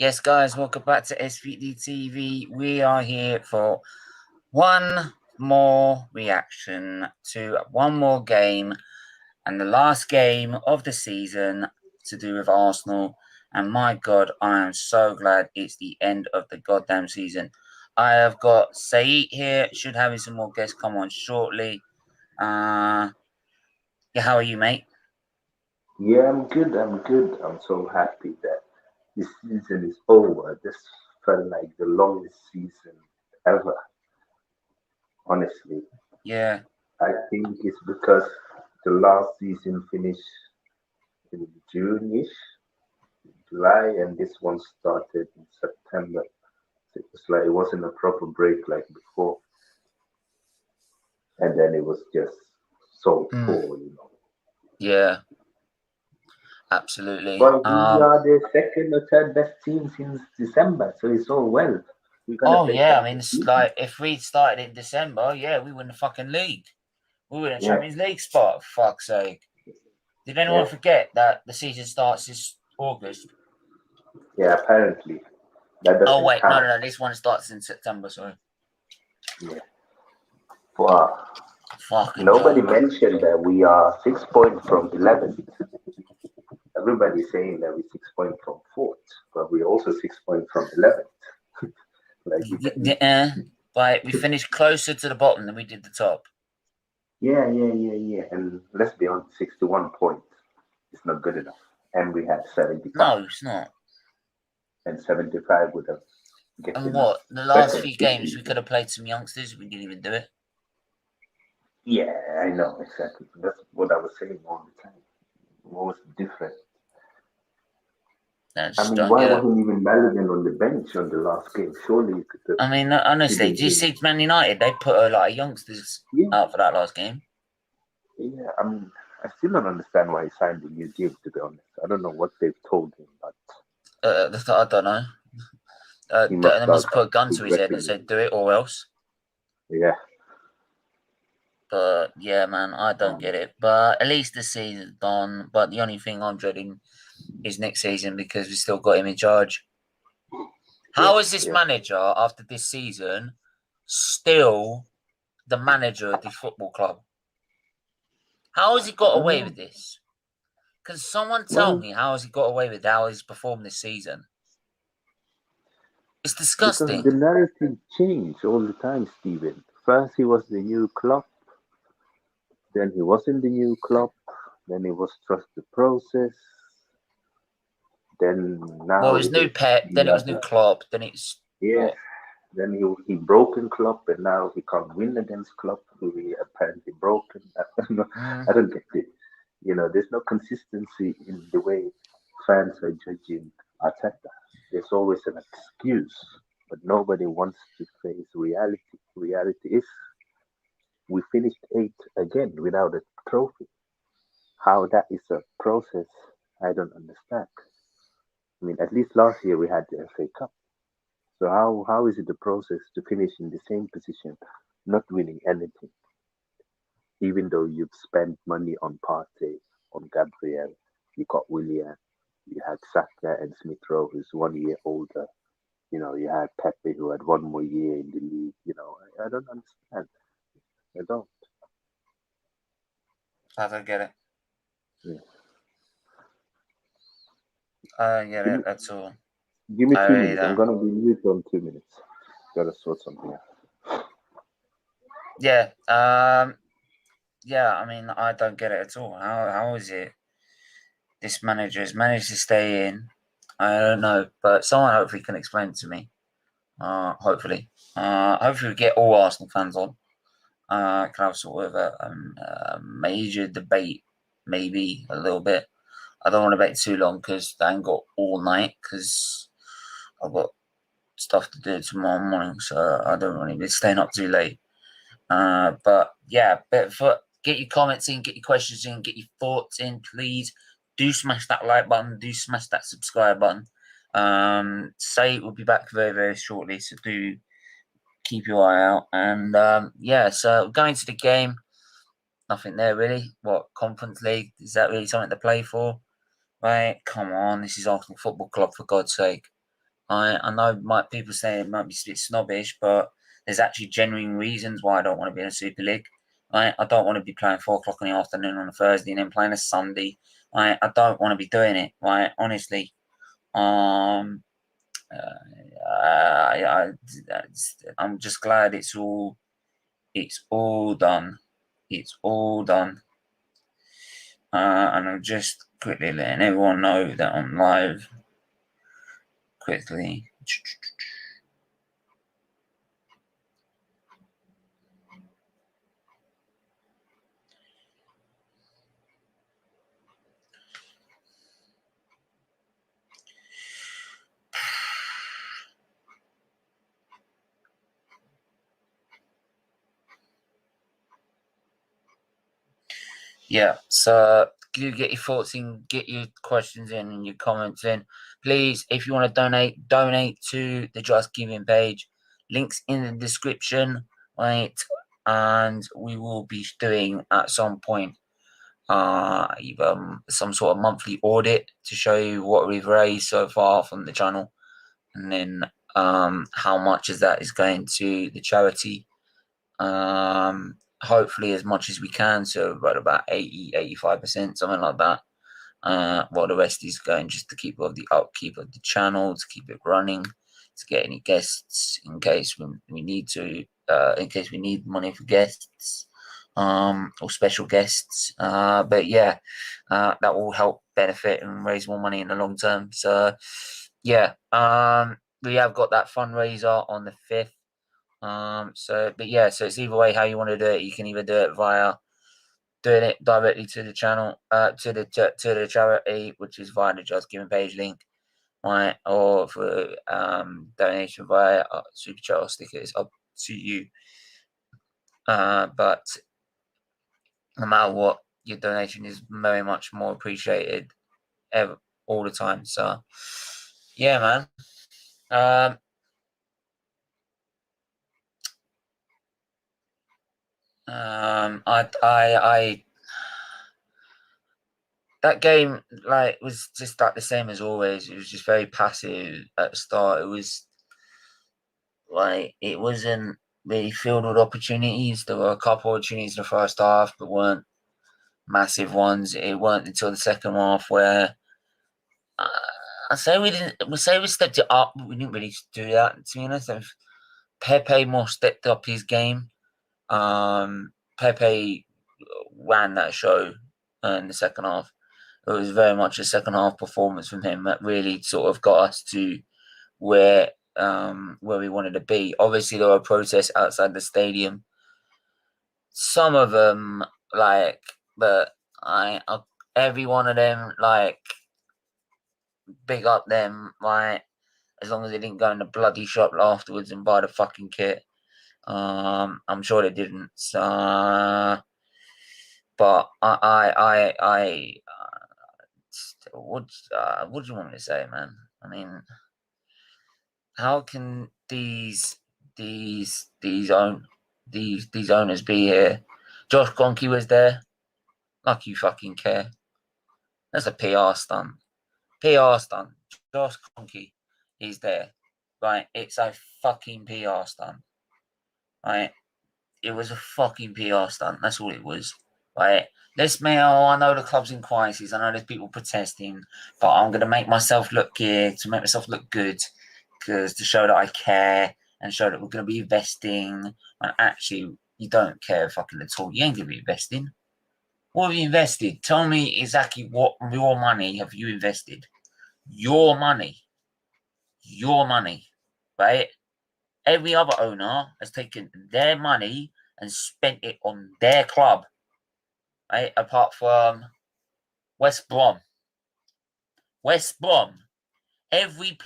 Yes, guys, welcome back to SFeatleyTV. We are here for one more reaction to one more game, and the last game of the season to do with Arsenal. And my God, I am so glad it's the end of the goddamn season. I have got Saeed here. Should having some more guests come on shortly. Yeah, how are you, mate? Yeah, I'm good. I'm so happy that this season is over. This felt like the longest season ever, honestly. Yeah. I think it's because the last season finished in June-ish, July, and this one started in September. So it was like it wasn't a proper break like before. And then it was just so full. Yeah. Absolutely. But we are the second or third best team since December, so it's all well. We're gonna Oh play yeah, I mean, Champions it's League. like if we started in December, yeah, we win the fucking league. We win a Yeah. Champions League spot. For fuck's sake! Did anyone forget that the season starts this August? Yeah, apparently that doesn't Oh wait, count. no. This one starts in September. Sorry. Yeah. Wow. Fucking Nobody joke. mentioned that we are 6 points from 11th. Everybody's saying that we're 6 points from fourth, but we're also 6 points from 11th. But we finished closer to the bottom than we did the top. Yeah. And let's be honest, 61 points is not good enough. And we had 75. No, it's not. And 75 would have gotten. And what? The last few games we could have played some youngsters. We didn't even do it. Yeah, I know exactly. That's what I was saying all the time. What was different? I mean, why wasn't even Maligan on the bench on the last game? Surely you could. I mean, honestly, do you see Man United? They put a lot of youngsters out for that last game. Yeah, I mean, I still don't understand why he signed a new deal. To be honest, I don't know what they've told him, but I don't know. They must put a gun to his head and said, "Do it or else." Yeah. But yeah, man, I don't get it. But at least the season's done. But the only thing I'm dreading is next season because we still got him in charge. How is this manager after this season still the manager of the football club? How has he got away with this? Can someone tell me how has he got away with how he's performed this season? It's disgusting. Because the narrative changed all the time, Steven. First he was the new club, then he wasn't the new club, then it was trust the process. Then now well, it's new Pep, then it was new Klopp, then it's what? Then he broken Klopp, and now he can't win against Klopp, who he apparently broken. I don't get it. There's no consistency in the way fans are judging Arteta. There's always an excuse, but nobody wants to face reality. Reality is we finished 8th again without a trophy. How that is a process, I don't understand. I mean, at least last year we had the FA Cup. So how is it the process to finish in the same position, not winning anything, even though you've spent money on Partey, on Gabriel, you got Willian, you had Saka and Smith Rowe, who's 1 year older. You had Pepe, who had 1 more year in the league. I don't understand. I don't. I don't get it. Yeah. I don't get it. That's all. Give me 2 minutes. I'm gonna be mute on 2 minutes. Gotta sort something out. Yeah. Yeah. I mean, I don't get it at all. How is it? This manager has managed to stay in. I don't know, but someone hopefully can explain to me. Hopefully we get all Arsenal fans on. Can have sort of a major debate, maybe a little bit. I don't want to debate too long because I ain't got all night because I've got stuff to do tomorrow morning, so I don't really be staying up too late. But yeah, get your comments in, get your questions in, get your thoughts in, please. Do smash that like button, do smash that subscribe button. Say we'll be back very, very shortly, so do keep your eye out. And yeah, so going to the game, nothing there really. What, Conference League? Is that really something to play for? Right, come on, this is Arsenal Football Club, for God's sake. I know people say it might be a bit snobbish, but there's actually genuine reasons why I don't want to be in a Super League. I don't want to be playing 4 o'clock in the afternoon on a Thursday and then playing a Sunday. I don't want to be doing it. Right, honestly. I'm just glad it's all done. It's all done. And I'm just quickly letting everyone know that I'm live. Quickly. Yeah, so you get your thoughts in, get your questions in and your comments in. Please, if you want to donate to the Just Giving page. Links in the description, right? And we will be doing at some point either some sort of monthly audit to show you what we've raised so far from the channel, and then how much of that is going to the charity. Hopefully as much as we can, so about 85%, something like that. While the rest is going just to keep up the upkeep of the channel, to keep it running, to get any guests in case we need to, in case we need money for guests, or special guests. But yeah, that will help benefit and raise more money in the long term. So yeah, we have got that fundraiser on the 5th. So it's either way how you want to do it. You can either do it via doing it directly to the channel, to the charity, which is via the Just Giving page link, right? Or for donation via super chat or sticker. It's up to you. But no matter what, your donation is very much more appreciated all the time. So yeah, man. I that game was just the same as always. It was just very passive at the start. It was it wasn't really filled with opportunities. There were a couple of opportunities in the first half, but weren't massive ones. It weren't until the second half where I say we didn't. We say we stepped it up, but we didn't really do that. To be honest, Pepe more stepped up his game. Pepe ran that show in the second half. It was very much a second half performance from him that really sort of got us to where we wanted to be. Obviously, there were protests outside the stadium. Some of them, but every one of them, big up them, as long as they didn't go in the bloody shop afterwards and buy the fucking kit. I'm sure they didn't. But what do you want me to say, man? I mean, how can these owners be here? Josh Kroenke was there. Like you fucking care. That's a PR stunt. PR stunt. Josh Kroenke is there. Right? It's a fucking PR stunt. Right? It was a fucking PR stunt. That's all it was. Right? I know the club's in crisis. I know there's people protesting, but I'm going to make myself look here to make myself look good, because to show that I care and show that we're going to be investing. And actually, you don't care fucking at all. You ain't going to be investing. What have you invested? Tell me exactly what your money have you invested. Your money. Your money. Right? Every other owner has taken their money and spent it on their club. Right? Apart from West Brom. West Brom. Every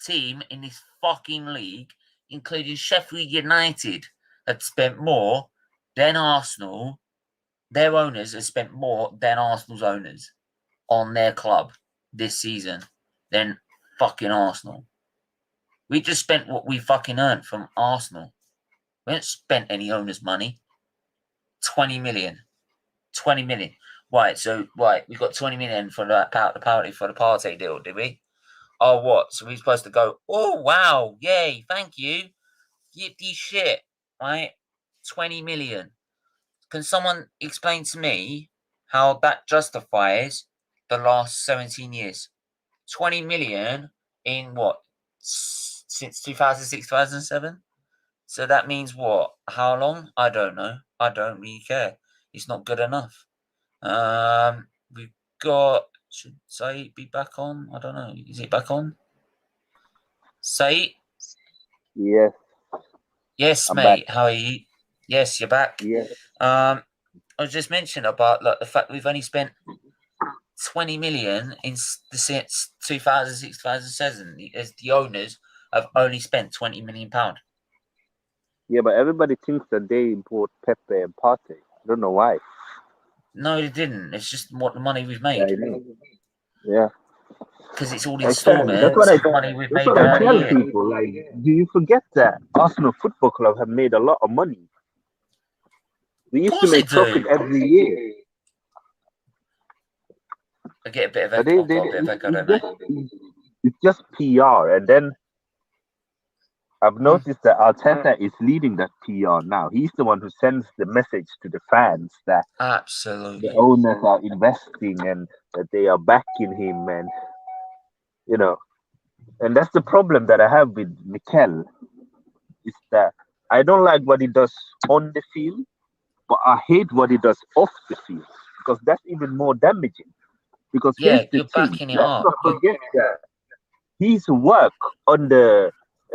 team in this fucking league, including Sheffield United, had spent more than Arsenal. Their owners have spent more than Arsenal's owners on their club this season than fucking Arsenal. We just spent what we fucking earned from Arsenal. We haven't spent any owners' money. 20 million. 20 million. Right, we got 20 million for the party deal, did we? Oh, what? So we're supposed to go, oh, wow, yay, thank you. Yippee shit, right? 20 million. Can someone explain to me how that justifies the last 17 years? 20 million in what? Since 2006, 2007? So that means what? How long? I don't know. I don't really care. It's not good enough. We've got. Should Saeed be back on? I don't know. Is it back on? Saeed? Yes, Yes, I'm back. mate. How are you? Yes, you're back. Yeah, I was just mentioning about like the fact we've only spent 20 million since 2006, 2007. As the owners have only spent 20 million pound. yeah, but everybody thinks that they bought Pepe and Partey. I don't know why. No, they didn't. It's just what the money we've Yeah, made. I know. Yeah, Because it's all exactly. That's what installments of money we've made I throughout the tell year. people. Like, do you forget that Arsenal Football Club have made a lot of money? We Of used to course they make profit do. every year, I get a bit of but I've got a bit of echo, don't I? it's just PR. And then I've noticed that Arteta is leading that PR now. He's the one who sends the message to the fans that the Absolutely. owners are investing and that they are backing him, and you know, and that's the problem that I have with Mikel is that I don't like what he does on the field, but I hate what he does off the field because that's even more damaging. Because here's Yeah, the you're thing: backing it let's up. not forget that his work under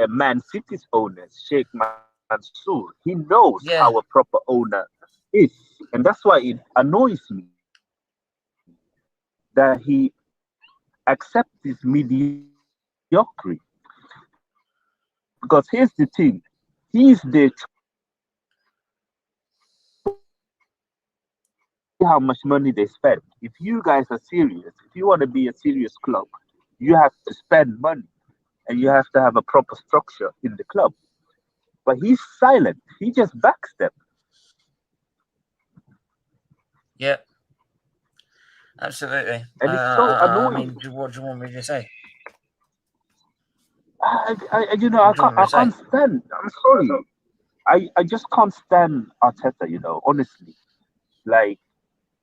Man City's owners, Sheikh Mansour, he knows how a Yeah, proper owner is, and that's why it annoys me that he accepts this mediocrity. Because here's the thing: he's the chosen one to see how much money they spend. If you guys are serious, if you want to be a serious club, you have to spend money and you have to have a proper structure in the club. But he's silent. He just backs them. yeah, absolutely. And it's so I annoying. mean, what do you want me to say? I What do you want me to say? can't stand. I'm sorry. I just can't stand Arteta. Honestly, like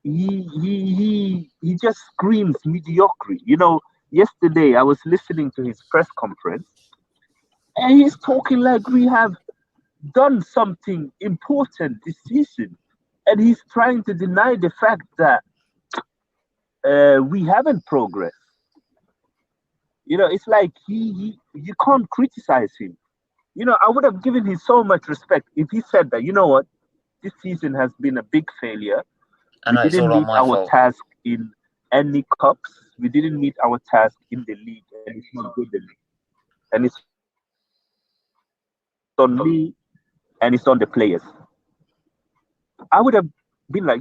he just screams mediocrity. Yesterday I was listening to his press conference, and he's talking like we have done something important this season, and he's trying to deny the fact that we haven't progressed. It's like he you can't criticize him. I would have given him so much respect if he said that, what, this season has been a big failure. I We know it's didn't all on meet my our fault. task in any cups. We didn't meet our task in the league, and it's not good enough. And it's on me, and it's on the players. I would have been like,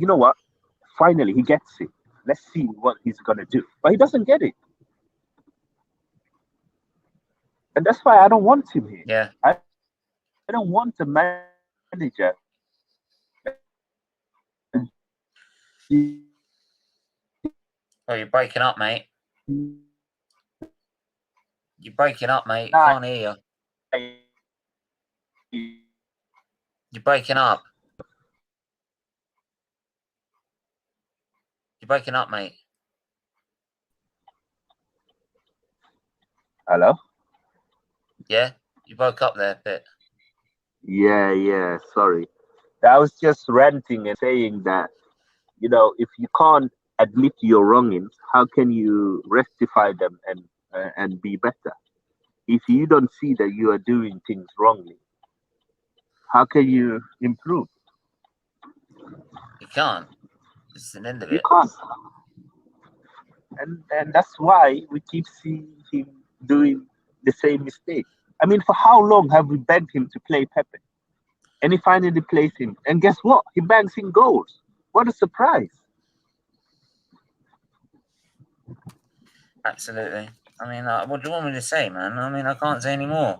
finally he gets it. Let's see what he's gonna do. But he doesn't get it. And that's why I don't want him here. Yeah. I don't want a manager that Oh, you're breaking up, mate. You're breaking up, mate. Can't hear you. You're breaking up. You're breaking up, mate. Hello? Yeah? You broke up there a bit. Yeah, sorry. I was just ranting and saying that, if you can't admit your wrongings, how can you rectify them and be better? If you don't see that you are doing things wrongly, how can you improve? You can't. This is the end of You it. can't. And that's why we keep seeing him doing the same mistake. I mean, for how long have we begged him to play Pepe? And he finally plays him. And guess what? He bangs in goals. What a surprise. Absolutely. I mean, what do you want me to say, man? I mean, I can't say any more.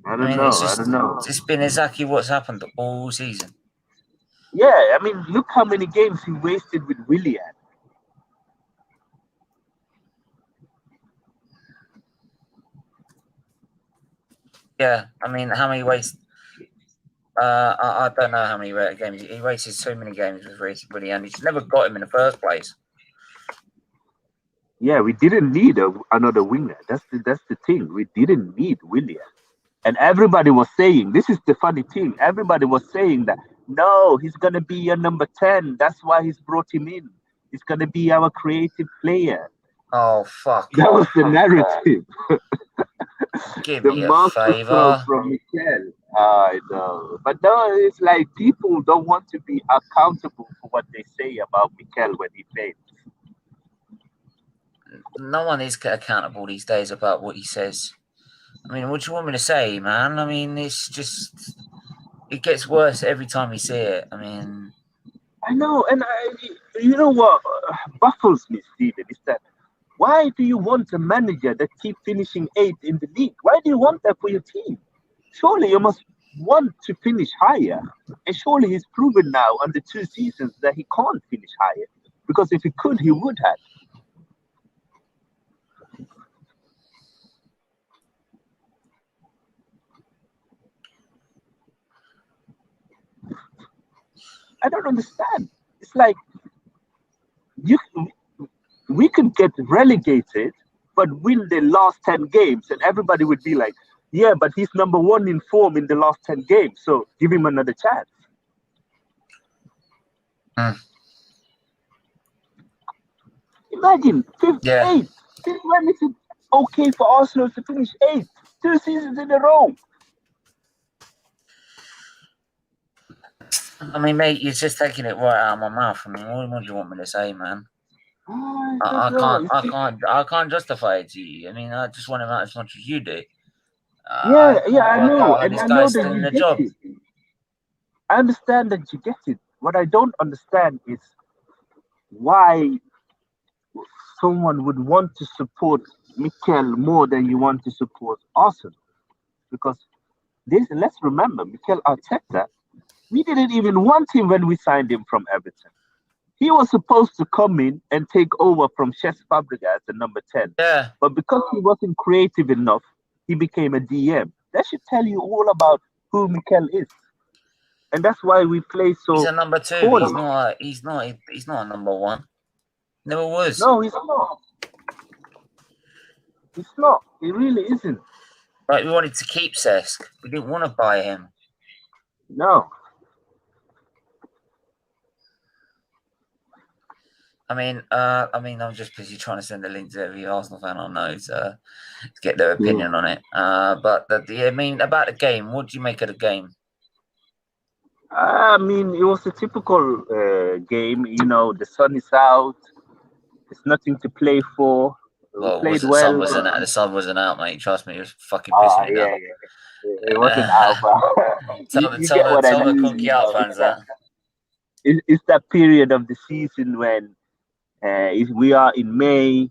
I I don't mean, know. I don't know. it's been exactly what's happened all season. Yeah, I mean, look how many games he wasted with Willian. Yeah, I mean, how many wastes? I don't know how many games he races. So many games with Willian. He's never got him in the first place. Yeah, we didn't need another winger. That's the thing. We didn't need Willian. And everybody was saying, this is the funny thing. Everybody was saying that no, he's gonna be your number 10. That's why he's brought him in. He's gonna be our creative player. Oh fuck! That was the narrative. Give The me a masterstroke favor. from Mikel. I know. But no, it's like people don't want to be accountable for what they say about Mikel when he plays. No one is accountable these days about what he says. I mean, what do you want me to say, man? I mean, it's just it gets worse every time you see it. I mean, I know, and you know what baffles me, Steven, is that why do you want a manager that keep finishing 8th in the league? Why do you want that for your team? Surely you must want to finish higher. And surely he's proven now under 2 seasons that he can't finish higher. Because if he could, he would have. I don't understand. It's like you we could get relegated but win the last 10 games, and everybody would be like, yeah, but he's number 1 in form in the last 10 games, so give him another chance. Imagine 5th, yeah. 8th. Since when is it okay for Arsenal to finish 8th? 2 seasons in a row. I mean, mate, you're just taking it right out of my mouth. I mean, what do you want me to say, man? I can't justify it to you. I mean, I just want him out as much as you do. I know, and this I know guy's that still in you the get job. it. I understand that you get it. What I don't understand is why someone would want to support Mikel more than you want to support Arsenal. Because let's remember, Mikel Arteta, we didn't even want him when we signed him from Everton. He was supposed to come in and take over from Cesc Fabregas, the number 10. Yeah. But because he wasn't creative enough, he became a DM. That should tell you all about who Mikel is. And that's why we play so He's a number 2. poorly. He's not a number 1. Never was. No, he's not. He's not. He really isn't. Like, we wanted to keep Cesc. We didn't want to buy him. No. I mean, I'm just busy trying to send a link to every Arsenal fan I know to get their opinion on it. But I mean, about the game, what do you make of the game? I mean, it was a typical game. You know, the sun is out. There's nothing to play for. Well, we played the well. The sun wasn't out, mate. Trust me, it was fucking Oh, pissing it down. Yeah. It wasn't out, but tell the Conky out fans that. It's that period of the season when we are in May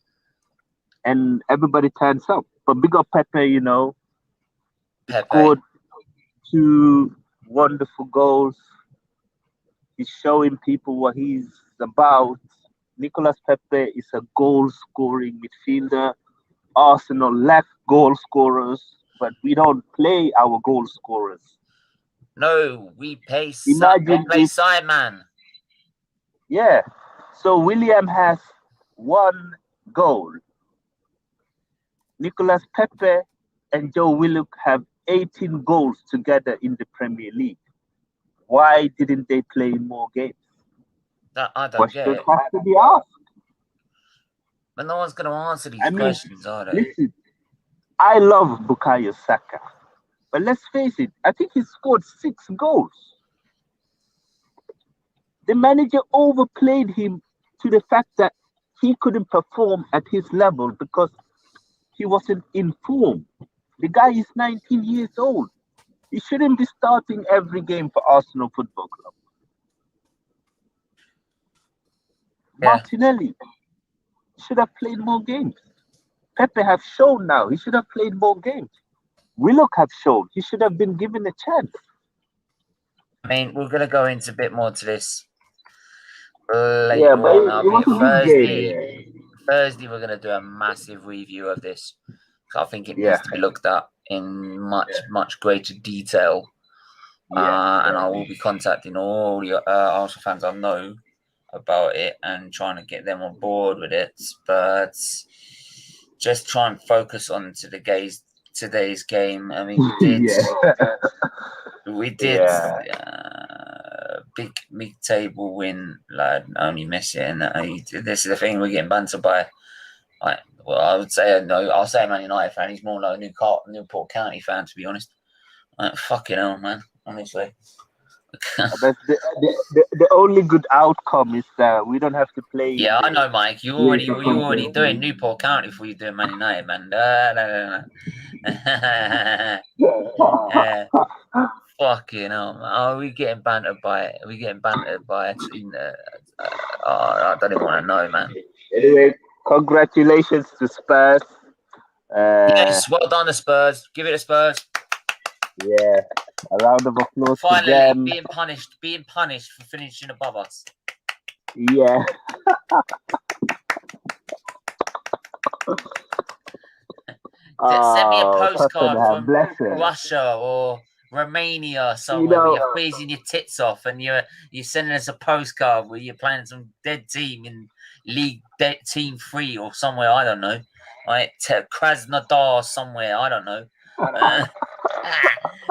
and everybody turns up. But big up Pepe, you know. He scored 2 wonderful goals. He's showing people what he's about. Nicolas Pepe is a goal-scoring midfielder. Arsenal lack goal scorers, but we don't play our goal scorers. No, we play side man. Yeah. So William has 1 goal. Nicolas Pepe and Joe Willock have 18 goals together in the Premier League. Why didn't they play more games? I don't get it. Has to be asked. But no one's going to answer these questions, are they? Listen, I love Bukayo Saka. But let's face it, I think he scored 6 goals. The manager overplayed him to the fact that he couldn't perform at his level because he wasn't in form. The guy is 19 years old. He shouldn't be starting every game for Arsenal Football Club. Yeah. Martinelli should have played more games. Pepe have shown now he should have played more games. Willock have shown he should have been given a chance. I mean, we're going to go into a bit more to this later on. It was a good game. Thursday, we're going to do a massive review of this. So I think it needs to be looked at. in much greater detail. And I will be contacting all the Arsenal fans I know about it and trying to get them on board with it. But just try and focus on today's game. I mean, we did big mid-table win, like only miss it. And this is the thing, we're getting bantered by. Well, I would say no. I'll say Man United fan. He's more like a Newport County fan, to be honest. Fucking hell, man. Honestly. The only good outcome is that we don't have to play. Yeah, I know, Mike. You already doing Newport County before you doing Man United, man. No. Fucking hell, man. Oh, we getting bantered by it. I don't even want to know, man. Anyway, congratulations to Spurs. Yes, well done, the Spurs. Give it to Spurs. Yeah, a round of applause Finally, to them. being punished for finishing above us. Yeah. Send me a postcard from blessing. Russia or Romania somewhere where you're freezing your tits off and you're sending us a postcard where you're playing some dead team in League Team 3 or somewhere, I don't know. Right, Krasnodar somewhere, I don't know.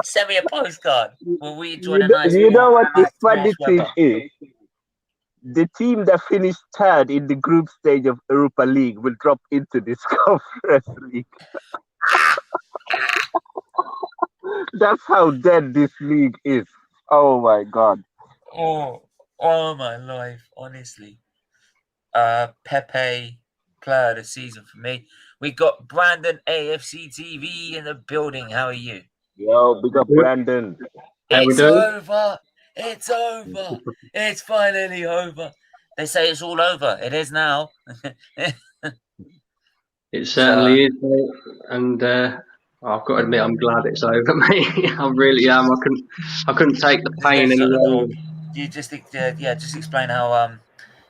Send me a postcard. Will we join a nice? You know what the funny thing is? The team that finished third in the group stage of Europa League will drop into this Conference League. That's how dead this league is. Oh my God. Oh my life, honestly. Pepe, player of the season for me. We got Brandon AFC TV in the building. How are you? Yo, big up Brandon. It's over. It's over. It's finally over. They say it's all over. It is now. It certainly is, mate. And I've got to admit, I'm glad it's over, mate. I really am. I couldn't take the pain anymore. You just explain how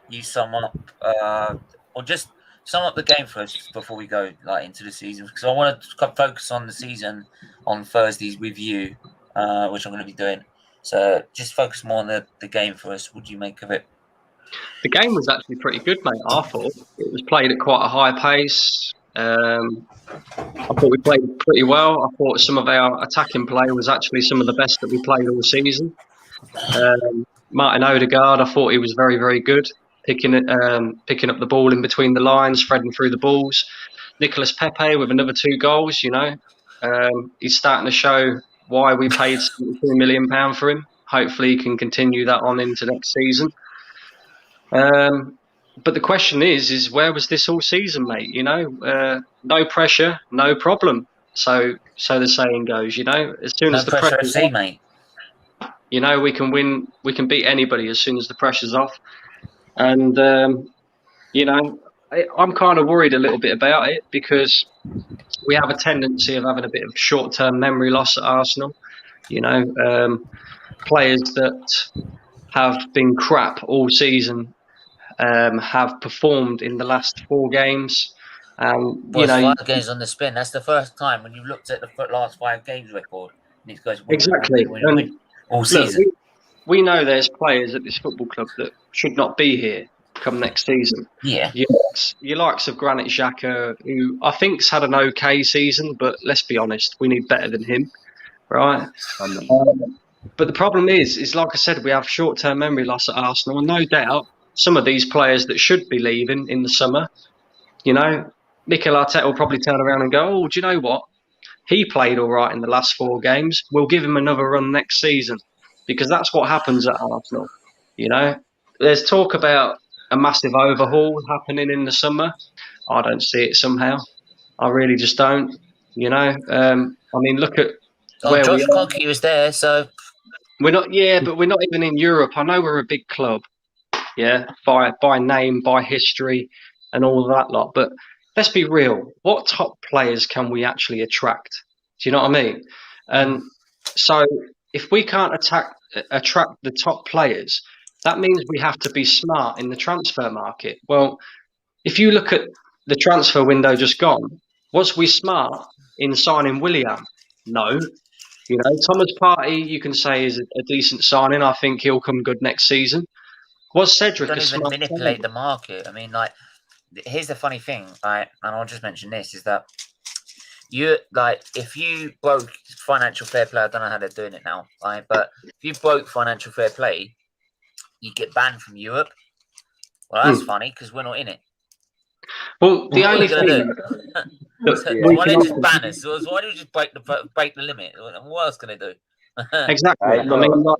you sum up or just sum up the game for us before we go into the season, because I want to focus on the season on Thursdays with you, which I'm going to be doing. So just focus more on the game for us. What do you make of it? The game was actually pretty good, mate. I thought it was played at quite a high pace. I thought we played pretty well. I thought some of our attacking play was actually some of the best that we played all season. Martin Odegaard, I thought he was very, very good, picking up the ball in between the lines, threading through the balls. Nicolas Pepe with another 2 goals, he's starting to show why we paid £72 million for him. Hopefully he can continue that on into next season. But the question is where was this all season, mate? No pressure, no problem. So the saying goes, as soon as the pressure's off, mate. We can win, we can beat anybody as soon as the pressure's off. And, I'm kind of worried a little bit about it because we have a tendency of having a bit of short-term memory loss at Arsenal. Players that have been crap all season have performed in the last 4 games. 5 games on the spin. That's the first time when you've looked at the last 5 games record. And it goes exactly. All season. Look, we know there's players at this football club that should not be here come next season. Yeah. Your likes of Granit Xhaka, who I think's had an okay season, but let's be honest, we need better than him, right? But the problem is like I said, we have short-term memory loss at Arsenal, and no doubt some of these players that should be leaving in the summer, Mikel Arteta will probably turn around and go, oh, do you know what? He played all right in the last 4 games. We'll give him another run next season, because that's what happens at Arsenal. There's talk about a massive overhaul happening in the summer. I don't see it somehow. I really just don't. Look at where Josh we are. Kroenke was there, so we're not. Yeah, but we're not even in Europe. I know we're a big club. Yeah, by name, by history, and all of that lot. But let's be real. What top players can we actually attract? Do you know what I mean? And so if we can't attract the top players, that means we have to be smart in the transfer market. Well, if you look at the transfer window just gone, was we smart in signing Willian? No. You know, Thomas Partey, you can say is a decent signing. I think he'll come good next season. Was Cedric Don't a even smart manipulate signing? the market. I mean, like, here's the funny thing, right? And I'll just mention this: is that you like if you broke financial fair play. I don't know how they're doing it now, right? But if you broke financial fair play, you get banned from Europe. Well, that's funny because we're not in it. Well, the So what are only you gonna thing do? that So we why can don't you just offer, ban us? So why don't you just break the limit? What else can they do? exactly. I I mean, know. like,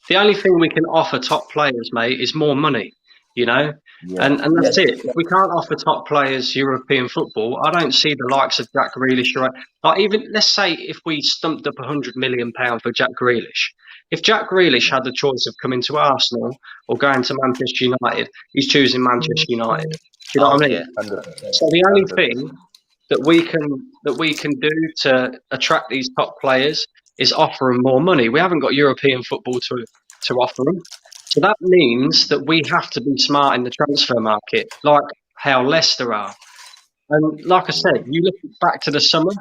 the only thing we can offer top players, mate, is more money. You know, Yeah. and that's it. If we can't offer top players European football, I don't see the likes of Jack Grealish. Right? Like even let's say if we stumped up £100 million for Jack Grealish, if Jack Grealish had the choice of coming to Arsenal or going to Manchester United, he's choosing Manchester United. Do you know Oh what I yeah. mean? 100%. So the only 100%. thing that we can do to attract these top players is offer them more money. We haven't got European football to offer them. So that means that we have to be smart in the transfer market, like how Leicester are. And like I said, you look back to the summer,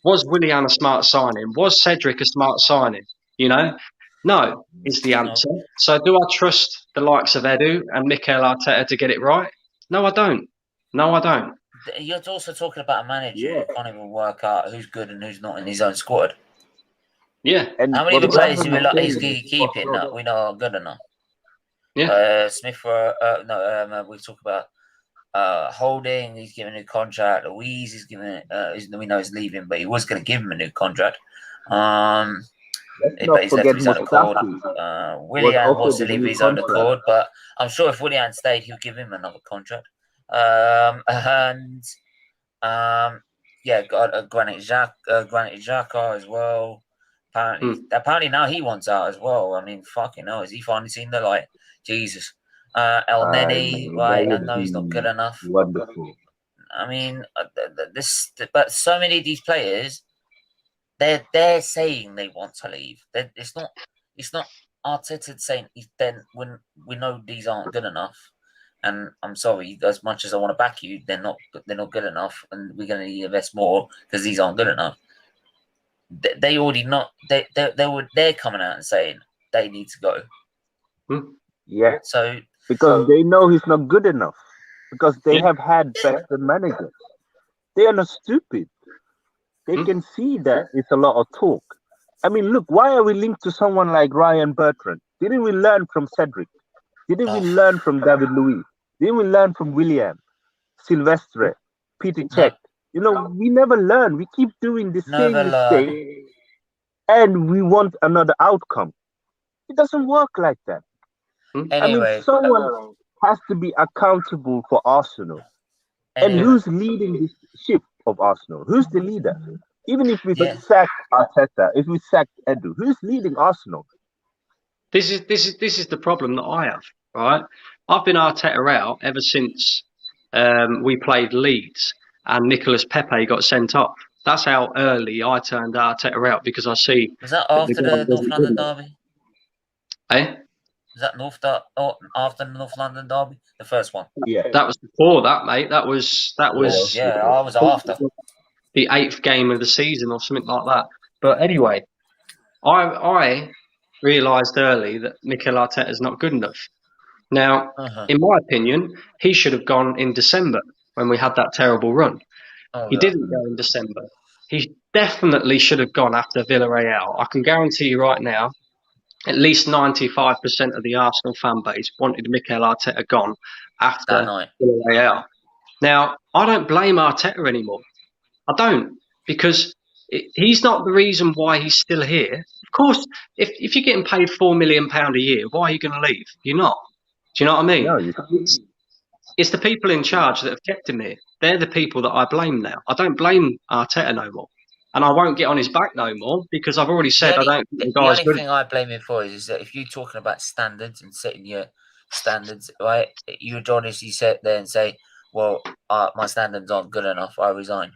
was Willian a smart signing? Was Cedric a smart signing? You know? No, is the No. answer. So do I trust the likes of Edu and Mikel Arteta to get it right? No, I don't. No, I don't. You're also talking about a manager Yeah. who can't even work out who's good and who's not in his own squad. Yeah, And How many of the the players problem do we with like he's saying is keeping that we know are good enough? yeah. Smith, we talk about Holding. He's given a new contract. Louise is giving. We know he's leaving, but he was going to give him a new contract. let's But not he's left of forget his own accord. Mustafi was Willian wants to offered a leave of new his own contract. accord, but I'm sure if Willian stayed, he'll give him another contract. And yeah, got Granit Xhaka as well. Apparently now he wants out as well. I mean, fucking hell, has he finally seen the light? Jesus. El Neni, That right? I would know he's not be good enough. wonderful. I mean, but so many of these players, they're saying they want to leave. It's not Arteta saying then when we know these aren't good enough. And I'm sorry, as much as I want to back you, they're not good enough, and we're going to need to invest more because these aren't good enough. They already not they're coming out and saying they need to go. Yeah, So because they know he's not good enough. Because they have had better managers. They are not stupid. They can see that it's a lot of talk. I mean, look, why are we linked to someone like Ryan Bertrand? Didn't we learn from Cedric? Didn't we learn from David Luiz? Didn't we learn from William, Silvestre, Peter Cech? You know, we never learn. We keep doing the same mistake and we want another outcome. It doesn't work like that. Anyway, I mean, someone has to be accountable for Arsenal. And who's leading this ship of Arsenal? Who's the leader? Even if we sack Arteta, if we sack Edu, who's leading Arsenal? This is the problem that I have, right? I've been Arteta out ever since we played Leeds and Nicolas Pepe got sent off. That's how early I turned Arteta out because I see. Was that after the North London derby? Eh? Was that after the North London derby? The first one? Yeah. That was before that, mate. That was yeah, I was after. The 8th game of the season or something like that. But anyway, I realised early that Mikel Arteta is not good enough. Now, in my opinion, he should have gone in December when we had that terrible run. He didn't go in December. He definitely should have gone after Villarreal. I can guarantee you right now, at least 95% of the Arsenal fan base wanted Mikel Arteta gone after Villarreal. Now, I don't blame Arteta anymore. I don't, because he's not the reason why he's still here. Of course, if you're getting paid £4 million a year, why are you going to leave? You're not. Do you know what I mean? No, it's the people in charge that have kept him here. They're the people that I blame now. I don't blame Arteta no more. And I won't get on his back no more because I've already said I don't think the guy's only good. thing I blame him for is that if you're talking about standards and setting your standards, right, you would honestly sit there and say, well, my standards aren't good enough, I resign.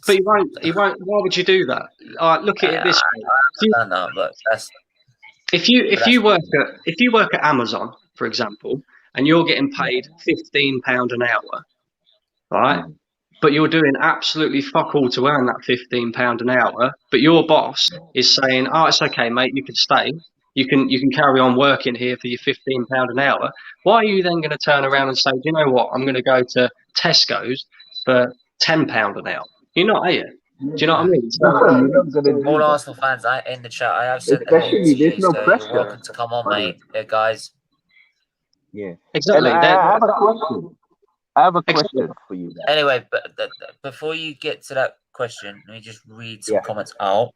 But he won't. Why would you do that? Look at it this way. I don't know, but if you work at Amazon, for example, and you're getting paid £15 an hour, right? but you're doing absolutely fuck all to earn that £15 an hour. But your boss is saying, "Oh, it's okay, mate. You can stay. You can carry on working here for your £15 an hour." Why are you then going to turn around and say, "Do you know what? I'm going to go to Tesco's for £10 an hour"? You're not, are you? Do you know what I mean? No, you're not gonna do All that. Arsenal fans in the chat, I have sent a link Especially, to there's you, no so pressure. you're welcome to come on, mate. Yeah, guys. Yeah, Exactly. And I have a question. I have a question for you guys. Anyway, but before you get to that question, let me just read some Yeah. comments out.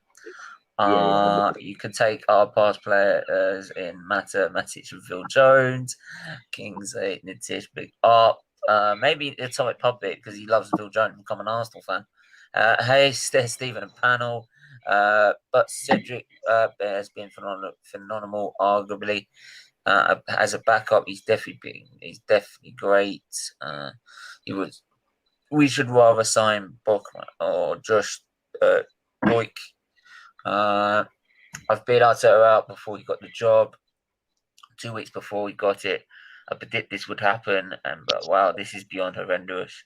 You can take our past players in Mata, Matic, and Phil Jones. Kingsley, Nitish, Big Up. Maybe Atomic Puppet because he loves Phil Jones, become an Arsenal fan. Hey, Stephen and panel. But Cedric has been phenomenal, arguably. As a backup, he's definitely great. We should rather sign Bokman or Josh Boyk. I've been Arteta out before he got the job. 2 weeks before he got it, I predict this would happen, but wow, this is beyond horrendous.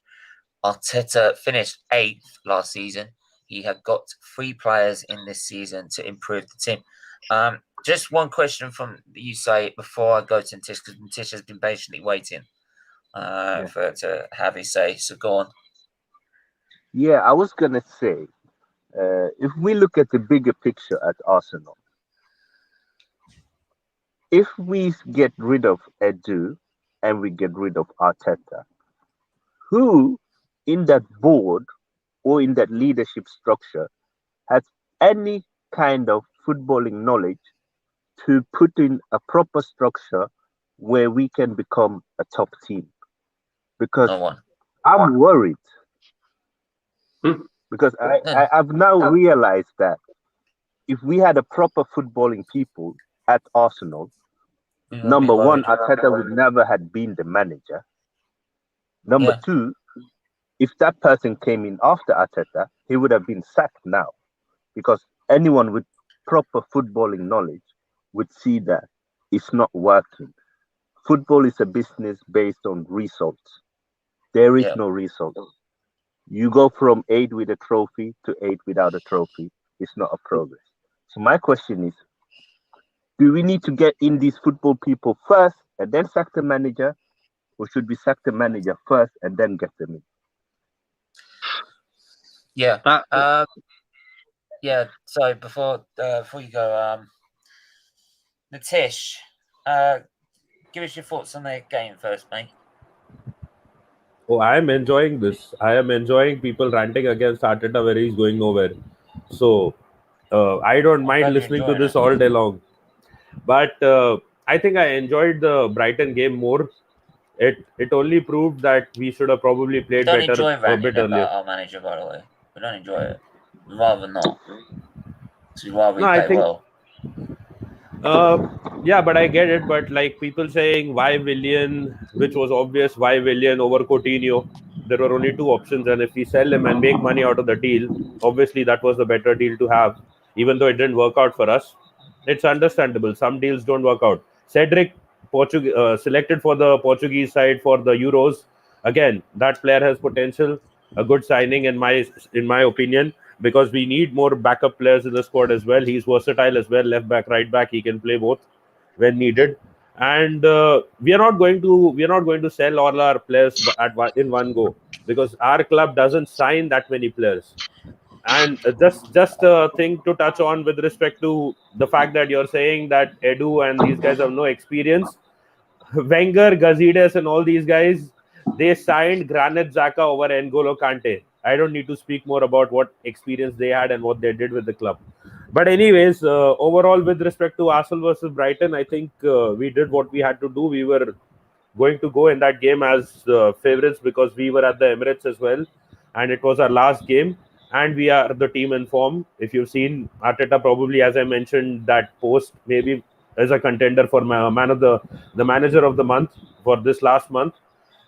Arteta finished 8th last season. He had got 3 players in this season to improve the team. Just one question from you, say, before I go to Ntish, because Ntish has been patiently waiting to have his say. So go on. Yeah, I was gonna say, if we look at the bigger picture at Arsenal, if we get rid of Edu and we get rid of Arteta, who in that board or in that leadership structure has any kind of footballing knowledge to put in a proper structure where we can become a top team? Because No one. I'm worried. Because I've now realized that if we had a proper footballing people at Arsenal, number one, Arteta would never have been the manager. Number two, if that person came in after Arteta, he would have been sacked now. Because anyone with proper footballing knowledge would see that it's not working. Football is a business based on results. There is no result. You go from 8 with a trophy to 8 without a trophy. It's not a progress. So my question is, do we need to get in these football people first and then sack the manager? Or should we sack the manager first and then get them in? Yeah. So before you go, Natish, give us your thoughts on the game first, mate. Oh, I am enjoying this. I am enjoying people ranting against Arteta where he's going nowhere. So I don't mind listening to this all day long. But I think I enjoyed the Brighton game more. It only proved that we should have probably played better a bit earlier. Our manager, by the way, we don't enjoy it. We'd rather not. So we'd rather play well. Yeah, but I get it. But like people saying, why Willian, which was obvious, why Willian over Coutinho? There were only 2 options, and if we sell him and make money out of the deal, obviously that was the better deal to have, even though it didn't work out for us. It's understandable. Some deals don't work out. Cedric, selected for the Portuguese side for the Euros. Again, that player has potential. A good signing in my opinion, because we need more backup players in the squad as well. He's versatile as well, left back, right back. He can play both when needed. And we are not going to sell all our players in one go, because our club doesn't sign that many players. And just a thing to touch on with respect to the fact that you're saying that Edu and these guys have no experience. Wenger, Gazidis, and all these guys, they signed Granit Xhaka over N'Golo Kante. I don't need to speak more about what experience they had and what they did with the club. But anyways, overall, with respect to Arsenal versus Brighton, I think we did what we had to do. We were going to go in that game as favorites because we were at the Emirates as well, and it was our last game. And we are the team in form. If you've seen Arteta, probably, as I mentioned, that post maybe as a contender for the manager of the month for this last month.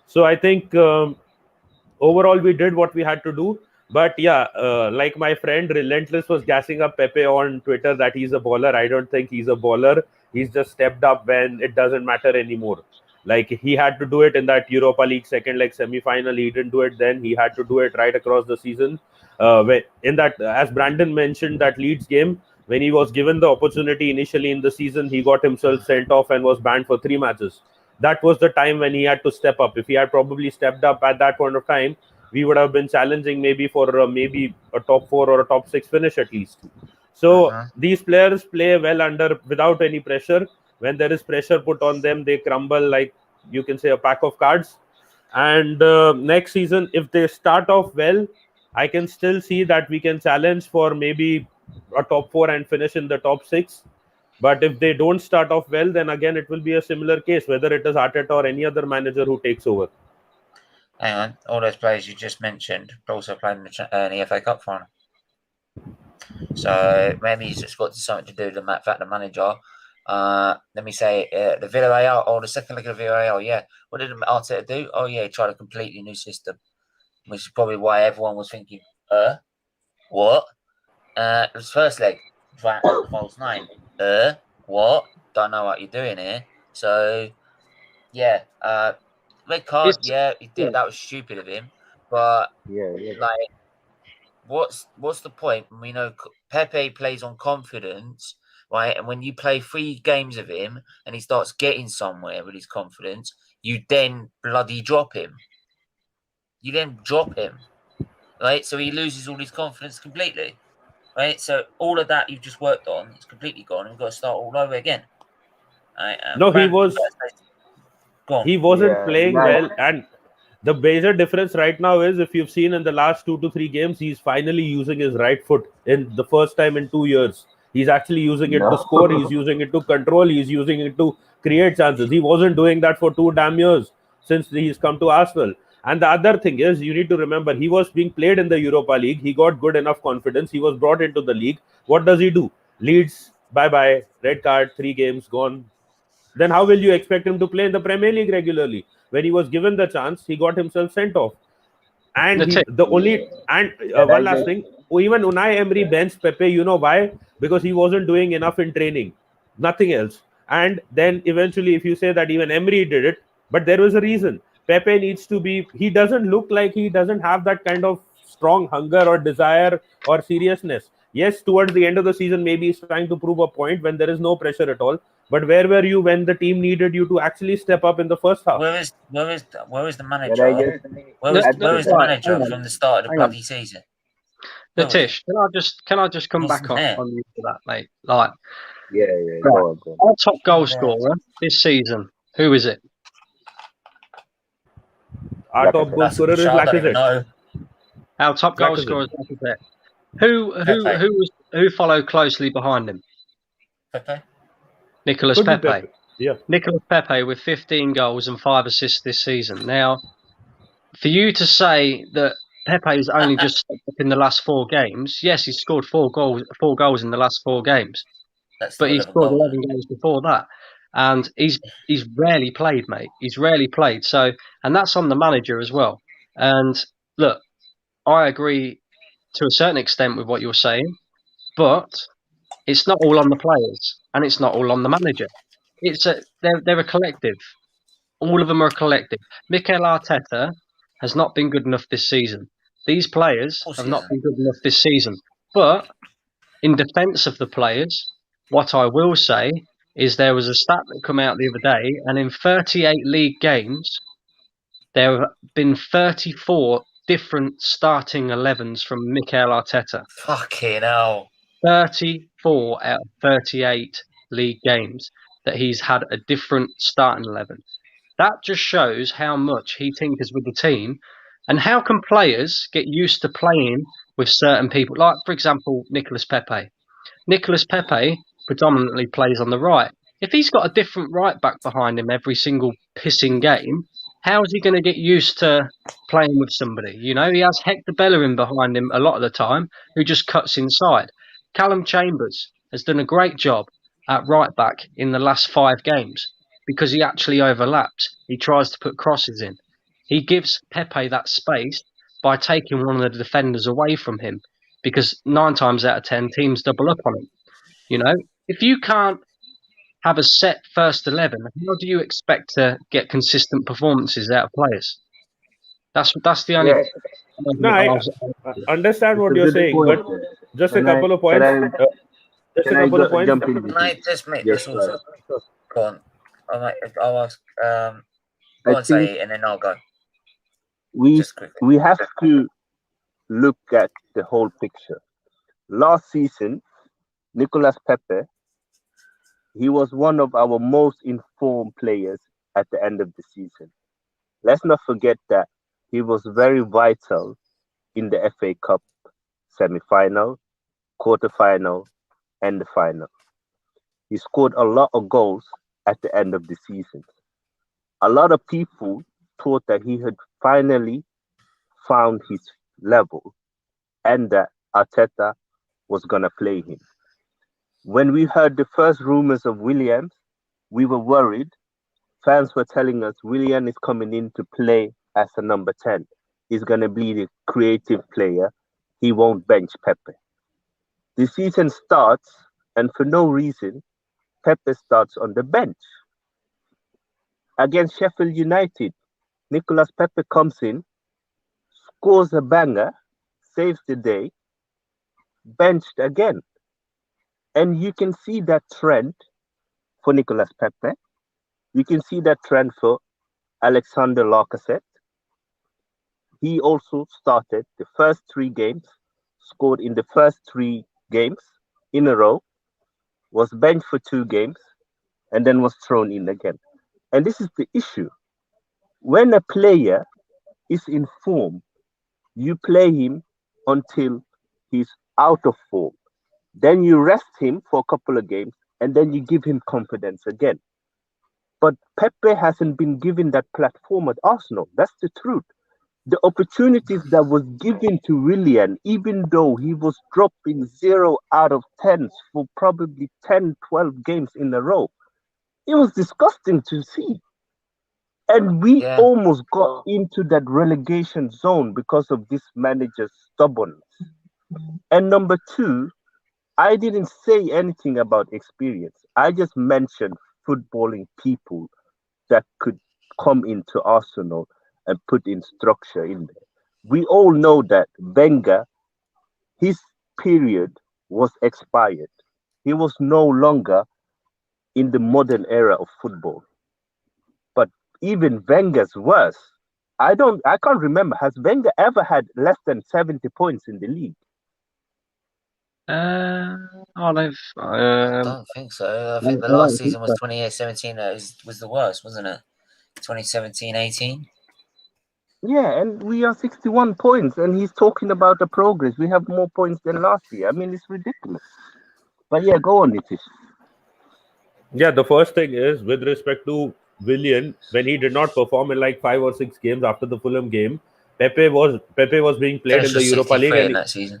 So I think overall we did what we had to do. But yeah, like my friend Relentless was gassing up Pepe on Twitter that he's a baller. I don't think he's a baller. He's just stepped up when it doesn't matter anymore. Like he had to do it in that Europa League second leg semi-final. He didn't do it then. He had to do it right across the season. In that, as Brandon mentioned, that Leeds game, when he was given the opportunity initially in the season, he got himself sent off and was banned for 3 matches. That was the time when he had to step up. If he had probably stepped up at that point of time, we would have been challenging maybe for maybe a top 4 or a top 6 finish at least. So these players play well without any pressure. When there is pressure put on them, they crumble like, you can say, a pack of cards. And next season, if they start off well, I can still see that we can challenge for maybe a top 4 and finish in the top 6. But if they don't start off well, then again it will be a similar case, whether it is Arteta or any other manager who takes over. Hang on, all those players you just mentioned also played in the FA Cup final. So maybe it's just got something to do with the fact the manager. Let me say the Villarreal or the second leg of Villarreal. Yeah, what did Arteta do? Oh yeah, he tried a completely new system, which is probably why everyone was thinking, what? It was first leg, false 9. What? Don't know what you're doing here. So yeah, red card. Yeah, he did. That was stupid of him. But like, what's the point when we know Pepe plays on confidence, right? And when you play 3 games of him and he starts getting somewhere with his confidence, you then bloody drop him. You then drop him, right? So he loses all his confidence completely, right? So all of that you've just worked on is completely gone, and we've got to start all over again. Right? No, he wasn't playing well, and the major difference right now is, if you've seen in the last 2 to 3 games, he's finally using his right foot in the first time in 2 years. He's actually using it to score. He's using it to control. He's using it to create chances. He wasn't doing that for 2 damn years since he's come to Arsenal. And the other thing is, you need to remember, he was being played in the Europa League. He got good enough confidence. He was brought into the league. What does he do? Leeds, bye-bye, red card, 3 games, gone. Then how will you expect him to play in the Premier League regularly? When he was given the chance, he got himself sent off. And one last thing, even Unai Emery benched Pepe. You know why? Because he wasn't doing enough in training, nothing else. And then eventually, if you say that even Emery did it, but there was a reason. Pepe needs to be. He doesn't look like he doesn't have that kind of strong hunger or desire or seriousness. Yes, towards the end of the season, maybe he's trying to prove a point when there is no pressure at all. But where were you when the team needed you to actually step up in the first half? Where is the manager? Where was the manager from the start of the bloody season? Natish, can I just come back on you for that, mate? Like, go on. Our top goal scorer this season, who is it? Our top goal scorer is Lacazette. Our top goal scorer is Lacazette. Who followed closely behind him? Pepe. Nicolas Pepe. Yeah. Nicolas Pepe with 15 goals and 5 assists this season. Now, for you to say that Pepe's only just stepped up in the last 4 games, yes, he scored 4 goals in the last 4 games. But he scored 11 goals before that. And he's rarely played, mate. He's rarely played. So, and that's on the manager as well. And look, I agree to a certain extent with what you're saying, but it's not all on the players and it's not all on the manager. They're a collective. All of them are a collective. Mikel Arteta has not been good enough this season. These players have not been good enough this season. But in defence of the players, what I will say is there was a stat that came out the other day, and in 38 league games, there have been 34 different starting 11s from Mikel Arteta. Fucking hell. 34 out of 38 league games that he's had a different starting 11. That just shows how much he tinkers with the team, and how can players get used to playing with certain people. Like, for example, Nicolas Pepe. Nicolas Pepe predominantly plays on the right. If he's got a different right back behind him every single pissing game, how is he going to get used to playing with somebody? You know, he has Hector Bellerin behind him a lot of the time, who just cuts inside. Callum Chambers has done a great job at right back in the last 5 games because he actually overlaps. He tries to put crosses in. He gives Pepe that space by taking one of the defenders away from him, because 9 times out of 10 teams double up on him. You know, if you can't have a set first 11, how do you expect to get consistent performances out of players? That's the only. Yeah, No, I understand it's what a you're good saying, point. but just a Can I couple of can points. I Just a can I couple of points. jump in? Can I just make Yes, this also? Go on. I'll ask. Go I on, say think it, and then I'll go. we Just quickly. we have to look at the whole picture. Last season, Nicolas Pepe, he was one of our most informed players at the end of the season. Let's not forget that he was very vital in the FA Cup semi-final, quarter-final, and the final. He scored a lot of goals at the end of the season. A lot of people thought that he had finally found his level and that Arteta was going to play him. When we heard the first rumors of Williams, we were worried. Fans were telling us William is coming in to play as a number 10. He's going to be the creative player. He won't bench Pepe. The season starts, and for no reason, Pepe starts on the bench. Against Sheffield United, Nicolas Pepe comes in, scores a banger, saves the day, benched again. And you can see that trend for Nicolas Pepe. You can see that trend for Alexander Lacazette. He also started the first 3 games, scored in the first 3 games in a row, was benched for 2 games, and then was thrown in again. And this is the issue. When a player is in form, you play him until he's out of form. Then you rest him for a couple of games, and then you give him confidence again. But Pepe hasn't been given that platform at Arsenal. That's the truth. The opportunities that was given to Willian, even though he was dropping 0 out of 10 for probably 10, 12 games in a row, it was disgusting to see. And we almost got into that relegation zone because of this manager's stubbornness. And number 2, I didn't say anything about experience. I just mentioned footballing people that could come into Arsenal and put in structure in there. We all know that Wenger, his period was expired. He was no longer in the modern era of football. But even Wenger's worse. I can't remember. Has Wenger ever had less than 70 points in the league? I don't think so. I think the last season was 28-17. Was the worst, wasn't it? 2017-18. Yeah, and we are 61 points, and he's talking about the progress. We have more points than last year. I mean, it's ridiculous. But yeah, go on, Nitish. Yeah, the first thing is with respect to Willian, when he did not perform in like 5 or 6 games after the Fulham game, Pepe was being played in the Europa League in that season.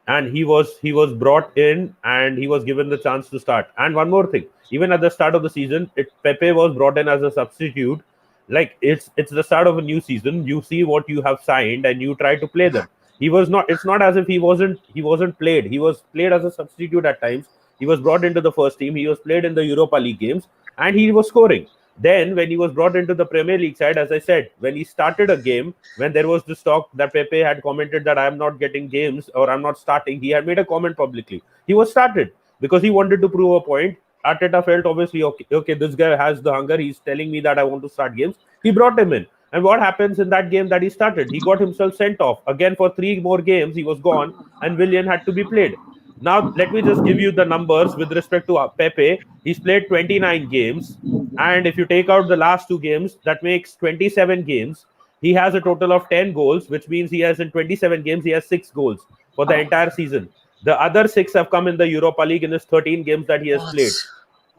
And he was brought in and he was given the chance to start. And one more thing, even at the start of the season, Pepe was brought in as a substitute. Like it's the start of a new season. You see what you have signed and you try to play them. It's not as if he wasn't played. He was played as a substitute at times. He was brought into the first team. He was played in the Europa League games and he was scoring. Then when he was brought into the Premier League side, as I said, when he started a game, when there was this talk that Pepe had commented that I am not getting games or I'm not starting, he had made a comment publicly. He was started because he wanted to prove a point. Arteta felt obviously, okay, this guy has the hunger. He's telling me that I want to start games. He brought him in. And what happens in that game that he started? He got himself sent off. Again, for 3 more games, he was gone and Willian had to be played. Now, let me just give you the numbers with respect to Pepe. He's played 29 games. And if you take out the last 2 games, that makes 27 games. He has a total of 10 goals, which means he has in 27 games, he has 6 goals for the entire season. The other 6 have come in the Europa League in his 13 games that he has played.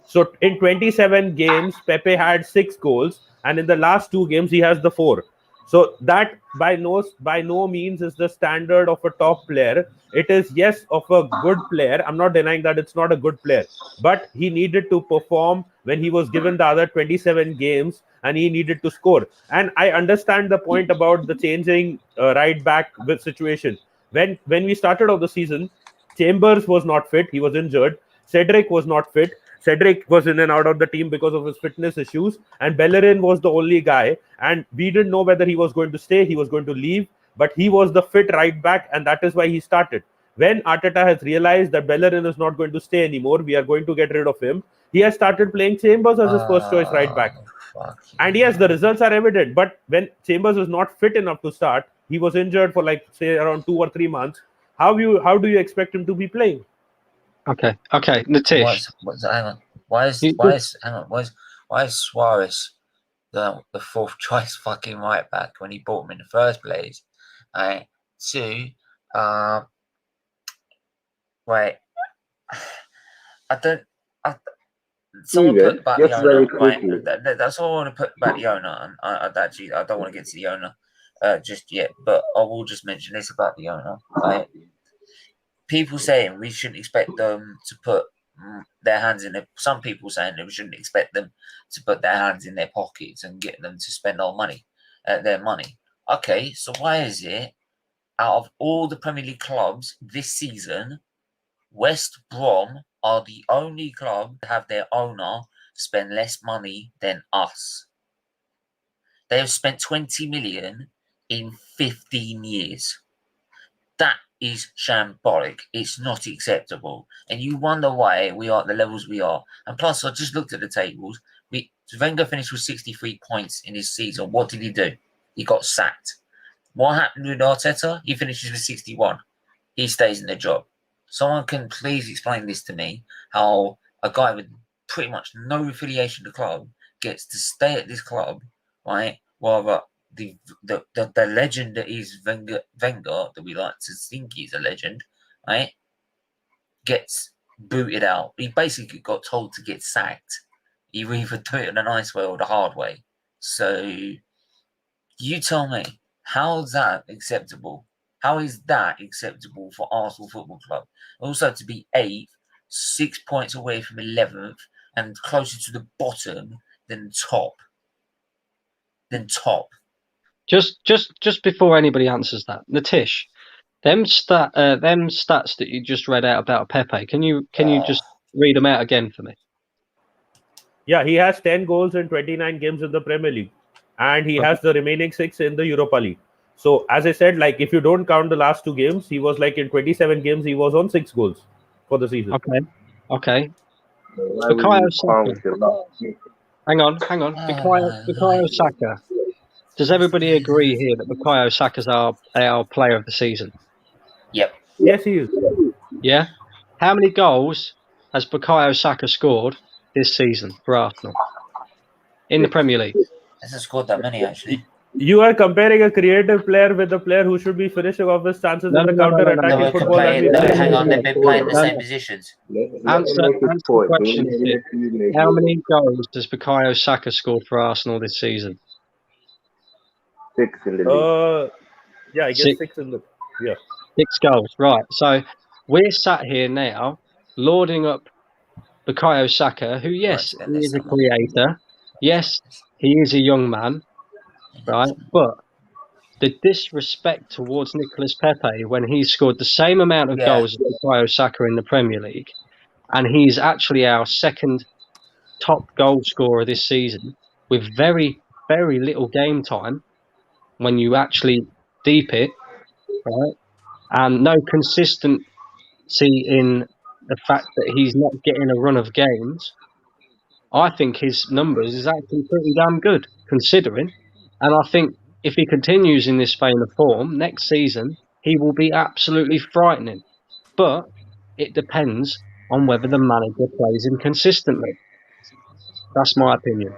So in 27 games, Pepe had 6 goals. And in the last 2 games, he has the 4. So that by no means is the standard of a top player. It is, yes, of a good player. I'm not denying that it's not a good player. But he needed to perform when he was given the other 27 games and he needed to score. And I understand the point about the changing right back with situation. When we started off the season, Chambers was not fit. He was injured. Cedric was not fit. Cedric was in and out of the team because of his fitness issues, and Bellerin was the only guy, and we didn't know whether he was going to stay, he was going to leave, but he was the fit right back, and that is why he started. When Arteta has realized that Bellerin is not going to stay anymore, we are going to get rid of him, he has started playing Chambers as his first choice right back. And yes, the results are evident, but when Chambers is not fit enough to start, he was injured for like say around 2 or 3 months. How do you expect him to be playing? Okay, Natish. Why is Suarez the fourth choice fucking right back when he bought him in the first place? Right. Two, right. Someone put Bationa, right? That's all I want to put Bationa, and I don't want to get to the owner just yet, but I will just mention this about the owner, right? People saying we shouldn't expect them to put their hands in their. Some people saying that we shouldn't expect them to put their hands in their pockets and get them to spend our money, their money. Okay, so why is it out of all the Premier League clubs this season, West Brom are the only club to have their owner spend less money than us? They have spent 20 million in 15 years. That is shambolic. It's not acceptable. And you wonder why we are at the levels we are. And plus, I just looked at the tables. Wenger finished with 63 points in his season. What did he do? He got sacked. What happened with Arteta? He finishes with 61. He stays in the job. Someone can please explain this to me, how a guy with pretty much no affiliation to the club gets to stay at this club, right? While the legend that is Wenger, that we like to think he's a legend, right, gets booted out. He basically got told to get sacked. You either do it in a nice way or the hard way. So you tell me, how is that acceptable? How is that acceptable for Arsenal Football Club? Also to be 8th, 6 points away from 11th, and closer to the bottom than top. Just before anybody answers that, Natish, them stats that you just read out about Pepe, can you just read them out again for me? Yeah, he has 10 goals in 29 games in the Premier League, and he has the remaining 6 in the Europa League. So, as I said, like if you don't count the last 2 games, he was like in 27 games, he was on 6 goals for the season. Okay. Bukayo Saka. Hang on. Bukayo Saka. Does everybody agree here that Bukayo Saka's our player of the season? Yep. Yes, he is. Yeah. How many goals has Bukayo Saka scored this season for Arsenal in the Premier League? He hasn't scored that many, actually. You are comparing a creative player with a player who should be finishing off his chances in the counter-attacking football. Hang on, they've been playing the same positions. Answer the question. How many goals does Bukayo Saka scored for Arsenal this season? 6 in the league. Yeah, I guess 6 in the... Yeah. 6 goals, right. So we're sat here now lauding up Bukayo Saka, who, yes, he is a creator. Yes, he is a young man, right? But the disrespect towards Nicolas Pepe when he scored the same amount of goals as Bukayo Saka in the Premier League, and he's actually our second top goal scorer this season with very, very little game time when you actually deep it, right? And no consistency in the fact that he's not getting a run of games. I think his numbers is actually pretty damn good considering. And I think if he continues in this vein of form, next season, he will be absolutely frightening. But it depends on whether the manager plays him consistently. That's my opinion.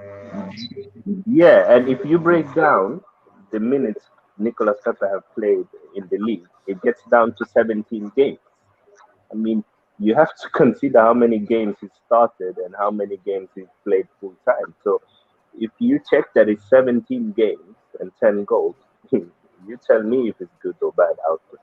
Yeah, and if you break down the minutes Nicolas Pepe have played in the league, it gets down to 17 games. I mean, you have to consider how many games he started and how many games he played full time. So if you check that it's 17 games and 10 goals, you tell me if it's good or bad output.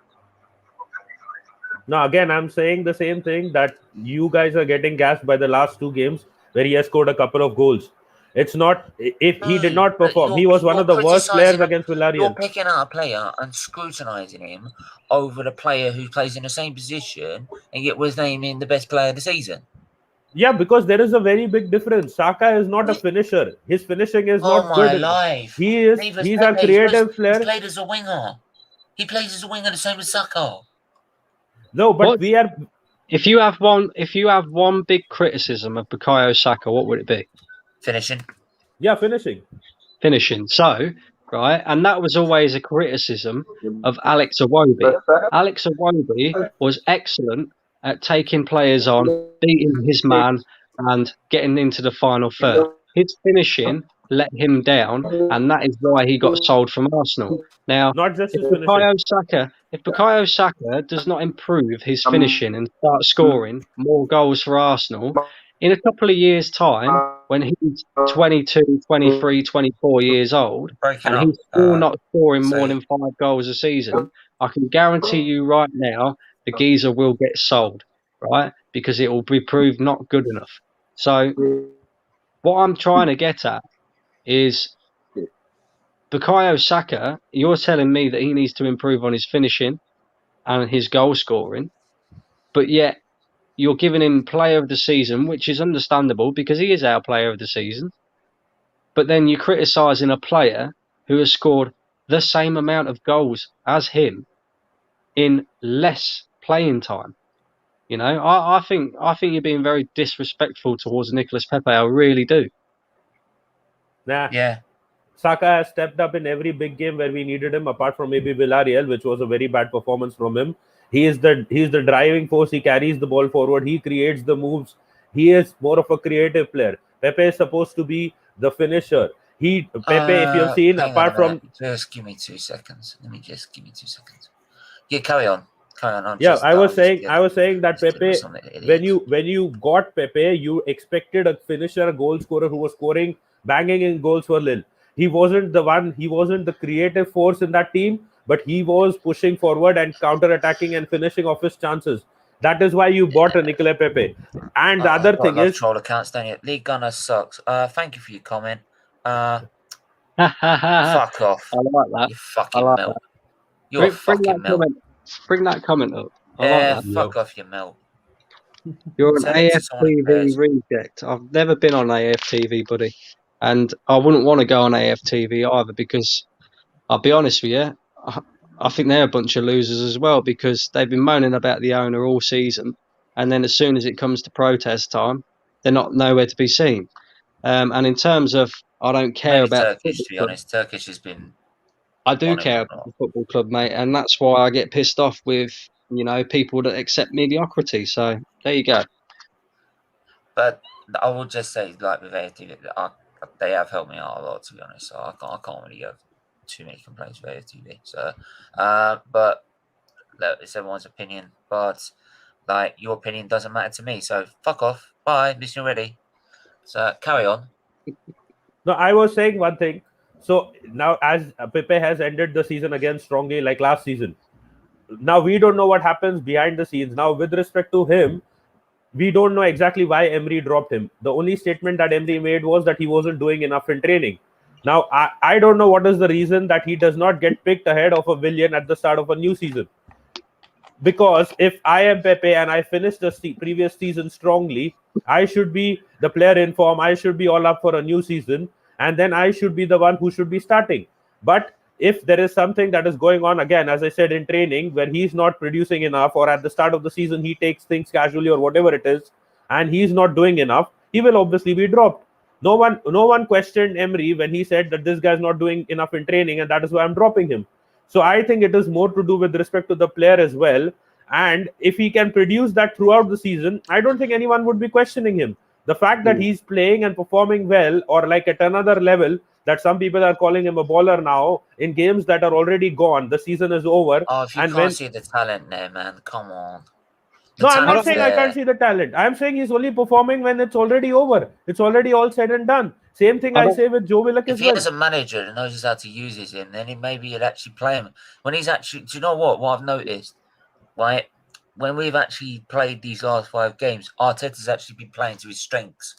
No, again, I'm saying the same thing, that you guys are getting gassed by the last 2 games where he has scored a couple of goals. It's not, if he did not perform, he was one of the worst players against Villarreal. You're picking out a player and scrutinising him over the player who plays in the same position, and yet was naming the best player of the season. Yeah, because there is a very big difference. Saka is not a finisher. His finishing is Oh not my good. life! He's a Pepe. creative He's player. played as a winger. He plays as a winger the same as Saka. No, but What? we are. If you have one big criticism of Bukayo Saka, what would it be? Finishing. Yeah, finishing. Finishing. So, right, and that was always a criticism of Alex Iwobi. But Alex Iwobi was excellent at taking players on, beating his man, and getting into the final third. His finishing let him down, and that is why he got sold from Arsenal. Now, Not just if his finishing. Bukayo Saka does not improve his finishing and start scoring more goals for Arsenal, in a couple of years' time, when he's 22, 23, 24 years old, Breaking and up. he's still not scoring more say- than 5 goals a season, I can guarantee you right now, the geezer will get sold, right? Because it will be proved not good enough. So, what I'm trying to get at is Bukayo Saka, you're telling me that he needs to improve on his finishing and his goal scoring, but yet you're giving him player of the season, which is understandable because he is our player of the season. But then you're criticising a player who has scored the same amount of goals as him in less playing time. You know, I think you're being very disrespectful towards Nicolas Pepe. I really do. Nah. Yeah. Saka has stepped up in every big game where we needed him, apart from maybe Villarreal, which was a very bad performance from him. He's the driving force. He carries the ball forward. He creates the moves. He is more of a creative player. Pepe is supposed to be the finisher. Pepe, if you've seen, apart from just give me 2 seconds. Let me just give me 2 seconds. Yeah, carry on. Yeah, I was saying that Pepe, when you got Pepe, you expected a finisher, a goal scorer who was scoring, banging in goals for Lille. He wasn't the one. He wasn't the creative force in that team, but he was pushing forward and counter-attacking and finishing off his chances. That is why you bought a Nicolas Pepe. And the other thing is, troll accounts, don't you? League Gunner sucks. Thank you for your comment. Fuck off. I like that. You fucking melt. You're a fucking melt. Bring that comment up. Yeah, fuck off, you melt. You're an AFTV reject. I've never been on AFTV, buddy. And I wouldn't want to go on AFTV either because, I'll be honest with you, I think they're a bunch of losers as well because they've been moaning about the owner all season. And then as soon as it comes to protest time, they're not nowhere to be seen. And in terms of, I don't care about Turkish, to be honest. Turkish has been. I do care about the football club, mate, and that's why I get pissed off with, people that accept mediocrity. So there you go. But I will just say, like with AFTV, they have helped me out a lot, to be honest. So I can't really have too many complaints with AFTV. So, but look, it's everyone's opinion. But like your opinion doesn't matter to me. So fuck off. Bye. Mission ready. So carry on. No, I was saying one thing. So now, as Pepe has ended the season again strongly, like last season, now we don't know what happens behind the scenes. Now, with respect to him, we don't know exactly why Emery dropped him. The only statement that Emery made was that he wasn't doing enough in training. Now, I don't know what is the reason that he does not get picked ahead of a Willian at the start of a new season. Because if I am Pepe and I finished the previous season strongly, I should be the player in form. I should be all up for a new season. And then I should be the one who should be starting. But if there is something that is going on, again, as I said, in training, where he's not producing enough, or at the start of the season, he takes things casually or whatever it is, and he's not doing enough, he will obviously be dropped. No one questioned Emery when he said that this guy's not doing enough in training, and that is why I'm dropping him. So I think it is more to do with respect to the player as well. And if he can produce that throughout the season, I don't think anyone would be questioning him. The fact that he's playing and performing well, or like at another level, that some people are calling him a baller now in games that are already gone. The season is over. Oh, if you can't see the talent there, man, come on. No, I'm not saying I can't see the talent. I'm saying he's only performing when it's already over. It's already all said and done. Same thing I say with Joe Willock as well. If he has a manager that knows how to use him, then maybe he'll actually play him. When he's actually, do you know what I've noticed? Right? When we've actually played these last 5 games, Arteta's actually been playing to his strengths,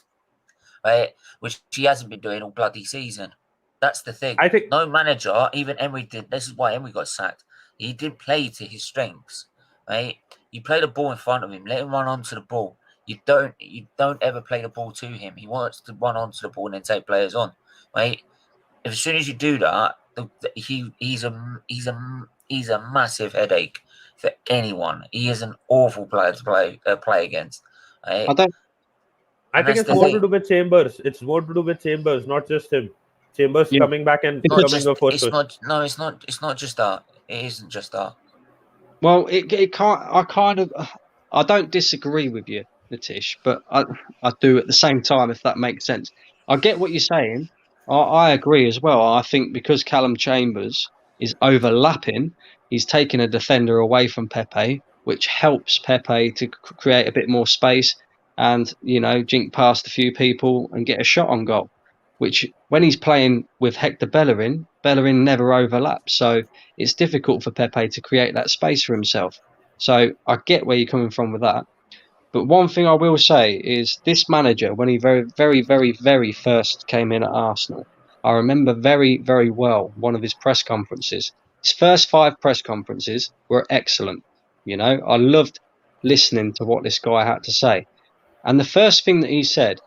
right? Which he hasn't been doing all bloody season. That's the thing. I think no manager, even Emery did. This is why Emery got sacked. He did play to his strengths, right? You play the ball in front of him, let him run onto the ball. You don't ever play the ball to him. He wants to run onto the ball and then take players on, right? As soon as you do that, he's a massive headache for anyone. He is an awful player to play against. Right? I think it's more to do with Chambers. It's more to do with Chambers, not just him. Chambers coming back and becoming a first. It's not just that. It isn't just that. Well, it can't. I don't disagree with you, Natish, but I do at the same time, if that makes sense. I get what you're saying. I agree as well. I think because Callum Chambers is overlapping, he's taking a defender away from Pepe, which helps Pepe to create a bit more space and, jink past a few people and get a shot on goal. Which, when he's playing with Hector Bellerin never overlaps. So it's difficult for Pepe to create that space for himself. So I get where you're coming from with that. But one thing I will say is this manager, when he very, very, very, very first came in at Arsenal, I remember very, very well one of his press conferences. His first 5 press conferences were excellent. I loved listening to what this guy had to say. And the first thing that he said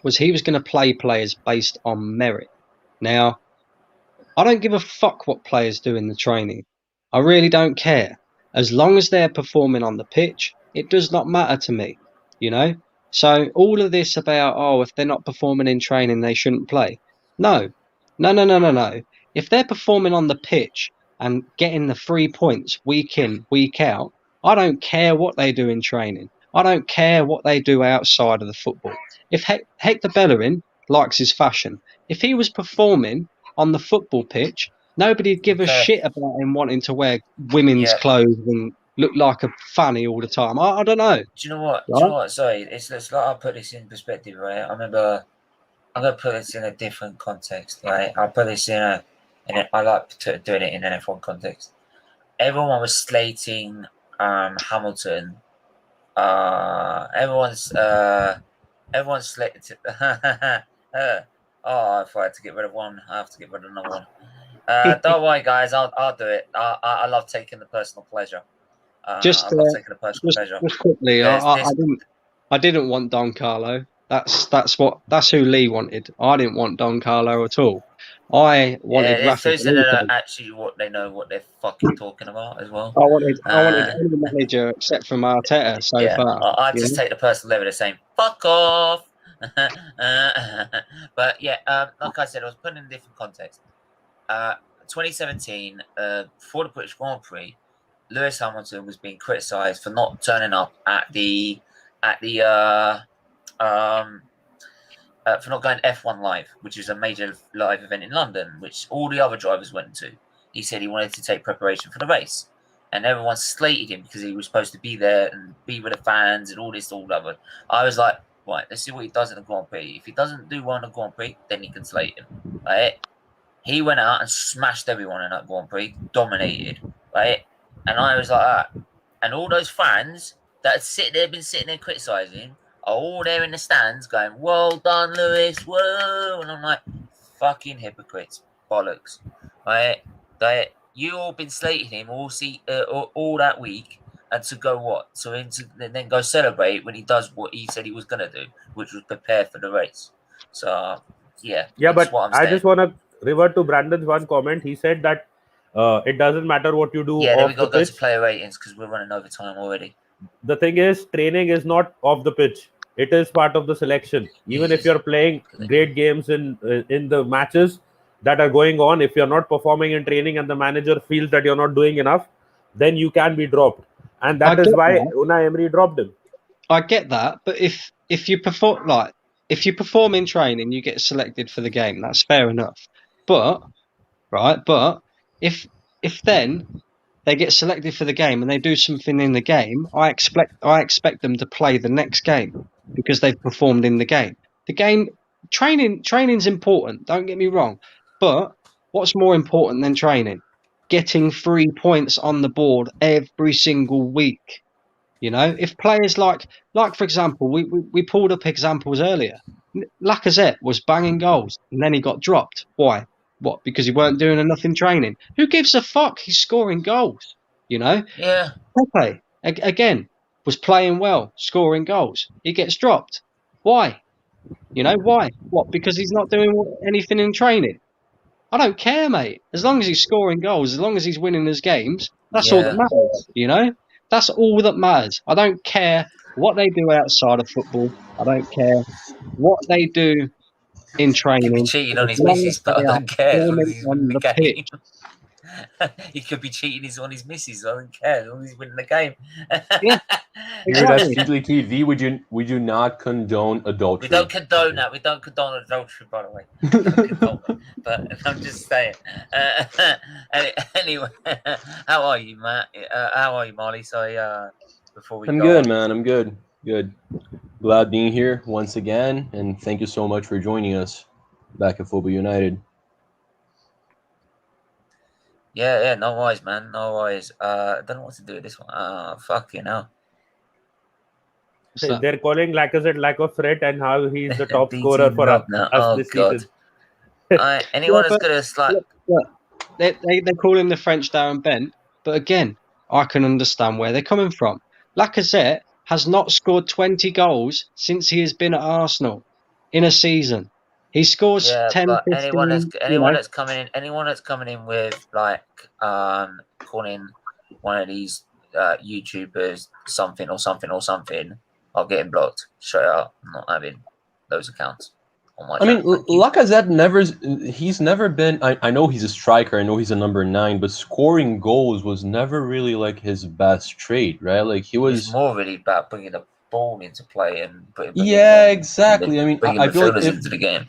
was he was going to play players based on merit. Now, I don't give a fuck what players do in the training. I really don't care. As long as they're performing on the pitch, it does not matter to me, So all of this about, if they're not performing in training, they shouldn't play. No. If they're performing on the pitch and getting the 3 points week in, week out, I don't care what they do in training. I don't care what they do outside of the football. If Hector Bellerin likes his fashion, if he was performing on the football pitch, nobody'd give a shit about him wanting to wear women's clothes and look like a fanny all the time. I don't know. Do you know what? Right? Do you know what? Sorry, it's like I'll put this in perspective, right? I remember I'm gonna put this in a different context, right? I'll put this in I like doing it in an F1 context. Everyone was slating Hamilton. Everyone's slated. If I had to get rid of one, I have to get rid of another one. Don't worry, guys. I'll do it. I love taking the personal pleasure. Just quickly, I didn't want Don Carlo. That's who Lee wanted. I didn't want Don Carlo at all. I wanted Rafa. Actually, what they're fucking talking about as well. I wanted any manager except for Arteta so far. I just take the personal level of saying fuck off. But like I said, I was putting in a different context. 2017, before the British Grand Prix, Lewis Hamilton was being criticised for not turning up for not going to F1 Live, which is a major live event in London, which all the other drivers went to. He said he wanted to take preparation for the race, and everyone slated him because he was supposed to be there and be with the fans and all this, all that. I was like, right, let's see what he does in the Grand Prix. If he doesn't do well in the Grand Prix, then he can slate him. Right? He went out and smashed everyone in that Grand Prix, dominated, right? And I was like that. And all those fans that had been sitting there criticising him are all there in the stands going, well done, Lewis, whoa. And I'm like, fucking hypocrites, bollocks, right? You all been slating him all that week, and to go what? So then go celebrate when he does what he said he was going to do, which was prepare for the race. So, yeah. Yeah, but I just want to revert to Brandon's one comment. He said that it doesn't matter what you do. Yeah, then we got to go to player ratings because we're running over time already. The thing is, training is not off the pitch. It is part of the selection. Even if you're playing great games in the matches that are going on, if you're not performing in training and the manager feels that you're not doing enough, then you can be dropped. And that is why Unai Emery dropped him. I get that, but if you perform in training, you get selected for the game. That's fair enough. But if then they get selected for the game and they do something in the game, I expect them to play the next game because they've performed in the game. The game training's important, don't get me wrong. But what's more important than training? Getting 3 points on the board every single week. If players like for example, we pulled up examples earlier. Lacazette was banging goals and then he got dropped. Why? What? Because he weren't doing enough in training? Who gives a fuck? He's scoring goals, Yeah. Pepe, again, was playing well, scoring goals. He gets dropped. Why? You know, why? What? Because he's not doing anything in training? I don't care, mate. As long as he's scoring goals, as long as he's winning his games, that's all that matters, you know? That's all that matters. I don't care what they do outside of football. I don't care what they do in He could be training. cheating on As his long as missus, but I they are don't care as long as performing he's on winning the the game. pitch. He could be cheating on his missus, I don't care as long as he's winning the game. Yeah, Here at exactly. SFeatleyTV, we do not condone adultery. We don't condone that. We don't condone adultery, by the way. We don't condone it. But I'm just saying. Anyway, how are you, Matt? How are you, Marley? So, before we I'm go good, on. man. I'm good. Good. Glad being here once again, and thank you so much for joining us back at Football United. Yeah, no worries, man. No worries. I don't know what to do with this one. Fucking hell. They're calling Lacazette like a threat and how he's the top BT scorer for us oh, this God. season. Anyone that's going to like... They call him the French Darren Bent, but again, I can understand where they're coming from. Lacazette has not scored 20 goals since he has been at Arsenal in a season. He scores 10, but 15, anyone that's coming in with like calling one of these YouTubers something, I'll get him blocked straight up. I'm not having those accounts on my channel. Lacazette he's never been. I know he's a striker. I know he's a number 9, but scoring goals was never really like his best trait, right? Like It's more really about bringing the ball into play and exactly. I mean, bringing I feel like into the game.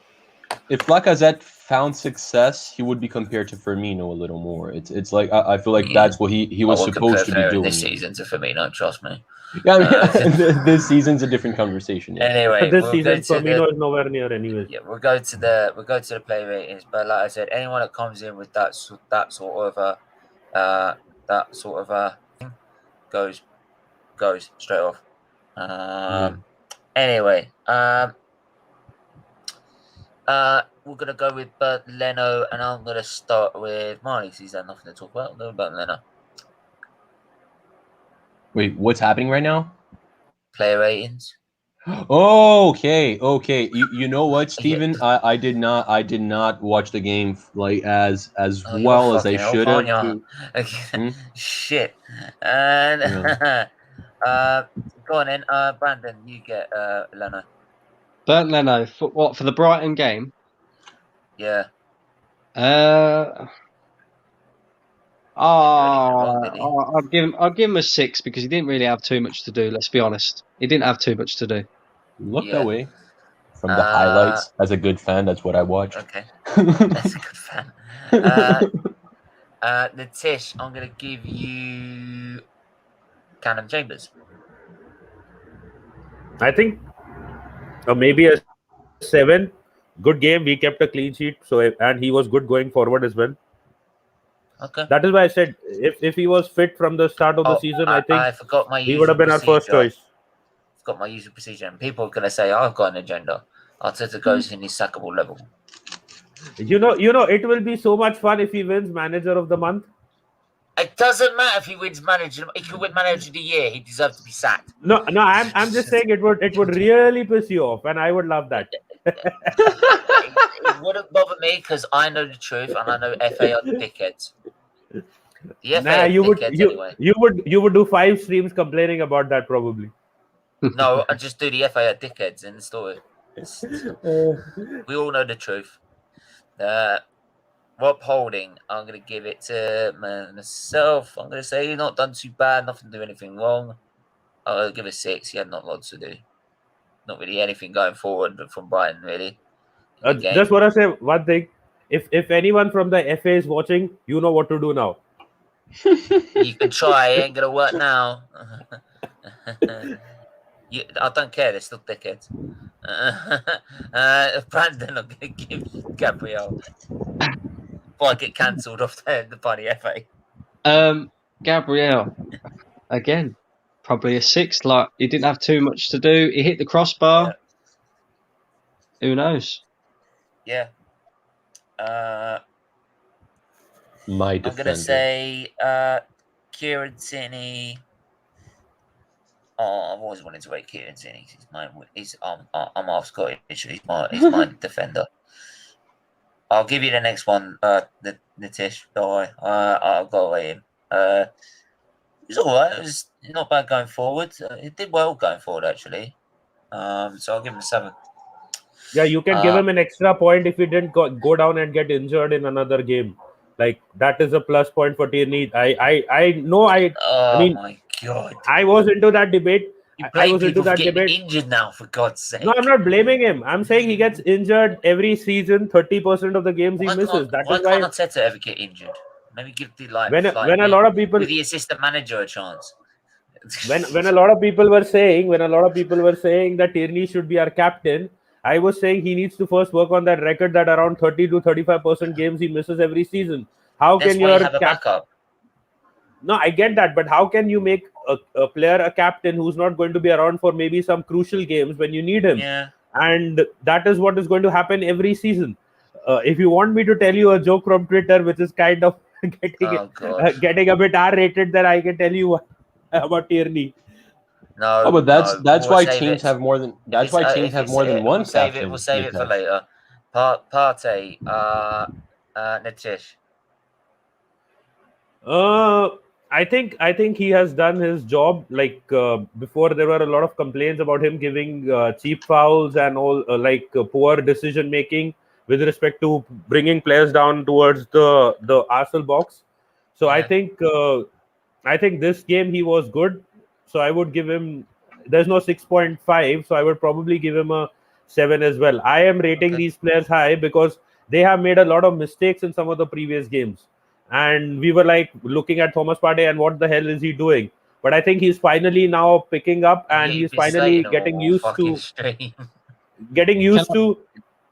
If Lacazette found success, he would be compared to Firmino a little more. It's like I feel like that's what he was supposed to be doing this season to Firmino. Trust me. Yeah, I mean, this season's a different conversation. Yeah. Anyway, this season Firmino is nowhere near anyways. Yeah, we'll go to the play ratings. But like I said, anyone that comes in with that sort of thing goes straight off. Anyway, we're gonna go with Bert Leno, and I'm gonna start with Marley. He's had nothing to talk about. Go Bert Leno. Wait, what's happening right now? Player ratings. Oh, okay. You know what, Steven? I did not watch the game like as well as I should have. Shit. And go on then, Brandon. You get Leno. Bernd Leno for the Brighton game? Yeah. I'll give him a 6 because he didn't really have too much to do. Let's be honest, he didn't have too much to do. Look that way from the highlights. As a good fan, that's what I watched. Okay, that's a good fan. The Tish, I'm gonna give you Cannon Chambers. I think maybe a 7. Good game. We kept a clean sheet, and he was good going forward as well. Okay. That is why I said if he was fit from the start of the season, I think I forgot my he would have been our first choice. Forgot my usual procedure, and people are gonna say I've got an agenda. Arteta goes in his sackable level. You know, it will be so much fun if he wins Manager of the Month. It doesn't matter if he wins Manager. He could win Manager of the Year. He deserves to be sacked. No, I'm just saying it would really piss you off, and I would love that. It wouldn't bother me because I know the truth and I know FA are dickheads. The FA are dickheads anyway. You would do 5 streams complaining about that probably. No, I just do the FA are dickheads in the story. We all know the truth. Rob Holding, I'm going to give it to myself. I'm going to say he's not done too bad, nothing to do anything wrong. I'll give it 6. He had not lots to do. Not really anything going forward from Brighton, really. Just want to say one thing. If anyone from the FA is watching, you know what to do now. You can try. It ain't going to work now. I don't care. They're still dickheads. Brandon, I'm going to give Gabriel. Before I get cancelled off the bloody FA. Gabriel, again, probably a 6. Like, he didn't have too much to do. He hit the crossbar. Yeah. Who knows? Yeah. My defender. I'm going to say Kieran Tierney. I've always wanted to rate Kieran Tierney. I'm half Scottish. He's my defender. I'll give you the next one, Nitish. Don't worry. I'll go away him. It was all right. It was not bad going forward. It did well going forward, actually. So I'll give him a 7. Yeah, you can give him an extra point if he didn't go down and get injured in another game. Like, that is a plus point for Tierney. I know. Oh, I mean, my God. I was into that debate. I was into that debate. Injured now, for God's sake. No, I'm not blaming him. I'm saying he gets injured every season. 30% of the games he misses. Why can't Arteta ever get injured? Maybe give the when a lot of people, give the assistant manager a chance. when a lot of people were saying that Tierney should be our captain, I was saying he needs to first work on that record that around 30 to 35% games he misses every season. How can you have a backup? No, I get that, but how can you make a player a captain who's not going to be around for maybe some crucial games when you need him? Yeah. And that is what is going to happen every season. If you want me to tell you a joke from Twitter, which is kind of getting a bit R-rated, then I can tell you about Tierney. No, but that's why teams have more than one captain. We'll save it for later. Partey, Nitish. I think he has done his job. Like before, there were a lot of complaints about him giving cheap fouls and all, poor decision making with respect to bringing players down towards the Arsenal box. So yeah. I think this game he was good. So I would give him. There's no 6.5, so I would probably give him a 7 as well. I am rating these players high because they have made a lot of mistakes in some of the previous games. And we were like looking at Thomas Partey and what the hell is he doing? But I think he's finally now picking up and he's finally getting used to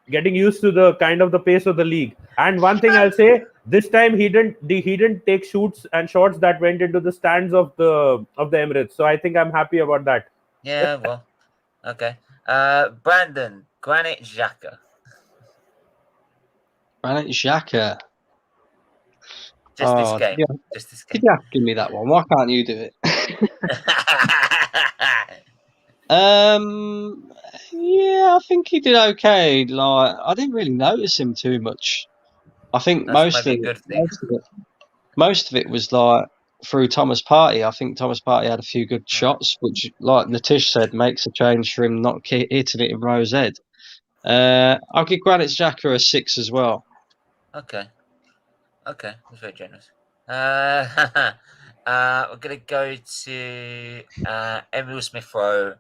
the kind of the pace of the league. And one thing I'll say, this time he didn't take shoots and shots that went into the stands of the Emirates. So I think I'm happy about that. Yeah, well, okay. Brandon, Granit Xhaka. Granit Xhaka. Just this game. Could you give me that one? Why can't you do it? Yeah, I think he did okay. Like, I didn't really notice him too much. I think most of it was like through Thomas Partey. I think Thomas Partey had a few good shots, which, like Nitish said, makes a change for him not hitting it in Rose Head. I'll give Granit Xhaka a 6 as well. Okay, that's very generous. We're gonna go to Emil Smith Rowe,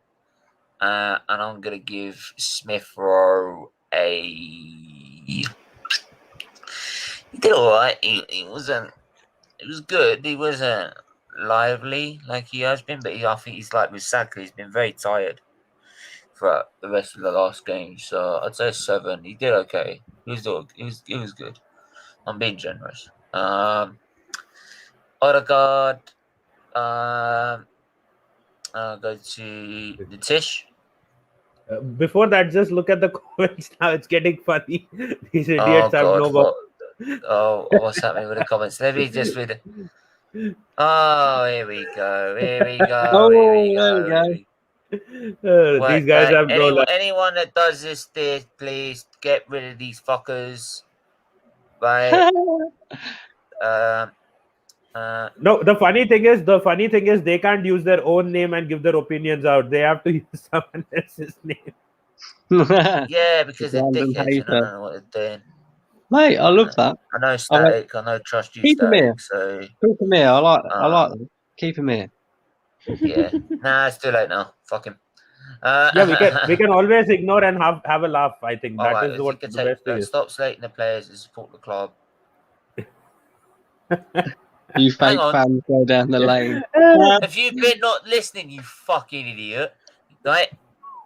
and I'm gonna give Smith Rowe a. He did all right. He wasn't. It was good. He wasn't lively like he has been, but I think he's like with Saka. He's been very tired for the rest of the last game. So I'd say a 7. He did okay. He was good. I'm being generous. Odegaard. I'll go to Nitish. Before that, just look at the comments now. It's getting funny. These idiots have no go. What's happening with the comments? Let me just read it. Oh, here we go. These guys have no luck. Anyone that does this, please get rid of these fuckers. Right. No, the funny thing is they can't use their own name and give their opinions out. They have to use someone else's name. Yeah, because they're dickheads and I don't know what they're doing. Mate, I love that. I know Static. I know Trust You Keep Static. Him here. So keep him here. I like that. Keep him here. Yeah. Nah, it's too late now. Fuck him. Yeah, we can always ignore and have a laugh. I think that is what the best thing is. Stop slating the players and support the club. You fake fans go down the lane. Have you been not listening, you fucking idiot? Right?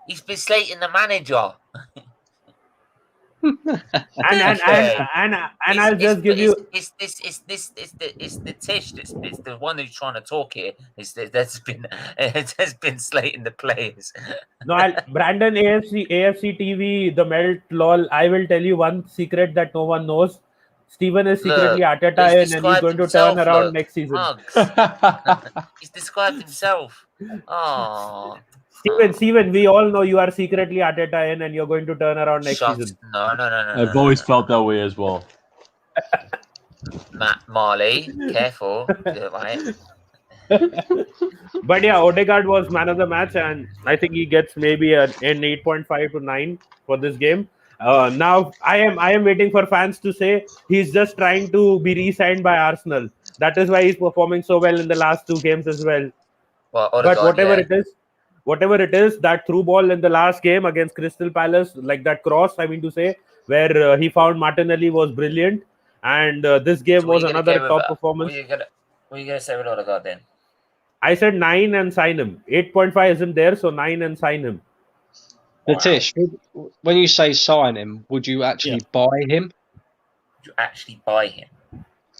He's been slating the manager. and I'll just give you. It's the Tish. It's the one who's trying to talk here. That's been slating the players. No, Brandon, AFC TV, the Melt, lol. I will tell you one secret that no one knows. Steven is secretly Look, Arteta he's in, and he's going to turn described around himself, next season. Mugs. He's described himself. Oh. Steven, we all know you are secretly Arteta in, and you're going to turn around next season. No. I've always felt that way as well. Matt Marley, careful. Right? But yeah, Odegaard was man of the match, and I think he gets maybe an 8.5 to 9 for this game. Now I am waiting for fans to say he's just trying to be re-signed by Arsenal. That is why he's performing so well in the last 2 games as well. Well, Odegaard, but whatever it is, that through ball in the last game against Crystal Palace, like that cross, I mean to say, where he found Martinelli, was brilliant. And this game was another top performance. What are you going to say with Odegaard then? I said 9 and sign him. 8.5 isn't there, so 9 and sign him. Natish, when you say sign him, would you actually buy him? Would you actually buy him?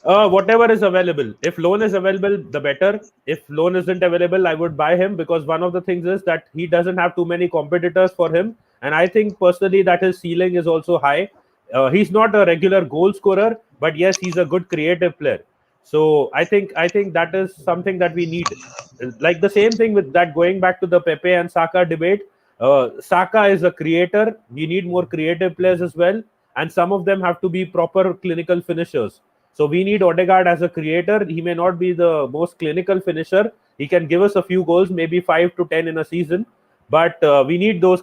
Whatever is available. If loan is available, the better. If loan isn't available, I would buy him, because one of the things is that he doesn't have too many competitors for him. And I think personally that his ceiling is also high. He's not a regular goal scorer, but yes, he's a good creative player. So I think that is something that we need. Like the same thing with that, going back to the Pepe and Saka debate. Saka is a creator. We need more creative players as well. And some of them have to be proper clinical finishers. So we need Odegaard as a creator. He may not be the most clinical finisher. He can give us a few goals, maybe 5 to 10 in a season. But we need those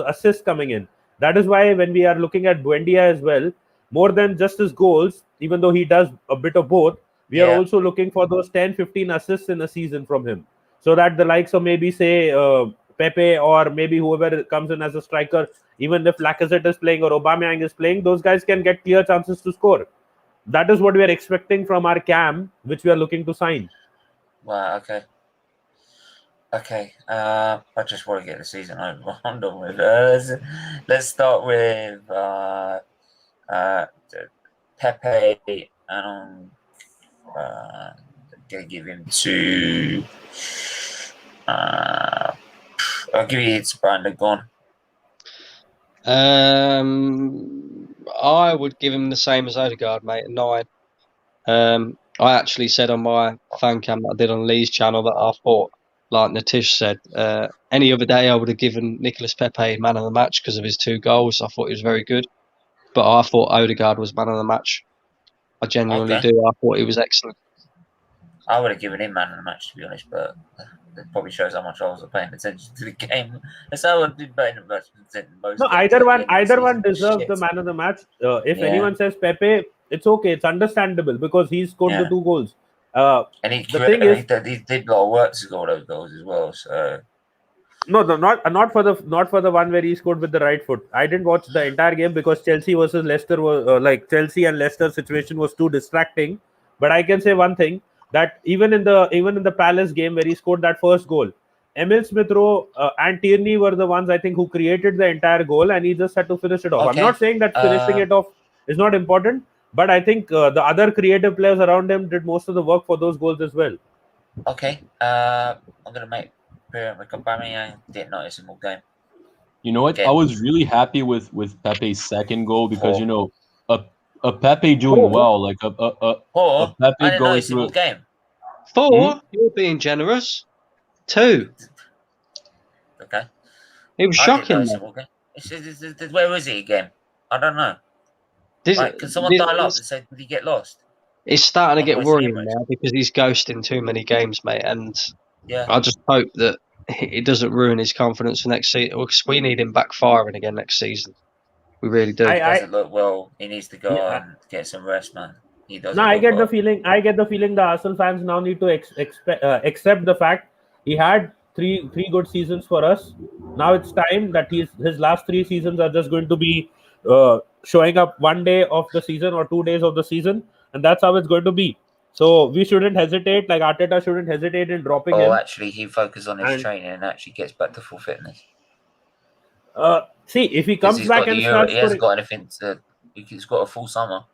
assists coming in. That is why when we are looking at Buendia as well, more than just his goals, even though he does a bit of both, we are also looking for those 10-15 assists in a season from him. So that the likes of maybe say Pepe, or maybe whoever comes in as a striker, even if Lacazette is playing or Aubameyang is playing, those guys can get clear chances to score. That is what we are expecting from our cam, which we are looking to sign. Wow, okay. I just want to get the season over. I'm done with it. Let's start with Pepe, and I'm gonna give him to. I'll give you to Brandon. Go on. I would give him the same as Odegaard, mate, a 9. I actually said on my fan cam that I did on Lee's channel that I thought, like Natish said, any other day I would have given Nicolas Pepe man of the match because of his 2 goals. I thought he was very good. But I thought Odegaard was man of the match. I genuinely do. I thought he was excellent. I would have given him man of the match, to be honest, but it probably shows how much I was paying attention to the game. That's how I've been paying attention most. No, either one deserves the man of the match. If anyone says Pepe, it's okay. It's understandable because he scored the 2 goals. And he did a lot of work to score those goals as well. So not for the one where he scored with the right foot. I didn't watch the entire game because Chelsea versus Leicester was Chelsea and Leicester situation was too distracting. But I can say one thing, that even in the Palace game where he scored that first goal, Emil Smith-Rowe and Tierney were the ones I think who created the entire goal, and he just had to finish it off. I'm not saying that finishing it off is not important, but I think the other creative players around him did most of the work for those goals as well. Okay, I'm gonna make Aubameyang didn't notice him all game. You know what? I was really happy with Pepe's second goal because a Pepe doing well, like a Pepe going through a game. 4, you're being generous. 2. Okay. It was shocking. Where was he again? I don't know. Can someone dial up and say, did he get lost? It's starting to get worrying now because he's ghosting too many games, mate. And I just hope that it doesn't ruin his confidence for next season, because we need him back firing again next season. We really do. He doesn't look well. He needs to go and get some rest, man. He doesn't. I get the feeling the Arsenal fans now need to accept the fact he had three good seasons for us. Now it's time that his last 3 seasons are just going to be showing up one day of the season or 2 days of the season, and that's how it's going to be. So we shouldn't hesitate. Like Arteta shouldn't hesitate in dropping him. Actually, he focuses on his training and actually gets back to full fitness. See, if he comes back and starts, he hasn't got anything to. He's got a full summer.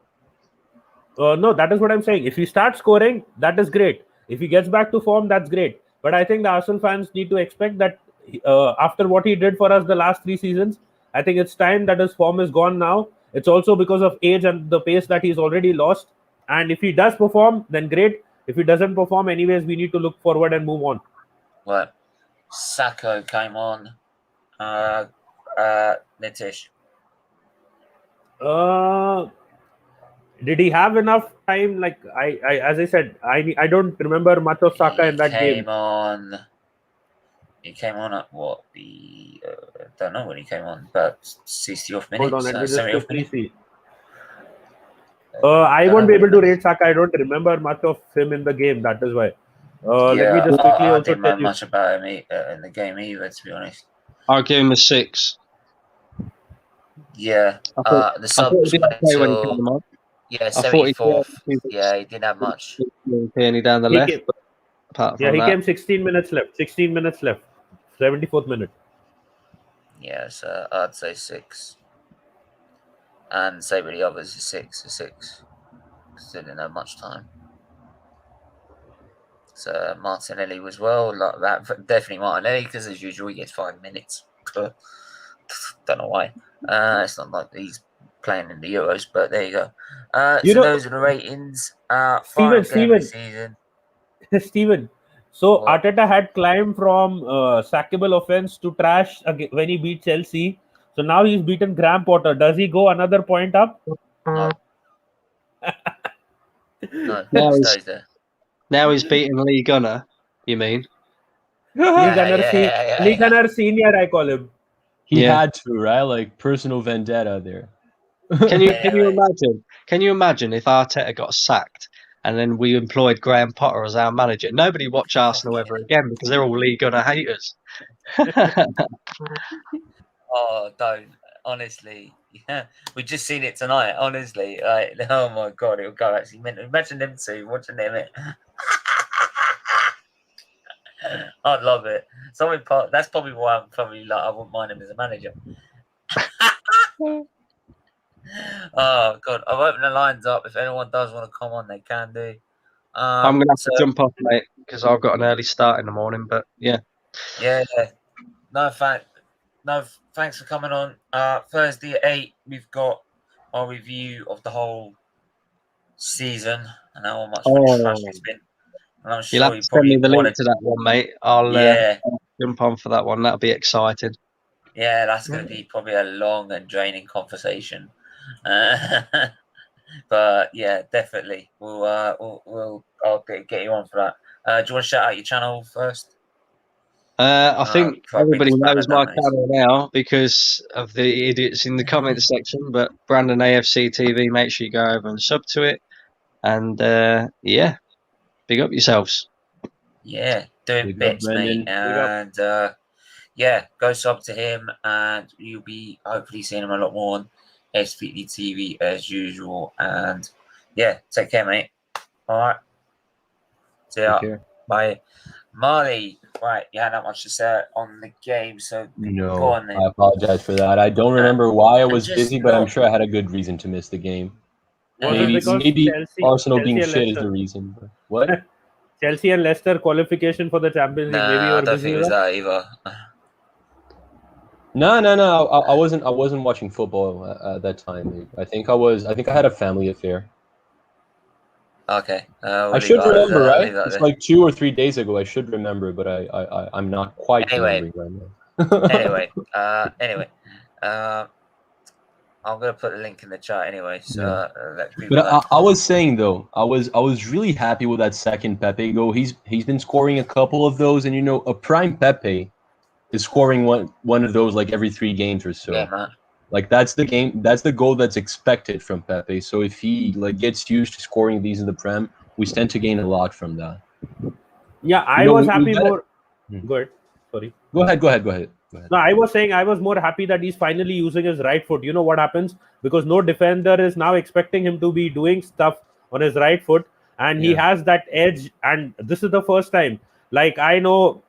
No, that is what I'm saying. If he starts scoring, that is great. If he gets back to form, that's great. But I think the Arsenal fans need to expect that after what he did for us the last 3 seasons, I think it's time that his form is gone now. It's also because of age and the pace that he's already lost. And if he does perform, then great. If he doesn't perform, anyways, we need to look forward and move on. Well, Sacco came on. Nitish. Did he have enough time? Like as I said, I don't remember much of Saka in that game. He came on at what? Don't know when he came on, but 60-off minutes. Hold on, let me just quickly see. I I won't be able to rate Saka. I don't remember much of him in the game. That is why. Let me just quickly I also didn't know tell you. much about him in the game either, to be honest. I'll give him a 6. Yeah. The subs went till 74th. Yeah, he didn't have much. Penny down the left. He came 16 minutes left. 16 minutes left. 74th minute. Yeah, so I'd say 6. And say with the others, 6. Still didn't have much time. So Martinelli was well, like that. Definitely Martinelli, because as usual he gets 5 minutes. Don't know why. It's not like he's playing in the Euros, but there you go. Those are the ratings. Steven. Steven. So what? Arteta had climbed from sackable offense to trash when he beat Chelsea. So now he's beaten Graham Potter. Does he go another point up? No. Now he's beating Lee Gunner, you mean? Lee Gunner Senior, I call him. He had to, right? Like personal vendetta there. Can you imagine if Arteta got sacked and then we employed Graham Potter as our manager? Nobody watch Arsenal ever again because they're all Lee Gunner haters. Oh, don't. Honestly. Yeah. We've just seen it tonight, honestly. Like, oh my god, it'll go actually. Imagine them two watching them. I'd love it. That's probably why I'm probably like I wouldn't mind him as a manager. Oh god, I've opened the lines up. If anyone does want to come on, they can do. I'm gonna have to jump off, mate, because I've got an early start in the morning. But yeah. No, thanks for coming on. Thursday at 8, we've got our review of the whole season and how much trash it's been. And I'm sure you'll have to send me the link to that one, mate. I'll jump on for that one. That'll be exciting. Yeah, that's going to be probably a long and draining conversation. But yeah, definitely. I'll get you on for that. Do you want to shout out your channel first? I think everybody knows my channel now because of the idiots in the comments section. But Brandon AFC TV, make sure you go over and sub to it. And big up yourselves. Yeah, doing bits, mate. And go sub to him, and you'll be hopefully seeing him a lot more on SFeatleyTV as usual. And take care, mate. All right. See ya. Bye. Marley, right, you had not much to say on the game, so no, go on then. I apologize for that. I don't remember why I was busy, but I'm sure I had a good reason to miss the game. Maybe Arsenal being shit is the reason. But what? Chelsea and Leicester qualification for the Champions League. Maybe I don't think it was that either. No. I wasn't watching football at that time. I think I had a family affair. Okay. I should remember, right? It's like 2 or 3 days ago. I should remember, but I'm not quite remembering right now. Anyway, I'm gonna put a link in the chat anyway. So, but I was saying though, I was really happy with that second Pepe goal. He's been scoring a couple of those, and a prime Pepe is scoring one of those like every 3 games or so. Yeah, man. Like that's the goal that's expected from Pepe. So if he gets used to scoring these in the Prem, we stand to gain a lot from that. Yeah, I was happy more. Go ahead. Sorry. Go ahead. No, I was saying I was more happy that he's finally using his right foot. You know what happens? Because no defender is now expecting him to be doing stuff on his right foot, and he has that edge. And this is the first time. Like I know,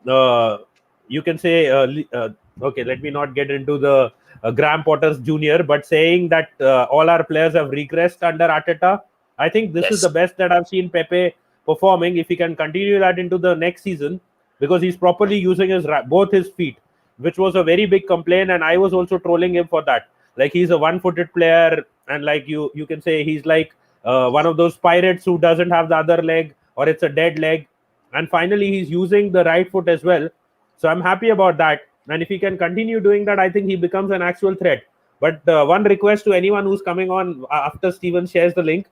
you can say, okay, let me not get into the Graham Potter's Jr., but saying that all our players have regressed under Arteta. I think this is the best that I've seen Pepe performing. If he can continue that into the next season, because he's properly using both his feet, which was a very big complaint, and I was also trolling him for that. Like he's a one-footed player, and like you can say he's like one of those pirates who doesn't have the other leg, or it's a dead leg. And finally, he's using the right foot as well. So I'm happy about that. And if he can continue doing that, I think he becomes an actual threat. But one request to anyone who's coming on after Steven shares the link,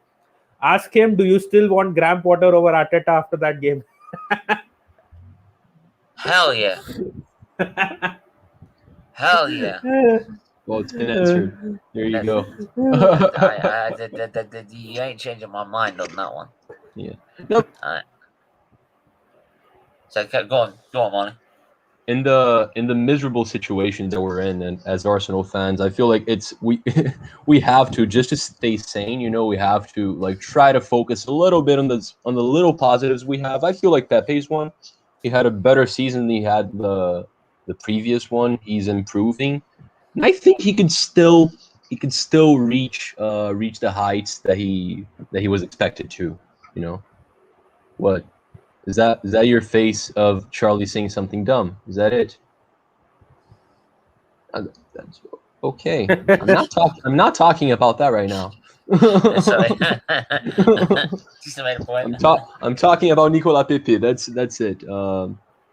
ask him, do you still want Graham Potter over Arteta after that game? Hell yeah. Hell yeah. Well, it's been answered. There you go. You ain't changing my mind on that one. Yeah. Nope. So go on, Molly. In the miserable situations that we're in, and as Arsenal fans, I feel like we have to, just to stay sane, you know, we have to like try to focus a little bit on the little positives we have. I feel like Pepe's one, he had a better season than he had the previous one. He's improving, and I think he could still reach the heights that he was expected to. You know, what? Is that your face of Charlie saying something dumb? Is that it? That's okay. I'm not talking about that right now. Sorry. Just to make a point. I'm talking about Nicolas Pepe. That's it.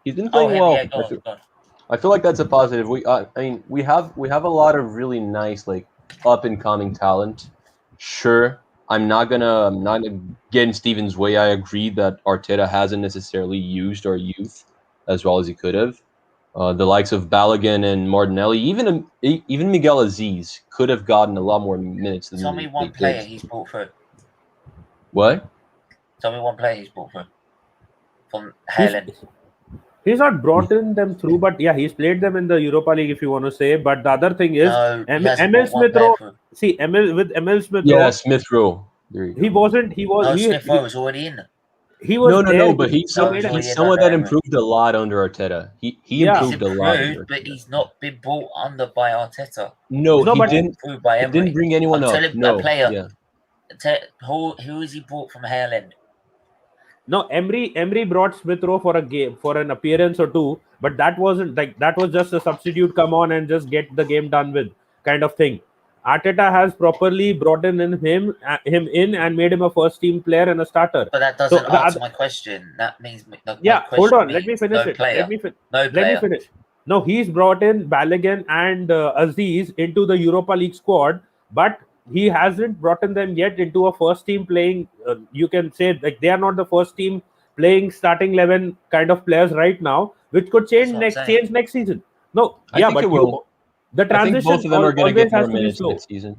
He's been playing well. Yeah, go on. I feel like that's a positive. We have a lot of really nice like up and coming talent. Sure. I'm not gonna get in Steven's way. I agree that Arteta hasn't necessarily used our youth as well as he could have. The likes of Balogun and Martinelli, even Miguel Aziz could have gotten a lot more minutes than Tell me one player he's brought through. What? Tell me one player he's brought through from Highland. He's not brought in them through, but yeah, he's played them in the Europa League, if you want to say. But the other thing is, Emil Smith Rowe. See, Emil Smith Rowe. Yeah, Smith Rowe. He wasn't. He was. Smith Rowe was already in. He was no. But he's someone that improved a lot under Arteta. He improved a lot. But he's not been brought under by Arteta. No, he didn't. He didn't bring anyone up. No, player. Yeah. Who is he brought from Highland? No, Emery brought Smith Rowe for a game, for an appearance or two, but that wasn't like that was just a substitute, come on and just get the game done with kind of thing. Arteta has properly brought in him in and made him a first team player and a starter. But that doesn't answer my question. That means hold on, let me finish it. Let me finish. No, he's brought in Balogun and Aziz into the Europa League squad, but he hasn't brought in them yet into a first team playing. You can say like they are not the first team playing starting 11 kind of players right now, which could change next season. No, but the transition. Both of them are going to get more minutes next season.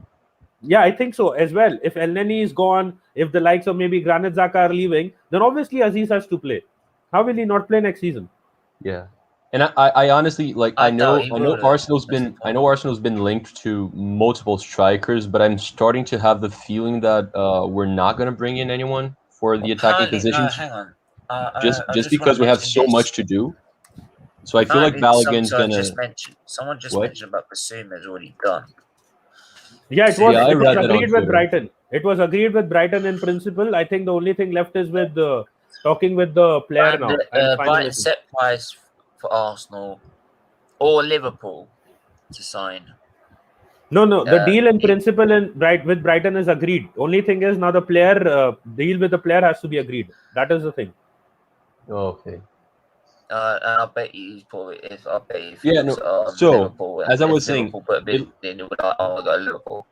Yeah, I think so as well. If El Neni is gone, if the likes of maybe Granit Xhaka are leaving, then obviously Aziz has to play. How will he not play next season? Yeah. And I honestly like I know Arsenal's been linked to multiple strikers, but I'm starting to have the feeling that we're not going to bring in anyone for the attacking positions. Hang on. Just because we have so much to do. So I feel like Balogun's gonna. Someone just mentioned about Basuma is already done. Yeah, it was agreed with Brighton. It was agreed with Brighton in principle. I think the only thing left is with talking with the player now. Brighton set price for Arsenal or Liverpool to sign. No. The deal in principle with Brighton is agreed. Only thing is now the player deal with the player has to be agreed. That is the thing. Oh, okay. And I bet you probably So Liverpool, as I was saying, I want to go Liverpool.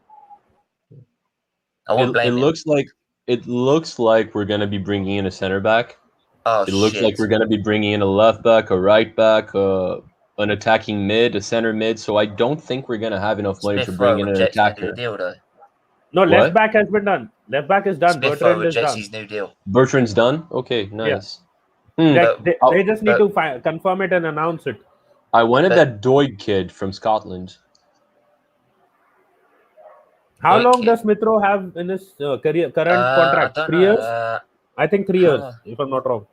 I won't blame it looks like we're gonna be bringing in a center back. Oh, it looks like we're gonna be bringing in a left back, a right back, an attacking mid, a center mid. So I don't think we're gonna have enough money to bring in an attacker. No, left back has been done. Left back is done. Bertrand is done. His new deal. Bertrand's done. Okay, nice. Yeah. They just need to confirm it and announce it. I wanted that Doig kid from Scotland. How long does Smith Rowe have in his current contract? 3 years? I think 3 years, if I'm not wrong.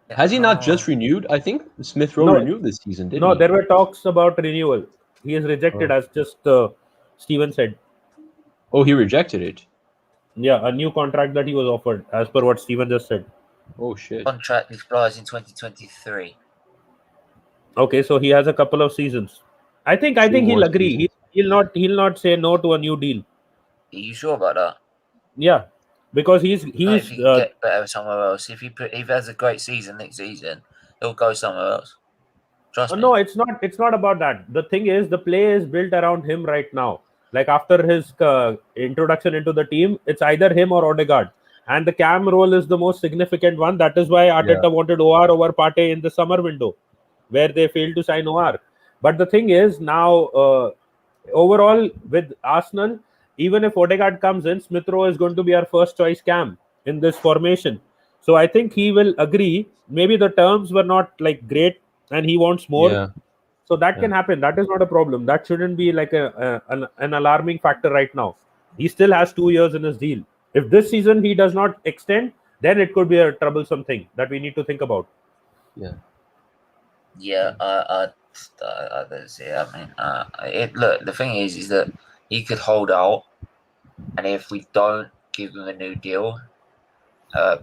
Has he not just renewed? I think Smith Rowe renewed this season, didn't he? No, there were talks about renewal. He is rejected, as just Steven said. Oh, he rejected it? Yeah, a new contract that he was offered, as per what Steven just said. Oh, shit. Contract expires in 2023. Okay, so he has a couple of seasons. I think he'll agree. He'll not say no to a new deal. Are you sure about that? Yeah, because Not if he can get better somewhere else. If he has a great season next season, he'll go somewhere else. Trust me. no, it's not. It's not about that. The thing is, the play is built around him right now. Like after his introduction into the team, it's either him or Odegaard, and the cam role is the most significant one. That is why Arteta wanted OR over Partey in the summer window, where they failed to sign OR. But the thing is now, overall with Arsenal, even if Odegaard comes in, Smith Rowe is going to be our first choice cam in this formation. So I think he will agree. Maybe the terms were not like great, and he wants more. Yeah. So that can happen. That is not a problem. That shouldn't be like an alarming factor right now. He still has 2 years in his deal. If this season he does not extend, then it could be a troublesome thing that we need to think about. Yeah. Yeah, I see. I mean, look. The thing is that he could hold out, and if we don't give him a new deal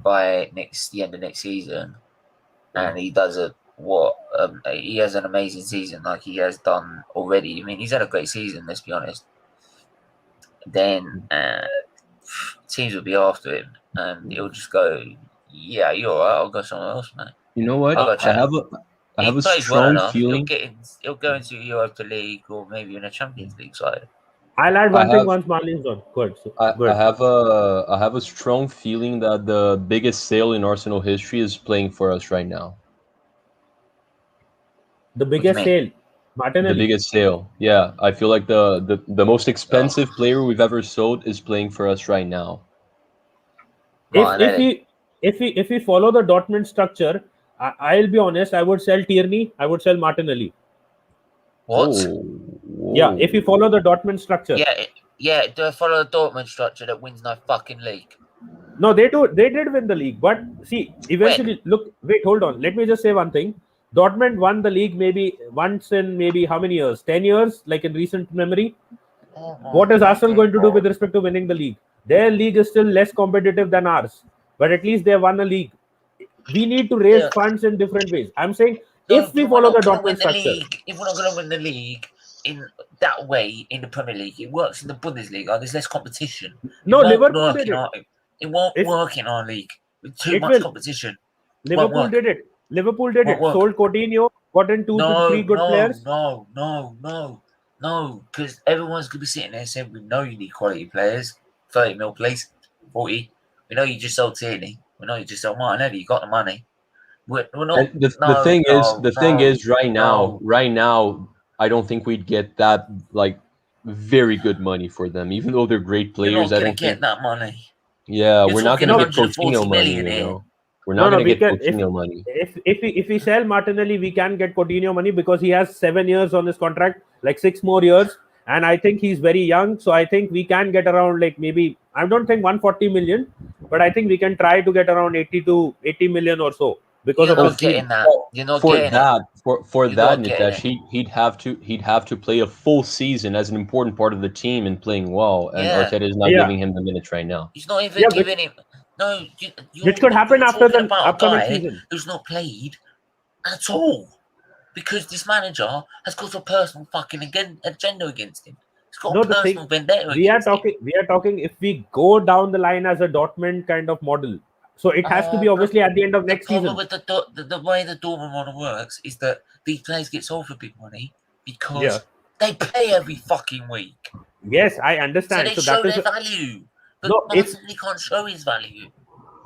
by the end of next season, and he does he has an amazing season like he has done already. I mean, he's had a great season. Let's be honest. Then teams will be after him, and he'll just go, "Yeah, you're all right. I'll go somewhere else, man." You know what? I have a strong feeling. He'll go into Europa League or maybe in a Champions League side. I'll add one thing once Marlin's on. Good. I have a strong feeling that the biggest sale in Arsenal history is playing for us right now. The biggest sale, Martinelli. The biggest sale, yeah. I feel like the most expensive player we've ever sold is playing for us right now. If we follow the Dortmund structure, I'll be honest. I would sell Tierney. I would sell Martinelli. What? Yeah, if you follow the Dortmund structure. Yeah. Do I follow the Dortmund structure that wins no fucking league? No, they did win the league, but see, eventually, hold on. Let me just say one thing. Dortmund won the league maybe once in maybe how many years? 10 years, like in recent memory. What is Arsenal going to do with respect to winning the league? Their league is still less competitive than ours, but at least they won a league. We need to raise funds in different ways. I'm saying if we follow the Dortmund structure. If we're not going to win the league in that way in the Premier League, it works in the Bundesliga. There's less competition. No, Liverpool did it. It won't work in our league with too much competition. Liverpool did it. Sold Coutinho, got in 2 to 3 good players. No, because everyone's going to be sitting there saying, we know you need quality players. 30 mil, please. 40. We know you just sold Tierney. We know you just sold Martinelli. You got the money. We're not. The thing is, right now, I don't think we'd get that like very good money for them, even though they're great players. I don't get that money. Yeah, we're not going to get Coutinho money. You know, we're not going to get Coutinho money. If we sell Martinelli, we can get Coutinho money because he has 7 years on his contract, like 6 more years, and I think he's very young. So I think we can get around like maybe I don't think 140 million, but I think we can try to get around 80 million or so. Because you're not getting that. You're not getting that. For that, Nitesh, he'd have to play a full season as an important part of the team and playing well. And Arteta is not giving him the minutes right now. He's not even giving him. No, which could happen after the upcoming season. Who's not played at all because this manager has got a personal fucking agenda against him. He's got a personal vendetta. We are talking. If we go down the line as a Dortmund kind of model. So it has to be obviously at the end of next season. With the way the Dortmund model works is that these players get sold for big money because they play every fucking week. Yes, I understand. So they show their value. But Martinelli can't show his value.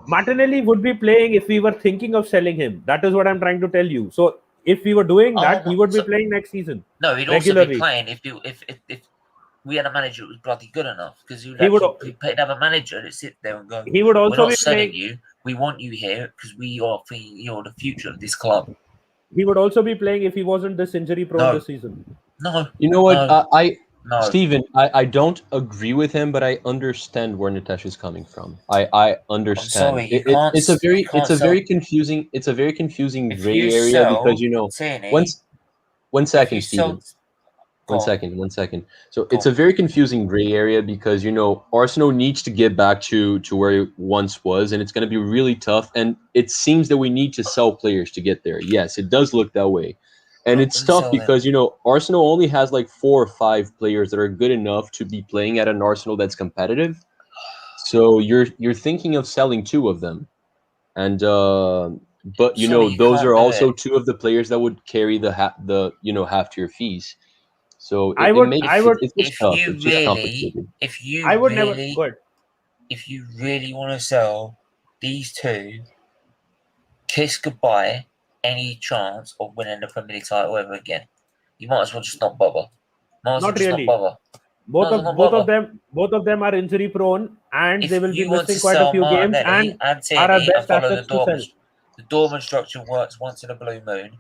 Martinelli would be playing if we were thinking of selling him. That is what I'm trying to tell you. So if we were doing that, he would be playing next season. No, he'd also be playing if we had a manager who was bloody good enough, because he'd have a manager that sit there and go, he would also we're not selling you. We want you here because you're the future of this club. He would also be playing if he wasn't this injury prone this season. No. You know what? Steven, I don't agree with him, but I understand where Nitesh is coming from. I understand. Sorry, it's a very confusing gray area because one second, Steven. One second. So it's a very confusing gray area because Arsenal needs to get back to where it once was, and it's going to be really tough. And it seems that we need to sell players to get there. Yes, it does look that way. And Not it's gonna tough sell them. because, you know, Arsenal only has like 4 or 5 players that are good enough to be playing at an Arsenal that's competitive. So you're thinking of selling 2 of them. And but you So know, you those can't are do also it. 2 of the players that would carry the half tier fees. So I it would makes I would it's just If tough. you It's just really, complicated. if you I would never really, good. if you really want to sell these 2, kiss goodbye any chance of winning the Premier League title ever again. You might as well just not bother. Might as well Not just really. not bother. Both Might as of well not both of bother. them are injury prone, and If they will be you want to missing quite a sell few games, Martinelli and and are our Tierney and best follow assets to sell. the Dortmund structure works once in a blue moon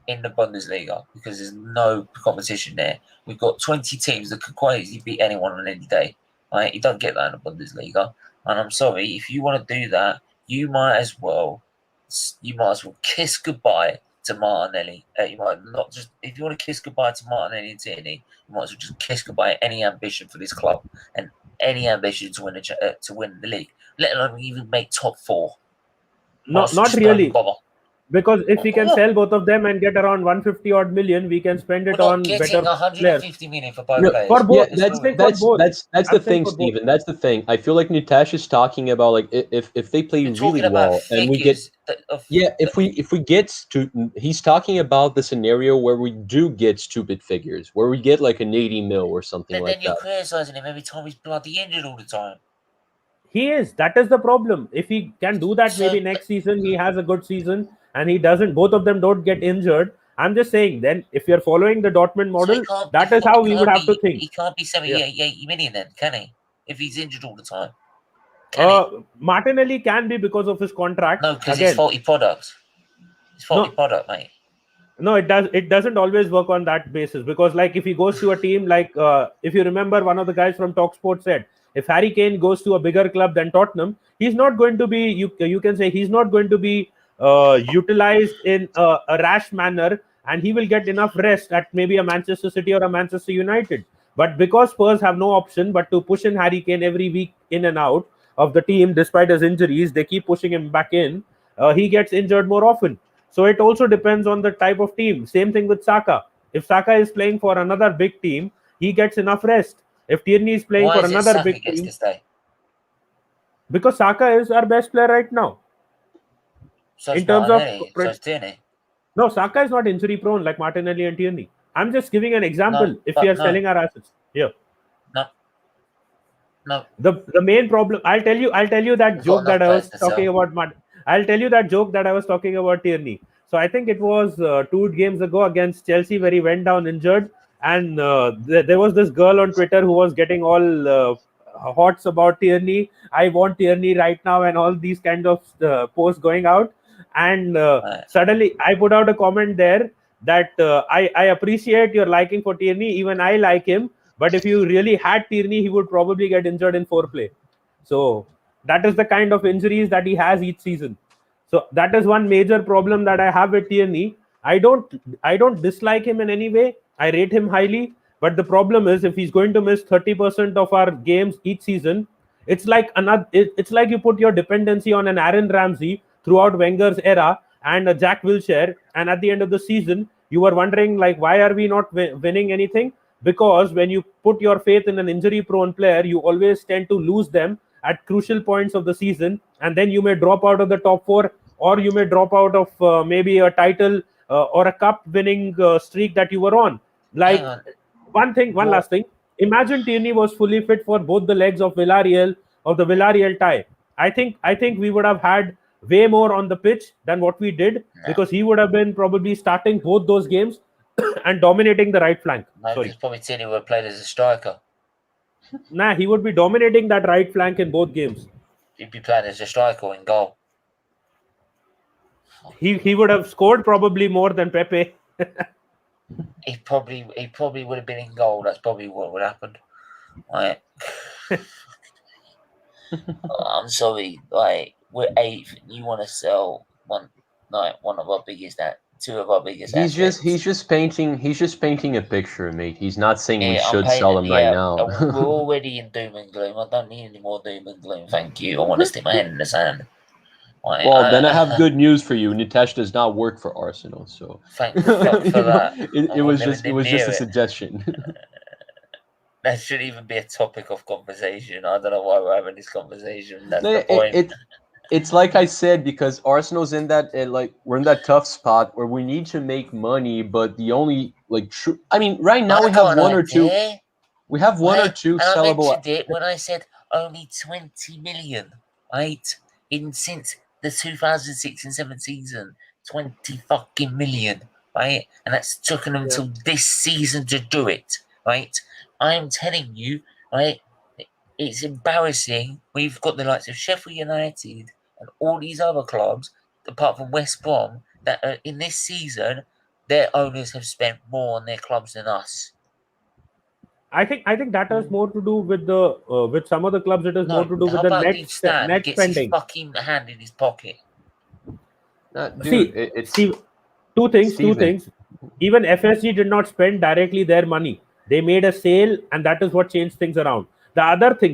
in the Bundesliga because there's no competition there. We've got 20 teams that could quite easily beat anyone on any day. Right? You don't get that in the Bundesliga. And I'm sorry, if you want to do that, you might as well kiss goodbye to Martinelli. You might not just if you want to kiss goodbye to Martinelli and Tierney, you might as well just kiss goodbye any ambition for this club and any ambition to win the league, let alone even make top 4. Not really. Because if we can sell both of them and get around 150 odd million, we can spend it We're not on getting better 150 million for both No, players. For both. yeah, I'm saying for both. that's the I'm saying thing, for both. Steven. That's the thing. I feel like Nitesh is talking about like if they play You're really talking about well and we get if we get to he's talking about the scenario where we do get stupid figures, where we get like an 80 mil or something then like you're that. criticizing him every time he's bloody injured all the time. He is. That is the problem. If he can do that, So, maybe next season he has a good season and he doesn't. Both of them don't get injured. I'm just saying. Then, if you're following the Dortmund model, that is how we would have to think. He can't be 80 million then, can he? If he's injured all the time. Martinelli can be because of his contract. No, because it's faulty product. It's faulty product, mate. No, it does. It doesn't always work on that basis because, like, if he goes to a team like, if you remember, one of the guys from Talksport said, if Harry Kane goes to a bigger club than Tottenham, he's not going to be. You can say he's not going to be utilized in a rash manner, and he will get enough rest at maybe a Manchester City or a Manchester United. But because Spurs have no option but to push in Harry Kane every week in and out of the team, despite his injuries, they keep pushing him back in. He gets injured more often. So it also depends on the type of team. Same thing with Saka. If Saka is playing for another big team, he gets enough rest. If Tierney is playing for another big team, because Saka is our best player right now. So in terms of Tierney. No, Saka is not injury prone like Martinelli and Tierney. I'm just giving an example. No, if we are selling our assets, No. The main problem. I'll tell you that joke that I was talking about. I'll tell you that joke that I was talking about Tierney. So I think it was 2 games ago against Chelsea where he went down injured, and there was this girl on Twitter who was getting all hots about Tierney. I want Tierney right now, and all these kind of posts going out. And suddenly I put out a comment there that I appreciate your liking for Tierney. Even I like him. But if you really had Tierney, he would probably get injured in foreplay. So that is the kind of injuries that he has each season. So that is one major problem that I have with Tierney. I don't dislike him in any way. I rate him highly. But the problem is if he's going to miss 30% of our games each season, it's like you put your dependency on an Aaron Ramsey throughout Wenger's era and a Jack Wilshere, and at the end of the season, you were wondering like, why are we not winning anything? Because when you put your faith in an injury-prone player, you always tend to lose them at crucial points of the season, and then you may drop out of the top 4, or you may drop out of maybe a title or a cup-winning streak that you were on. Like one last thing. Imagine Tierney was fully fit for both the legs of the Villarreal tie. I think we would have had way more on the pitch than what we did, because he would have been probably starting both those games and dominating the right flank. No, because probably Tierney would have played as a striker. Nah, he would be dominating that right flank in both games. He'd be playing as a striker in goal. He would have scored probably more than Pepe. He probably would have been in goal. That's probably what would happen. Like, I'm sorry. Like, we're 8th. You want to sell one of our biggest, 2 of our biggest. He's just painting a picture, mate. He's not saying we should sell him right now. We're already in doom and gloom. I don't need any more doom and gloom. Thank you. I want to stick my head in the sand. Well, then I have good news for you. Nitesh does not work for Arsenal, so Thank fuck for that. it was just a suggestion. That shouldn't even be a topic of conversation. I don't know why we're having this conversation. That's the point. It's like I said, because Arsenal's in that we're in that tough spot where we need to make money, but the only true. I mean, right now we have one or two. We have one or two sellable. I mentioned it when I said only 20 million, right? Since the 2006 and 7 season, 20 fucking million, right? And that's taken them until this season to do it, right? I'm telling you, right? It's embarrassing. We've got the likes of Sheffield United and all these other clubs, apart from West Brom, that in this season, their owners have spent more on their clubs than us. I think that has more to do with the with some of the clubs. It has more to do with the net spending. His fucking hand in his pocket. Two things. Even FSG did not spend directly their money. They made a sale, and that is what changed things around. The other thing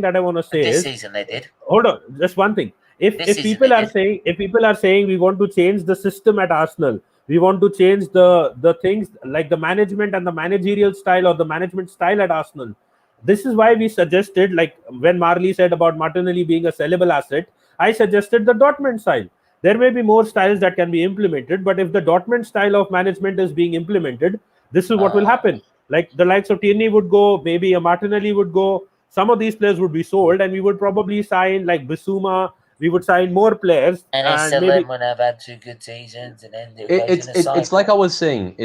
that I want to say this season they did. Hold on, just one thing. If people are saying we want to change the system at Arsenal, we want to change the things like the management and the managerial style or the management style at Arsenal. This is why we suggested, like when Marley said about Martinelli being a sellable asset, I suggested the Dortmund style. There may be more styles that can be implemented, but if the Dortmund style of management is being implemented, this is what will happen. Like the likes of Tierney would go, maybe a Martinelli would go. Some of these players would be sold, and we would probably sign like Bissouma. We would sign more players, and maybe when I've had 2 good seasons, and then it's like I was saying.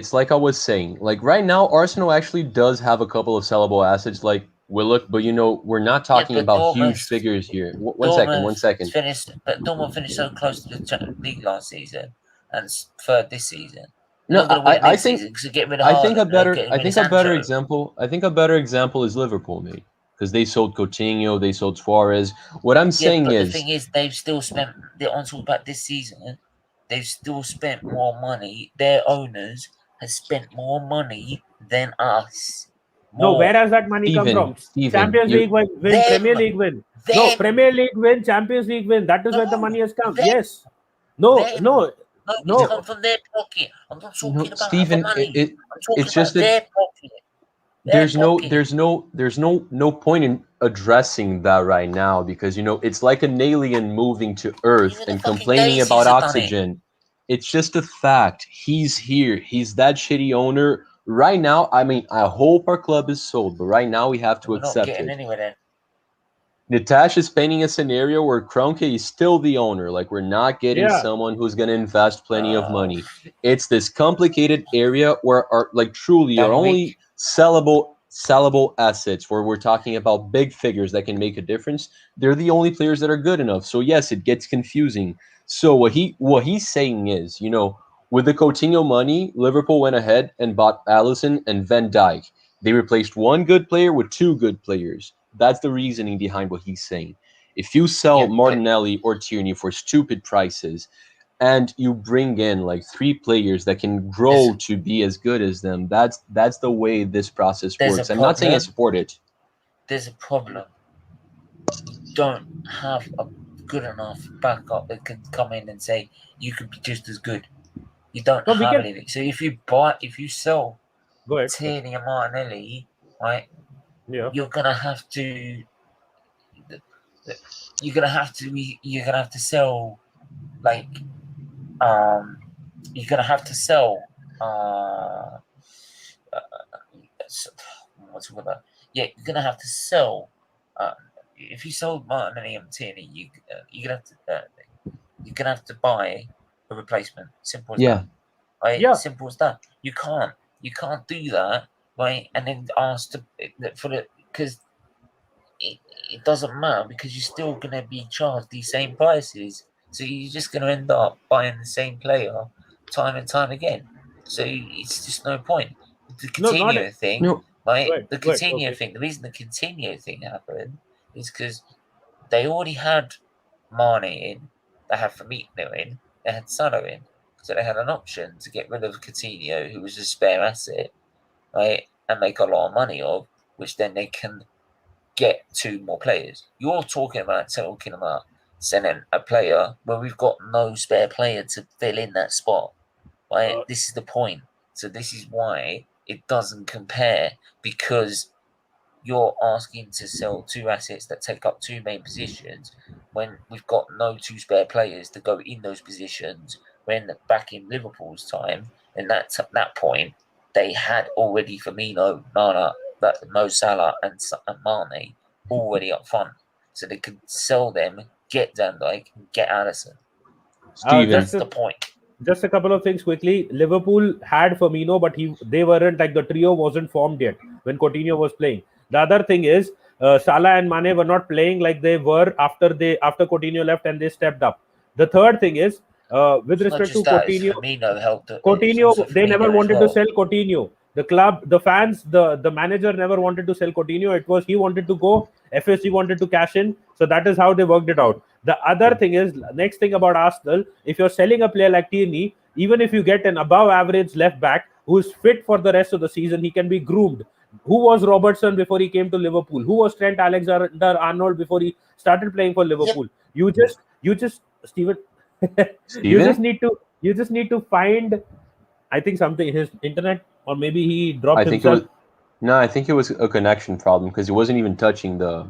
Like right now, Arsenal actually does have a couple of sellable assets, like Willock, but we're not talking about huge figures here. One second. Dortmund finished so close to the league last season, and third this season. No, I think a better example is Liverpool, mate, because they sold Coutinho, they sold Suarez. What I'm saying is, the thing is, they've still spent. On talking about this season, they've still spent more money. Their owners have spent more money than us. No, where has that money come from? Champions League win, Premier League win. No, Premier League win, Champions League win. That is where the money has come. Yes. No. It's come from their pocket. I'm not talking about Steven, money. it's just their pocket. There's no point in addressing that right now, because it's like an alien moving to Earth and complaining about oxygen. It's just a fact. He's here. He's that shitty owner right now. I mean, I hope our club is sold, but right now we have to accept it. Anywhere then. Natash is painting a scenario where Kroenke is still the owner. Like, we're not getting someone who's going to invest plenty of money. It's this complicated area where our only sellable assets, where we're talking about big figures that can make a difference. They're the only players that are good enough. So yes, it gets confusing. So what he's saying is, with the Coutinho money, Liverpool went ahead and bought Alisson and Van Dijk. They replaced one good player with 2 good players. That's the reasoning behind what he's saying. If you sell Martinelli or Tierney for stupid prices, and you bring in like 3 players that can grow to be as good as them, that's the way this process works. I'm not saying I support it. There's a problem. You don't have a good enough backup that can come in and say you could be just as good. You don't have anything. So if you sell Tierney and Martinelli, right? Yeah. You're gonna have to sell like you're gonna have to sell what's it about? Yeah, you're gonna have to sell if you sold Martinelli and Tierney, you're gonna have to buy a replacement. Simple as that. Right? Yeah. Simple as that. You can't do that. Right, and then ask because it doesn't matter, because you're still gonna be charged these same prices, so you're just gonna end up buying the same player time and time again. So it's just no point. The Coutinho thing, the Coutinho thing. The reason the Coutinho thing happened is because they already had Mane in, they had Firmino in, they had Salah in, so they had an option to get rid of Coutinho, who was a spare asset. Right, and make a lot of money of, which then they can get 2 more players. You're talking about selling a player where we've got no spare player to fill in that spot. Right? This is the point. So this is why it doesn't compare, because you're asking to sell two assets that take up two main positions when we've got no two spare players to go in those positions. When back in Liverpool's time, and that point, they had already Firmino, Nana, Mo Salah, and Mane already up front, so they could sell them, get Van Dijk, and get Alisson. Steven. That's the point. Just a couple of things quickly. Liverpool had Firmino, but they weren't like, the trio wasn't formed yet when Coutinho was playing. The other thing is Salah and Mane were not playing like they were after Coutinho left and they stepped up. The third thing is with respect to Coutinho, Firmino helped. Coutinho, they never wanted to sell Coutinho. The club, the fans, the manager never wanted to sell Coutinho. It was he wanted to go, FSG wanted to cash in. So that is how they worked it out. The other thing is, next thing about Arsenal, if you're selling a player like Tierney, even if you get an above average left back who's fit for the rest of the season, he can be groomed. Who was Robertson before he came to Liverpool? Who was Trent Alexander-Arnold before he started playing for Liverpool? Yep. You just Steven, you just need to find, I think, something, his internet, or maybe he dropped himself. I think it was a connection problem, because he wasn't even touching the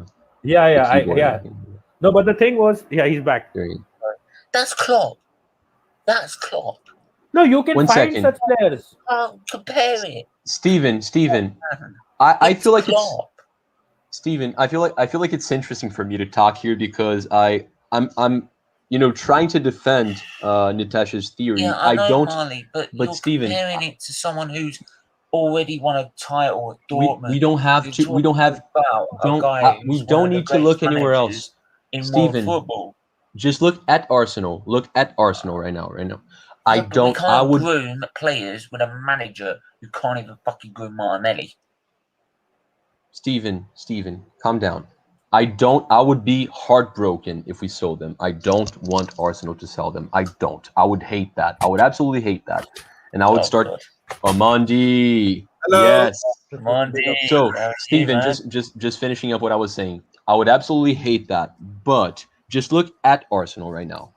No, but the thing was, he's back. That's Klopp. No, you can find such players. Compare it. Steven, I feel like it's Steven. I feel like it's interesting for me to talk here, because I'm trying to defend Natasha's theory. Yeah, I know, don't, Marley, but you're Steven, comparing it to someone who's already won a title with Dortmund. We don't have to. We don't have. We don't need to look anywhere else. In Steven, world football. Just look at Arsenal. Look at Arsenal right now. We can't groom players with a manager who can't even fucking groom Martinelli. Steven, calm down. I would be heartbroken if we sold them. I don't want Arsenal to sell them. I don't. I would hate that. I would absolutely hate that. And I would start. Amandi. Hello. Yes. Amandi. So, Steven, just finishing up what I was saying. I would absolutely hate that. But just look at Arsenal right now.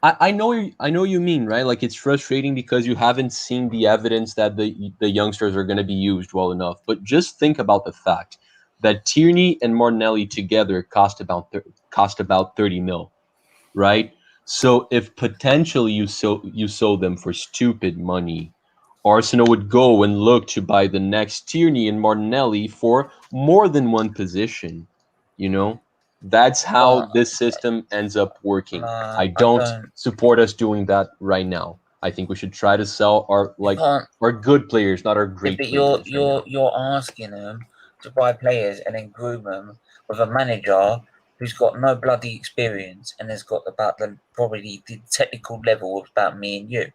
I know you mean, right? Like, it's frustrating because you haven't seen the evidence that the youngsters are going to be used well enough. But just think about the fact that Tierney and Martinelli together cost about 30 mil, right? So if potentially you sold them for stupid money, Arsenal would go and look to buy the next Tierney and Martinelli for more than one position. That's how this system ends up working. I don't support us doing that right now. I think we should try to sell our good players, not our great players. You're asking them to buy players and then groom them with a manager who's got no bloody experience and has got probably the technical level of about me and you.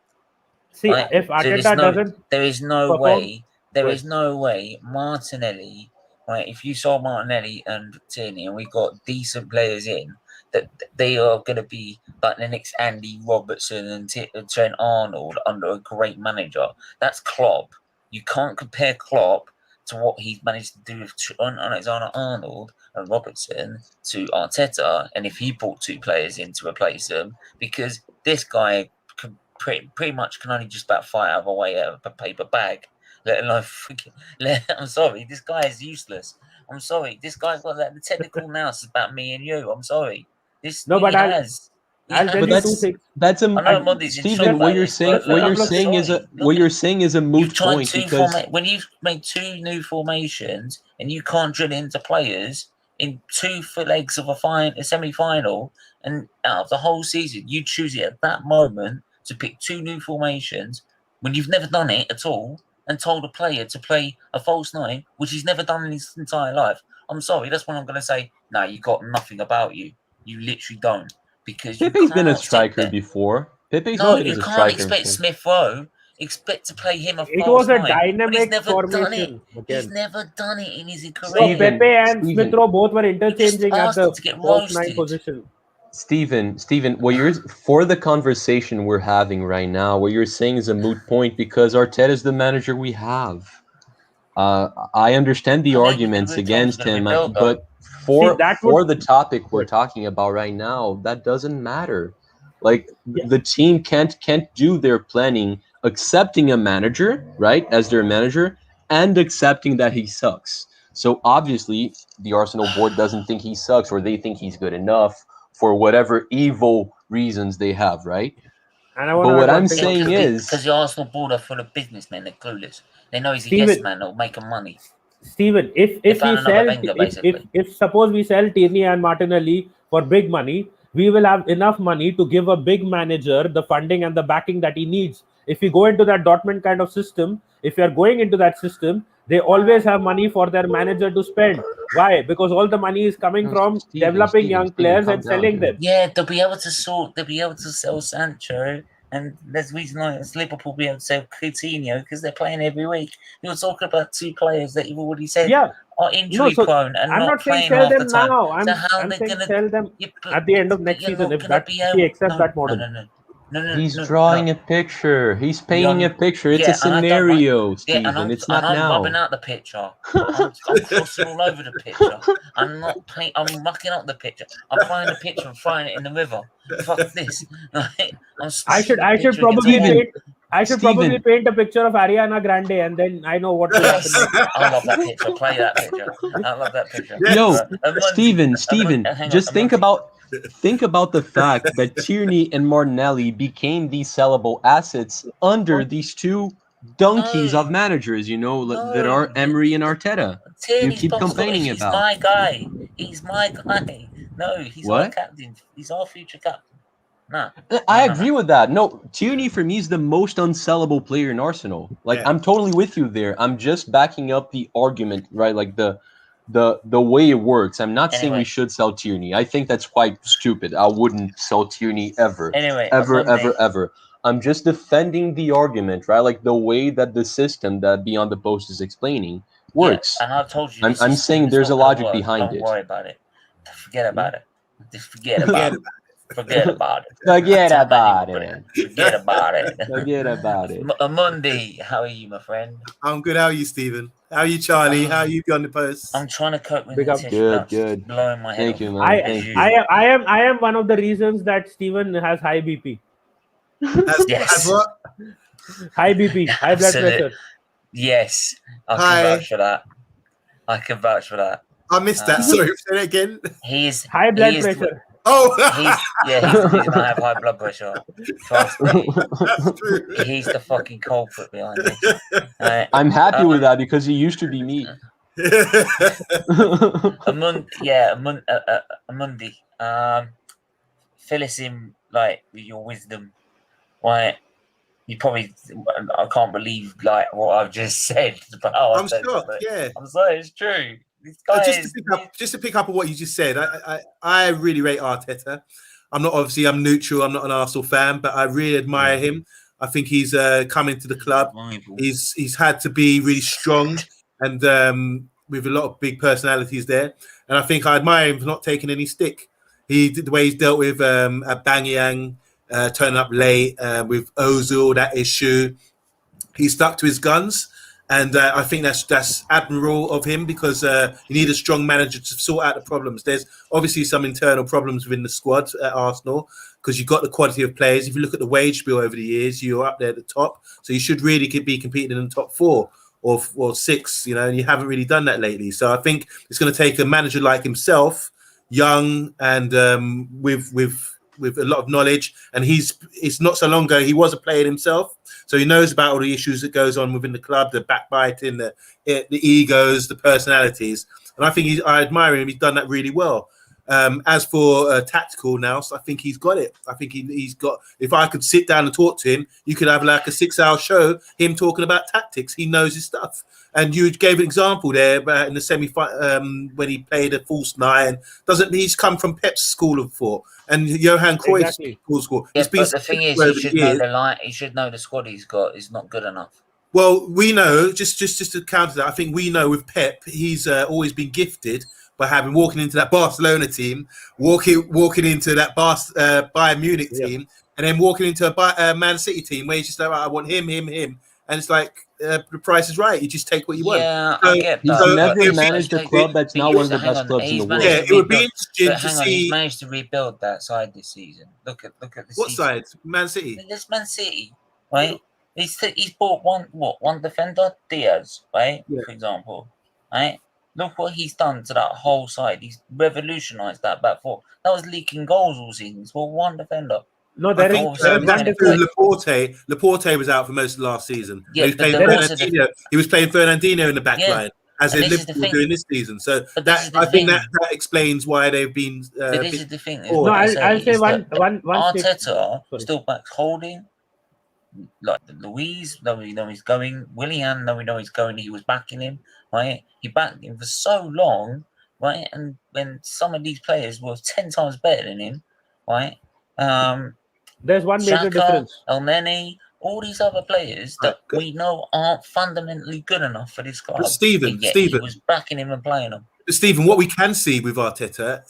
See, right? If Arteta there is no way Martinelli. Right, if you saw Martinelli and Tierney and we got decent players in, that they are going to be like the next Andy Robertson and Trent Arnold under a great manager. That's Klopp. You can't compare Klopp to what he's managed to do with Alexander-Arnold and Robertson to Arteta, and if he brought two players in to replace them, because this guy can pretty much can only just about fight out of a way out of a paper bag. Let alone I'm sorry, this guy is useless. I'm sorry, this guy's got the technical nous about me and you. I'm sorry. I'll tell you two things. That's Steven, what you're saying is a moot point, because when you've made two new formations and you can't drill into players in two legs of a semi-final, and out of the whole season, you choose it at that moment to pick two new formations when you've never done it at all, and told a player to play a false nine, which he's never done in his entire life. I'm sorry, that's when I'm going to say, no, you got nothing about you. You literally don't. Because Pepe's been a striker before. You can't expect Smith Rowe to play him a false nine. It was a dynamic formation. He's never done it in his career. So Pepe and Smith Rowe both were interchanging at the false nine position. Steven, for the conversation we're having right now, what you're saying is a moot point because Arteta is the manager we have. I understand the arguments against him, but for the topic we're talking about right now, that doesn't matter. Like the team can't do their planning accepting a manager, right, as their manager, and accepting that he sucks. So obviously the Arsenal board doesn't think he sucks, or they think he's good enough for whatever evil reasons they have, right? And but what I'm saying is, because the Arsenal board are full of businessmen, they're clueless. They know he's a yes man that'll make them money. Steven, if suppose we sell Tierney and Martinelli for big money, we will have enough money to give a big manager the funding and the backing that he needs. If we go into that Dortmund kind of system, if you are going into that system, they always have money for their manager to spend. Why? Because all the money is coming from developing young players and selling them. Yeah, they'll be able to sell Sancho, and there's reason why Liverpool be able to sell Coutinho, because they're playing every week. You were talking about two players that you've already said are injury prone and I'm not saying sell them now. I'm saying sell them at the end of next season if he accepts that model. He's drawing a picture. He's painting a picture. It's a scenario, Steven. It's not now. I'm rubbing out the picture. I'm crossing all over the picture. I'm mucking up the picture. I'm throwing the picture and throwing it in the river. Fuck this. I should probably paint a picture of Ariana Grande, and then I know what will happen. I love that picture. Play that picture. I love that picture. Yo, Steven, just think about the fact that Tierney and Martinelli became these sellable assets under these two donkeys of managers, that are Emery and Arteta. You keep complaining about. He's my guy. No, he's our captain. He's our future captain. No. I agree with that. No, Tierney for me is the most unsellable player in Arsenal. I'm totally with you there. I'm just backing up the argument, right? Like the way it works. I'm not saying we should sell Tierney. I think that's quite stupid. I wouldn't sell Tierney ever. Ever. I'm just defending the argument, right? Like the way that the system that Beyond the Post is explaining works. Yeah, and I've told you. I'm saying there's a logic behind it. Don't worry about it. Forget about it. Just forget about it. Forget about it. Forget about it. Forget about it. Forget about it. Monday, how are you, my friend? I'm good. How are you, Stephen? How are you, Charlie? How are you Beyond the Post? I'm trying to cope with this. Good. Blowing my head. Thank you, man. I am one of the reasons that Stephen has high BP. As what? High BP, high blood pressure. Yes, I can vouch for that. I missed that. Sorry, say that again. He's high blood pressure. He's gonna have high blood pressure. Trust me. He's the fucking culprit behind this. I'm happy with that because he used to be me. Monday. Fill us in with your wisdom. Why? You probably, I can't believe what I've just said. But I'm shocked. Yeah, I'm sorry, it's true. Just to pick up on what you just said, I really rate Arteta. I'm neutral. I'm not an Arsenal fan, but I really admire him. I think he's coming to the club. He's had to be really strong and with a lot of big personalities there. And I think I admire him for not taking any stick. The way he's dealt with Aubameyang turning up late, with Ozil, that issue. He stuck to his guns. And I think that's admirable of him because you need a strong manager to sort out the problems. There's obviously some internal problems within the squad at Arsenal because you've got the quality of players. If you look at the wage bill over the years, you're up there at the top. So you should really be competing in the top 4 or 6, and you haven't really done that lately. So I think it's going to take a manager like himself, young and with a lot of knowledge. And it's not so long ago, he was a player himself. So he knows about all the issues that goes on within the club, the backbiting, the egos, the personalities. And I think I admire him. He's done that really well. As for tactical now, so I think he's got it. I think he's got. If I could sit down and talk to him, you could have a 6-hour show, him talking about tactics. He knows his stuff. And you gave an example there in the when he played a false 9. He's come from Pep's school of thought and Johan Cruyff's school. Yeah, but the thing is, he should know the line. He should know the squad he's got is not good enough. Well, we know just to counter that. I think we know with Pep, he's always been gifted by walking into that Barcelona team, walking into that Bayern Munich team, and then walking into a Man City team where he's just like, I want him. and it's like the price is right. You just take what you want. Yeah, So- I get He's that. never but- managed a but- club that's but not one of the hang best on, clubs in he's the managed world. Yeah, to it would be rebuild- interesting But to hang on, he's see managed to rebuild that side this season. Look at the what season. side, Man City. This Man City, right? He's bought one defender, Diaz, right? Yeah. For example, right? Look what he's done to that whole side. He's revolutionised that back four. That was leaking goals all season. He's bought one defender. No, I there think is one that's difference. true. Laporte was out for most of last season. Yeah, he was but playing there was Fernandinho. He was playing Fernandinho in the back Yeah, line, as and in this is the Liverpool thing. doing this season. So But this is the I think thing. that explains why they've been. But this is the thing. Is No, what I I'll say is one that statement. Arteta Sorry. still backs Holding, like Louise, though we know he's going. Willian, though we know he's going, he was backing him, right? He backed him for so long, right? And when some of these players were 10 times better than him, right? There's one major Xhaka, difference. El Neni, all these other players that Right, we know aren't fundamentally good enough for this club. But Stephen, and yet Stephen. he was backing him and playing him. Stephen, what we can see with Arteta,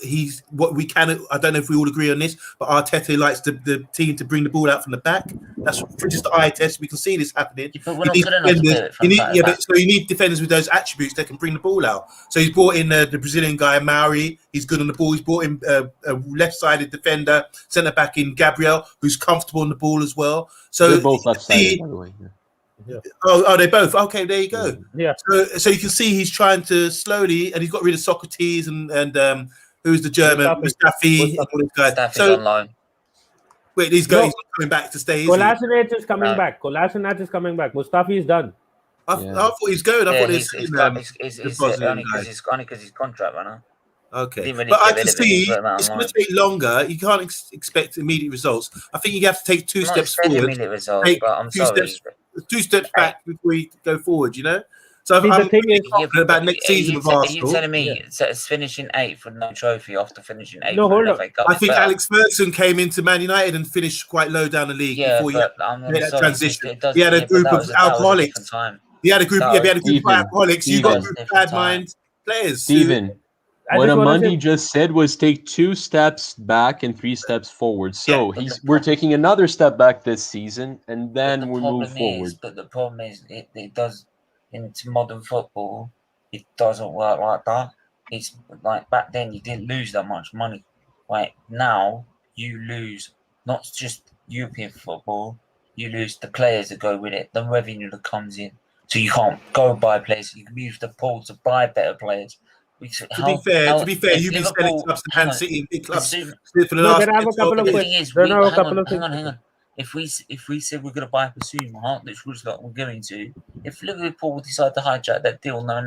I don't know if we all agree on this, but Arteta likes the team to bring the ball out from the back. That's just the eye test. We can see this happening. Yeah, but we're not good enough to do it from the back. So you need defenders with those attributes that can bring the ball out. So he's brought in the Brazilian guy, Mauri. He's good on the ball. He's brought in a left-sided defender, centre-back in Gabriel, who's comfortable on the ball as well. So They're both left-sided, by the way. Yeah. Oh, they both. Okay, there you go. Yeah. So you can see he's trying to slowly, and he's got rid of Socrates and who's the German Mustafi and all these guys. Staff is So on loan. wait, he's not coming back to stay. Is he? Kolasinac is coming back. Kolasinac is coming back. Mustafi is done. I thought he's going. I Yeah, thought it's only because his contract ran out. Okay, Didn't really but I get can rid of it, see but amount it's of going to money. take longer. You can't expect immediate results. I think you have to take two I'm not steps expecting forward, immediate results, take but I'm two sorry. steps back before you go forward. You know. So See, the I'm thing really is- confident about next season with Are you Arsenal. telling me it's finishing 8th with no trophy after finishing 8th? No, with hold an on. FA Cup I is think better? Alex Ferguson came into Man United and finished quite low down the league Yeah, before he but I'm made that sorry, transition. it does- He had a yeah, but group that of was a different alcoholics. time. He had a group. No, Yeah, he had a group of Steven, alcoholics. You got a Steven. group of bad mind players. Steven, I what just wanna Amandi say- just said was take 2 steps back and 3 steps forward. So Yeah, but we're taking another step back this season, and But then the we problem move forward. But the problem is, it does into modern football. It doesn't work like that. It's like back then you didn't lose that much money. Right now you lose not just European football. You lose the players that go with it, the revenue that comes in. So you can't go buy players. You can use the pool to buy better players. To be fair, if you've been selling clubs to Man City and big clubs for the No, last there are a couple of The 12 thing years. is, There are a couple of hang things. on. If we said we're going to buy Basuma, which looks like we're going to, if Liverpool decide to hijack that deal, knowing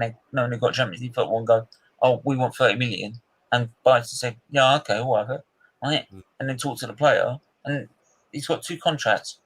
they got Champions League football, and go, oh, we want 30 million, and buy to say, yeah, okay, whatever, right, and then talk to the player, and he's got 2 contracts.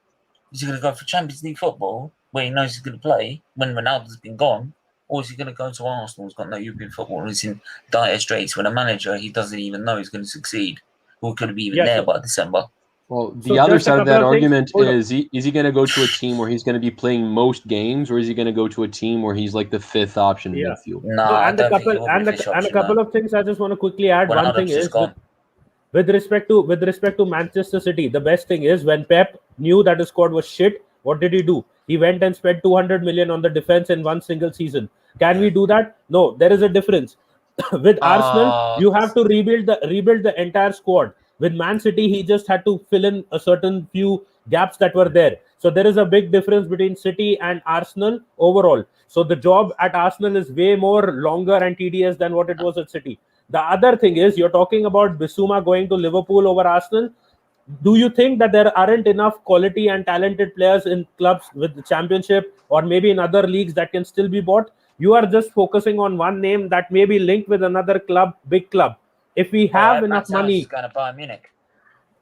Is he going to go for Champions League football, where he knows he's going to play when Ronaldo's been gone, or is he going to go to Arsenal, who's got no European football, and is in dire straits when a manager he doesn't even know is going to succeed, who could be even there by December? Well, the So other just a side of couple that of things- argument hold on. is he going to go to a team where he's going to be playing most games, or is he going to go to a team where he's like the 5th option in Yeah. midfield? No, No, I and a don't think couple he will be and fish a option, couple no. of things I just want to quickly add. One Ronaldo's thing just is gone. with respect to Manchester City, the best thing is when Pep knew that his squad was shit, what did he do? He went and spent 200 million on the defense in one single season. Can we do that? No, there is a difference. With Arsenal, you have to rebuild the entire squad. With Man City, he just had to fill in a certain few gaps that were there. So there is a big difference between City and Arsenal overall. So the job at Arsenal is way more longer and tedious than what it was at City. The other thing is, you're talking about Bissouma going to Liverpool over Arsenal. Do you think that there aren't enough quality and talented players in clubs with the Championship or maybe in other leagues that can still be bought? You are just focusing on one name that may be linked with another club, big club. If we have enough money, He's going to Bayern Munich.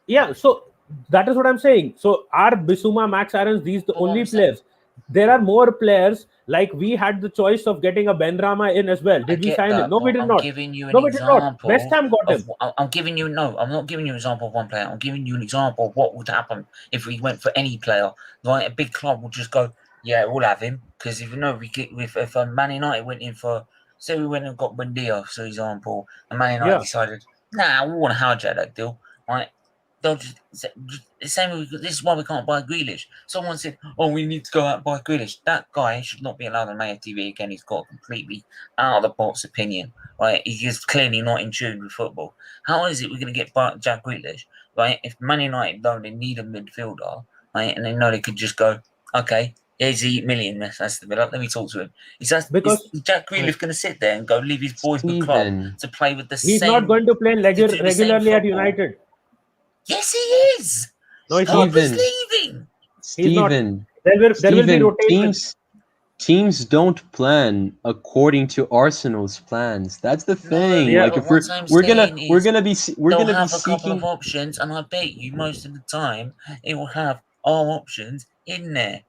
yeah, so that is what I'm saying. So are Bissouma, Max Aarons, these the only players? There are more players. Like we had the choice of getting a Benrahma in as well. Did we sign him? No, we did not. I'm giving you an No, we did not. example. West Ham got him. I'm giving you I'm not giving you an example of one player. I'm giving you an example of what would happen if we went for any player. Like a big club would just go, yeah, we'll have him because if Man United went in for, say we went and got Buendia, for example, and Man United decided, nah, we want to hijack that deal, right? they'll just the same. This is why we can't buy Grealish. Someone said, "Oh, we need to go out and buy Grealish." That guy should not be allowed on Mayor TV again. He's got a completely out of the box opinion. Right? He is clearly not in tune with football. How is it we're going to get Jack Grealish? Right? If Man United know they need a midfielder, right, and they know they could just go, okay, here's the $8 million. That's the let me talk to him. Is Jack Grealish going to sit there and go leave his boyhood club to play with the same? He's not going to play regularly at United. Yes, he is. No, he's not. He's leaving. Steven, there will be rotation. Teams don't plan according to Arsenal's plans. That's the thing. Yeah, like if we're gonna be have seeking a couple of options, and I bet you most of the time it will have our options in there.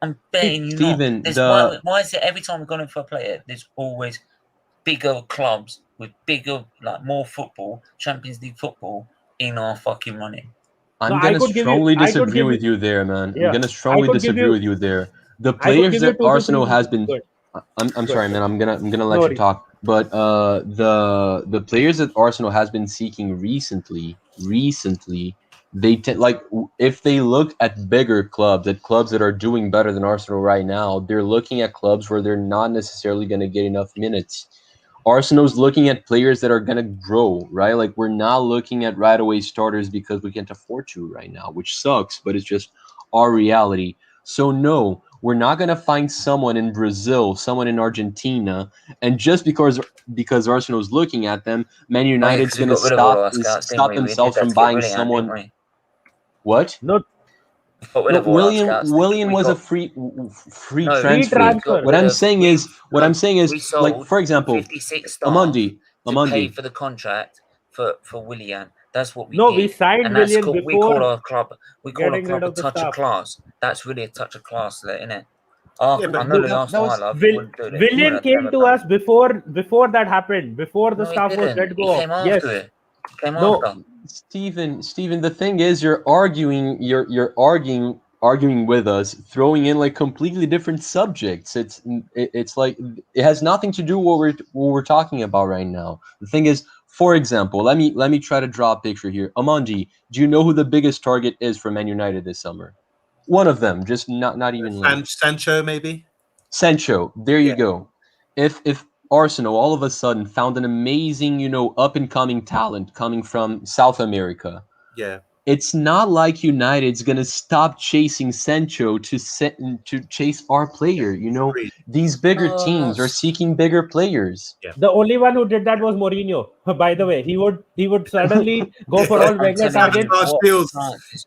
I'm betting you Steven, not. Why is it every time we're going for a player, there's always bigger clubs with bigger, like more football, Champions League football in our fucking running? I'm gonna strongly disagree with you there, man. I'm gonna strongly disagree with you there. The players that Arsenal has been, I'm sorry, man. I'm gonna let you talk. But the players that Arsenal has been seeking recently, they like if they look at bigger clubs, at clubs that are doing better than Arsenal right now, they're looking at clubs where they're not necessarily going to get enough minutes. Arsenal's looking at players that are going to grow, right? Like we're not looking at right away starters because we can't afford to right now, which sucks, but it's just our reality. So no, we're not going to find someone in Brazil, someone in Argentina, and just because Arsenal's looking at them, Man United's going to stop themselves from buying someone. What? No, William was a free transfer. What I'm saying is, like for example, 56 staff to pay for the contract for Willian. That's what we did. We signed Willian before. We call our club a touch of class. That's really a touch of class, isn't it? I know the last one I love. Willian came to us before that happened. Before the staff was let go. He came after it. After. Steven, the thing is, you're arguing with us, throwing in like completely different subjects. It's like it has nothing to do with what we're talking about right now. The thing is, for example, let me try to draw a picture here. Amanji, do you know who the biggest target is for Man United this summer? One of them, just not even Sancho, maybe. Sancho. There you go. If Arsenal all of a sudden found an amazing, up and coming talent coming from South America. Yeah. It's not like United's gonna stop chasing Sancho to chase our player. These bigger teams are seeking bigger players. Yeah. The only one who did that was Mourinho. By the way, he would suddenly go for all regular targets.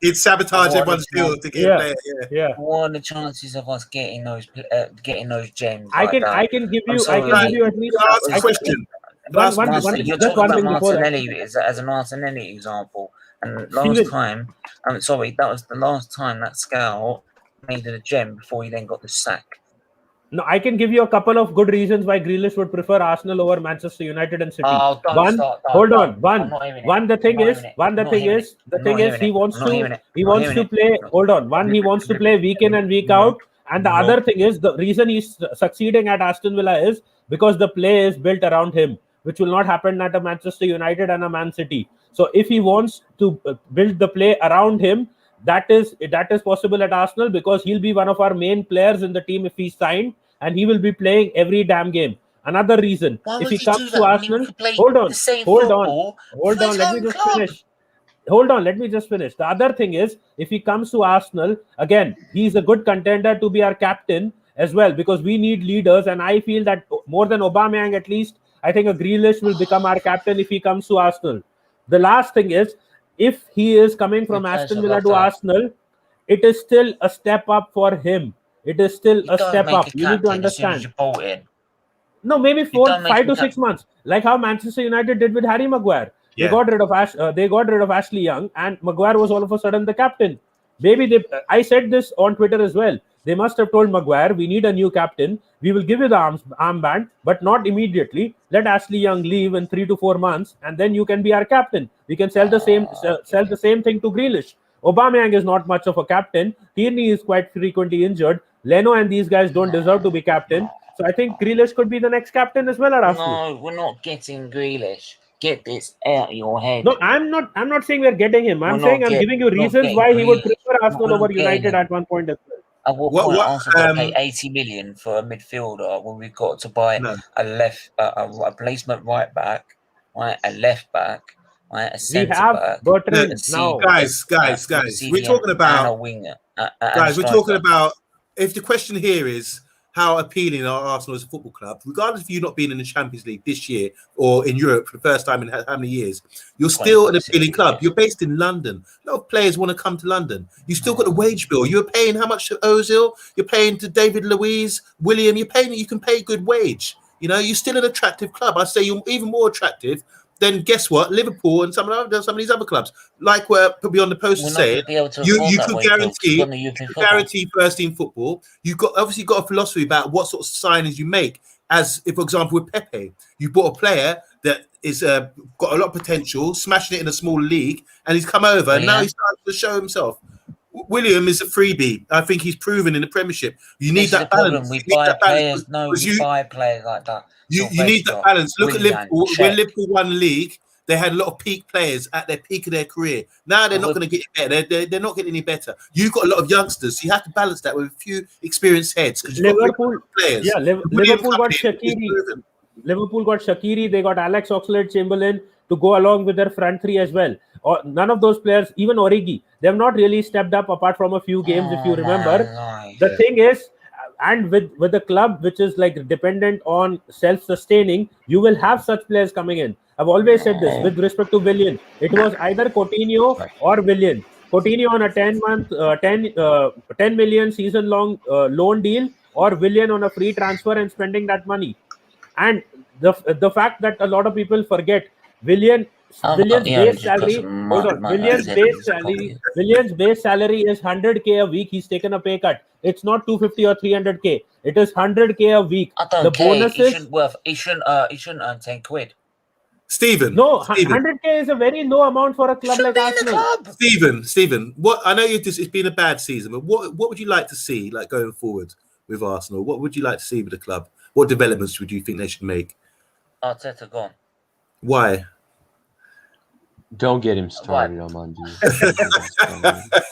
He'd sabotage everyone's field to get a player. Yeah. What are the chances of us getting those gems? I can give you at least a question. You're talking about Martinelli as an Martinelli example. And last time, that was the last time that scout made it a gem before he then got the sack. No, I can give you a couple of good reasons why Grealish would prefer Arsenal over Manchester United and City. The thing is, he wants to play. Hold on. He wants to play week in and week out. And the other thing is, the reason he's succeeding at Aston Villa is because the play is built around him, which will not happen at a Manchester United and a Man City. So if he wants to build the play around him, that is possible at Arsenal because he'll be one of our main players in the team if he's signed, and he will be playing every damn game. Another reason, if he comes to Arsenal, hold on, let me just finish. The other thing is, if he comes to Arsenal, again, he's a good contender to be our captain as well because we need leaders, and I feel that more than Aubameyang at least, I think a Grealish will become our captain if he comes to Arsenal. The last thing is, if he is coming from Aston Villa to Arsenal, it is still a step up for him. It is still a step up. You need to understand. No, maybe 5 to 6 months, like how Manchester United did with Harry Maguire. Yeah. They got rid of Ashley Young, and Maguire was all of a sudden the captain. I said this on Twitter as well. They must have told Maguire, we need a new captain. We will give you the armband, but not immediately. Let Ashley Young leave in 3 to 4 months, and then you can be our captain. We can sell the same thing to Grealish. Aubameyang is not much of a captain. Tierney is quite frequently injured. Leno and these guys don't deserve to be captain. So I think Grealish could be the next captain as well at Arsenal. No, we're not getting Grealish. Get this out of your head. No, I'm not saying we're getting him. I'm We're saying not I'm giving you not reasons getting why he would greedy. prefer Arsenal We're not over getting United him. at one point as well. At what What- point what, Arsenal got to pay 80 million for a midfielder when we've got to buy No. a replacement right back, right, a left back, right, a We centre have back, Bertrand a now. Guys, we're talking about and a winger. And a guys, we're talking striker. about if the question here is how appealing are Arsenal as a football club, regardless of you not being in the Champions League this year or in Europe for the first time in how many years, you're still an 26 appealing club. years. You're based in London. A lot of players want to come to London. You still got the wage bill. You're paying how much to Ozil? You're paying to David Luiz, William. You're paying. You can pay good wage. You know, you're still an attractive club. I say you're even more attractive than, guess what, Liverpool and some of these other clubs. Like where probably on the post We're to not say going it, to be able to you afford that could wage bill 'cause guarantee. we've got no European football. Guarantee first team football. You've got obviously got a philosophy about what sort of signings you make. As if, for example, with Pepe, you bought a player that is got a lot of potential, smashing it in a small league, and he's come over. And now he's starting to show himself. William is a freebie. I think he's proven in the Premiership. You need This is that the problem. balance. We You need buy that balance players. No, because we buy players like that. you need that balance. Look at Liverpool. When Liverpool won the league, they had a lot of peak players at their peak of their career. Now they're not going to get better. They're not getting any better. You've got a lot of youngsters. So you have to balance that with a few experienced heads because you've Liverpool got players. Yeah, Liverpool got Shaqiri. Liverpool got Shaqiri. They got Alex Oxlade-Chamberlain to go along with their front three as well. Or none of those players, even Origi, they have not really stepped up apart from a few games. If you remember, the thing is, and with a club which is like dependent on self-sustaining, you will have such players coming in. I've always said this with respect to Willian. It was either Coutinho or Willian. Coutinho on a 10 million season-long loan deal, or Willian on a free transfer and spending that money. And the fact that a lot of people forget, Willian's base salary. Hold on, Willian's base salary is 100K a week. He's taken a pay cut. It's not 250 or 300K. It is 100K a week. I don't care. He shouldn't earn 10 quid. Stephen. No, 100K is a very low amount for a club like Arsenal. Stephen, what I know it's been a bad season, but what would you like to see like going forward with Arsenal? What would you like to see with the club? What developments would you think they should make? Arteta gone. Why? Don't get him started, Amandi.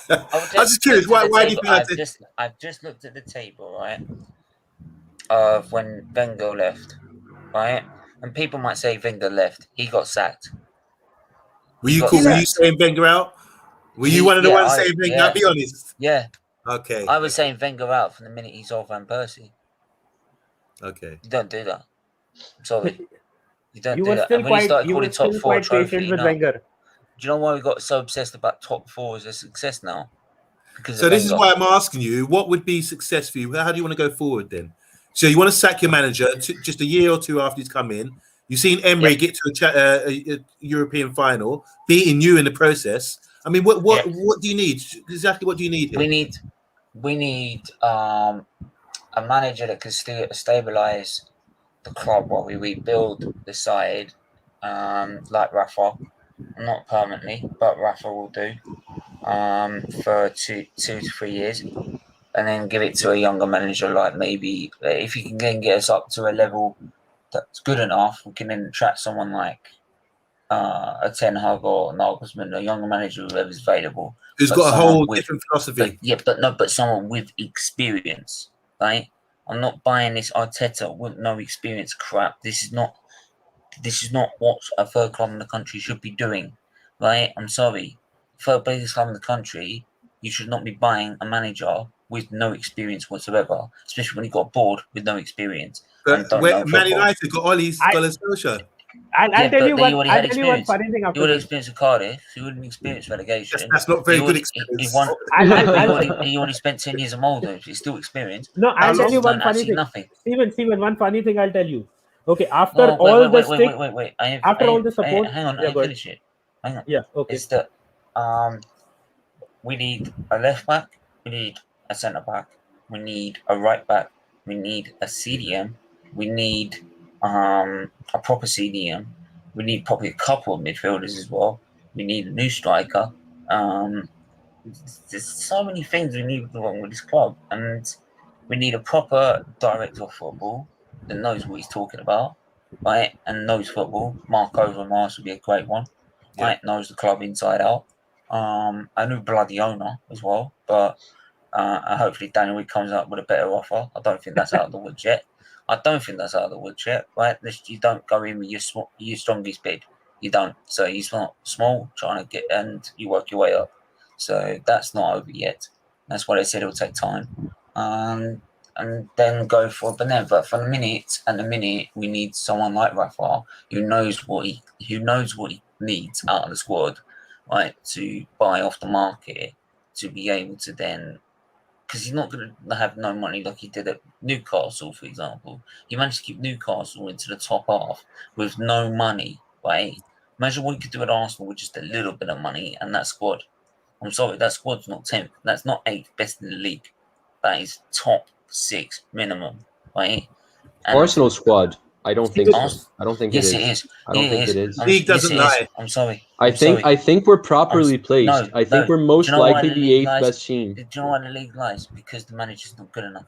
I was just curious. Why do you think I've just looked at the table, right? Of when Wenger left, right? And people might say Wenger left. He got sacked. Were you cool? Were you saying Wenger out? Were you one of the ones saying Wenger out? Be honest. Yeah. Okay. I was saying Wenger out from the minute he saw Van Persie. Okay. You don't do that. I'm sorry. You don't You do were that. still And when you quite, started calling top four trophy, patient with Wenger. do you know why we got so obsessed about top four as a success now? Because so this is why I'm asking you, what would be success for you? How do you want to go forward then? So you want to sack your manager just a year or two after he's come in. You've seen Emery get to a European final, beating you in the process. I mean, what do you need? Exactly what do you need here? We need a manager that can stabilize the club while we rebuild the side, like Rafa. Not permanently, but Rafa will do for two to 3 years, and then give it to a younger manager. Like maybe if you can then get us up to a level that's good enough, we can then attract someone like a Ten Hag or Nagelsmann, a younger manager, whoever's available, who's got a whole different philosophy. But someone with experience, right? I'm not buying this Arteta with no experience crap. This is not what a third club in the country should be doing, right? I'm sorry. Third biggest club in the country, you should not be buying a manager with no experience whatsoever, especially when he got bored with no experience. But Man United got Ole Solskjaer. I'll tell you one funny thing. He would have experienced Cardiff. He wouldn't experience relegation. That's not very good experience. He only spent 10 years of Molde. He's still experienced. No, I'll tell you one funny thing. Nothing. Steven, one funny thing I'll tell you. Okay, after all the support. Hang on, I finish it. Hang on. Yeah, okay. It's that we need a left back, we need a centre back, we need a right back, we need a CDM, we need a proper CDM, we need probably a couple of midfielders as well, we need a new striker. There's so many things we need wrong with this club, and we need a proper director of football that knows what he's talking about. right, and knows football. Mark Overmars would be a great one. Right, knows the club inside out. A new bloody owner as well, but hopefully Daniel comes up with a better offer. I don't think that's out of the woods yet. Right, you don't go in with your strongest bid. You don't. So he's not small, trying to get, and you work your way up. So that's not over yet. That's why they said it will take time. And then go for Benet. But for the minute, we need someone like Rafa who knows what he needs out of the squad, right, to buy off the market, to be able to then, because he's not going to have no money like he did at Newcastle, for example. He managed to keep Newcastle into the top half with no money, right? Imagine what he could do at Arsenal with just a little bit of money and that squad. I'm sorry, that squad's not 10th. That's not 8th best in the league. That is top 6 minimum, right? And Arsenal squad. I don't think so. I don't think yes, it is. it is. I don't think it is. League doesn't lie. I'm sorry. I think we're properly placed. I think we're most likely the 8th best team. Do you know why the league lies? Because the manager's not good enough.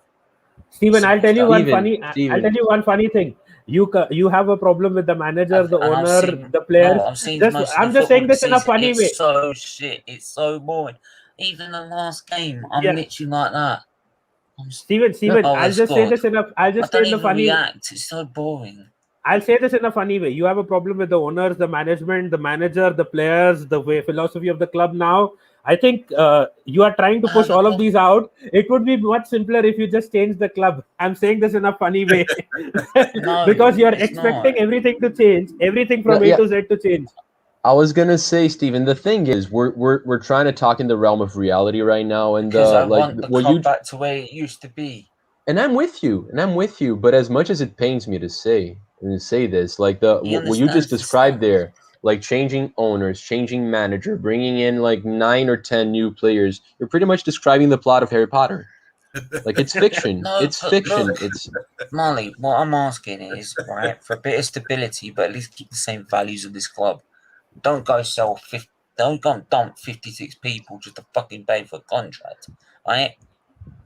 Steven, I'll tell you one funny thing. You have a problem with the manager, the owner, the players. I'm just saying this in a funny way. It's so shit. It's so boring. Even the last game, I'm literally like that. Steven, I'll just say this in a funny way. It's so boring. I'll say this in a funny way. You have a problem with the owners, the management, the manager, the players, the philosophy of the club now. I think you are trying to push all of these out. It would be much simpler if you just change the club. I'm saying this in a funny way. Because you're expecting everything to change, everything from A to Z to change. I was gonna say, Stephen, the thing is, we're trying to talk in the realm of reality right now, and I want the club back to where it used to be. And I'm with you. But as much as it pains me to say this, like what you just described there, like changing owners, changing manager, bringing in like 9 or 10 new players, you're pretty much describing the plot of Harry Potter. Like it's fiction. It's fiction. Look, it's Marley. What I'm asking is, right, for a bit of stability, but at least keep the same values of this club. Don't go don't go and dump 56 people just to fucking pay for a contract, right?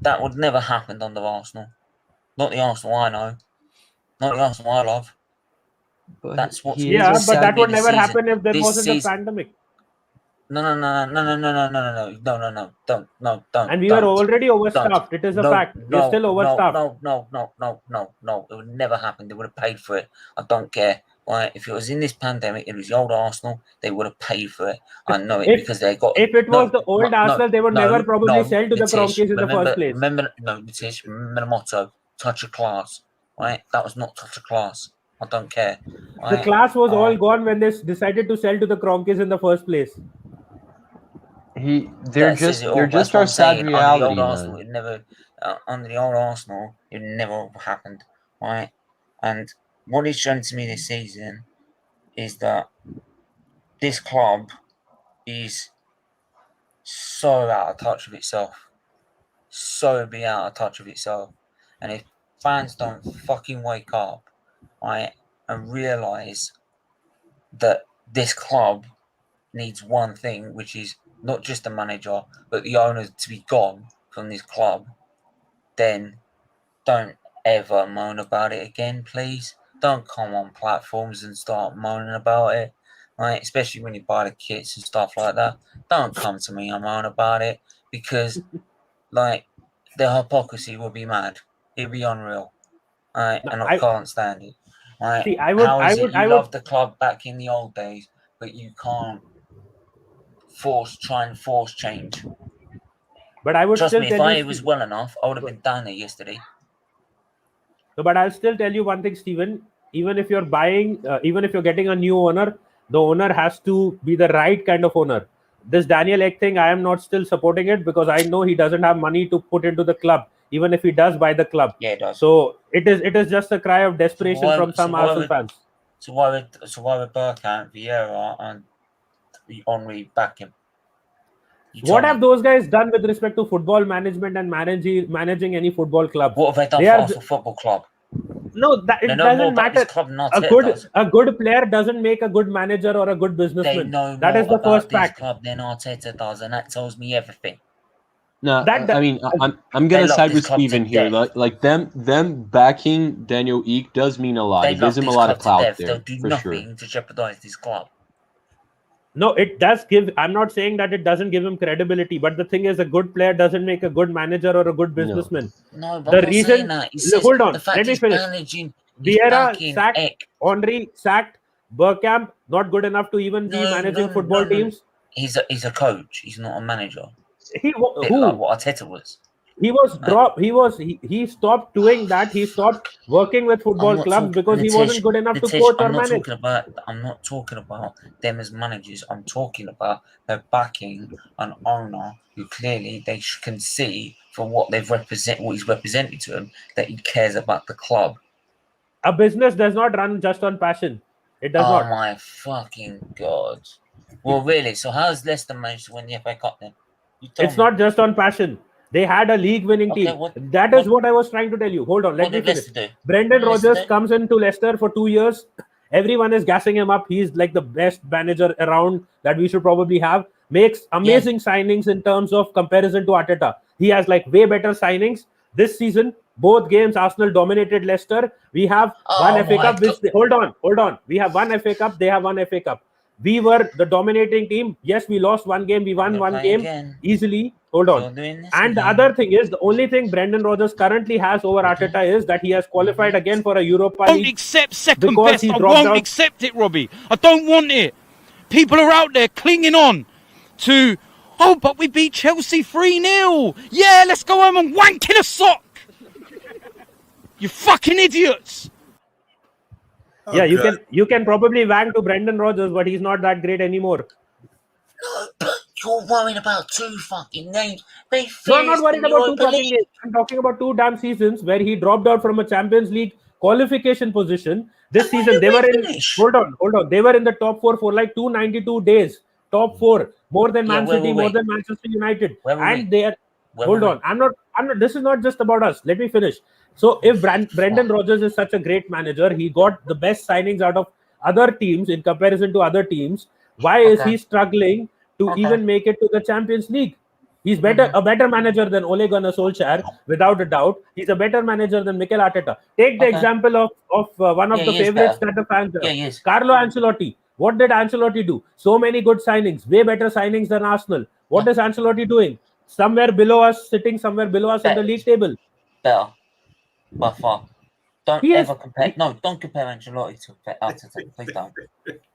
That would never happen under Arsenal. Not the Arsenal I know. Not the Arsenal I love. But that's what. Yeah, but that would never happen if there wasn't a pandemic. No, don't. And we were already overstaffed. It is a fact. We're still overstaffed. No. It would never happen. They would have paid for it. I don't care. Right? If it was in this pandemic, it was the old Arsenal, they would have paid for it. I know it because they got. If it was the old Arsenal, they would never probably sell to the Kroenkes in the first place. Remember the motto: touch of class. Right? That was not touch of class. I don't care. Right? The class was all gone when they decided to sell to the Kroenkes in the first place. They're just our sad reality, man. Under the old Arsenal, it never happened. Right? And what it's shown to me this season is that this club is so out of touch with itself. And if fans don't fucking wake up, right, and realise that this club needs one thing, which is not just the manager, but the owner to be gone from this club, then don't ever moan about it again, please. Don't come on platforms and start moaning about it, right? Especially when you buy the kits and stuff like that. Don't come to me and moan about it because, like, the hypocrisy will be mad. It'll be unreal, right? And I can't stand it, right? See, you love the club back in the old days, but you can't try and force change. But I would trust still me. If I was well enough, I would have been down there yesterday. No, but I'll still tell you one thing, Stephen. Even if you're getting a new owner, the owner has to be the right kind of owner. This Daniel Ek thing, I am not still supporting it because I know he doesn't have money to put into the club, even if he does buy the club. Yeah, it does. So it is just a cry of desperation from some Arsenal fans. So why would Bergkamp, Vieira, and Henry back him? What have those guys done with respect to football management and managing any football club? What have they done for Arsenal Football Club? No, it doesn't matter. A good player doesn't make a good manager or a good businessman. They know that is the first fact. Club than Arteta does, and that tells me everything. No, That- I mean, I'm They gonna love side this with club to Steven here. death. Like them backing Daniel Eek does mean a lot. They It love gives him a this lot club of to clout death. there, They'll do for sure. nothing to jeopardize this club. No, it does give. I'm not saying that it doesn't give him credibility, but the thing is, a good player doesn't make a good manager or a good businessman. No, but The I'm not reason- saying that. He says hold on, the fact let me he's finish. managing, he's Vieira backing sacked, Eck. Henry sacked, Bergkamp not good enough to even be managing football teams. He's a coach. He's not a manager. He Bit like what Arteta was. He was dropped. He stopped doing that. He stopped working with football clubs because he wasn't good enough to coach or manage. I'm not talking about them as managers. I'm talking about they're backing an owner who clearly they can see from what he's represented to them that he cares about the club. A business does not run just on passion. It does not. Oh my fucking god! Well, really? So how's Leicester managed to win the FA Cup then? It's not just on passion. They had a league-winning team. That is what I was trying to tell you. Hold on, let me finish. Brendan Rodgers comes into Leicester for 2 years. Everyone is gassing him up. He's like the best manager around that we should probably have. Makes amazing signings in terms of comparison to Arteta. He has like way better signings this season. Both games, Arsenal dominated Leicester. We have one FA Cup. Hold on. We have one FA Cup. They have one FA Cup. We were the dominating team. Yes, we lost one game. We won one game easily. Hold on. And the other thing is, the only thing Brendan Rodgers currently has over Arteta is that he has qualified again for a Europa League. I won't accept second best. I won't accept it, Robbie. I don't want it. People are out there clinging on to, oh, but we beat Chelsea 3-0. Yeah, let's go home and wank in a sock. You fucking idiots. Yeah, you can probably wank to Brendan Rodgers, but he's not that great anymore. No, but you're worrying about 2 fucking names. No, I'm not worried about 2 fucking games. I'm talking about 2 damn seasons where he dropped out from a Champions League qualification position. This season they were in. Hold on. They were in the top 4 for like 292 days. Top 4, more than Man City, more than Manchester United, and they are. Hold on. I'm not. This is not just about us. Let me finish. So if Brendan Rodgers is such a great manager, he got the best signings out of other teams in comparison to other teams. Why is he struggling to even make it to the Champions League? He's a better manager than Ole Gunnar Solskjaer, without a doubt. He's a better manager than Mikel Arteta. Take the example of one of the favorites that the fans have, Carlo Ancelotti. What did Ancelotti do? So many good signings, way better signings than Arsenal. What is Ancelotti doing? Somewhere below us in the league table. Better. By far. Don't compare Ancelotti to Arteta. Please don't.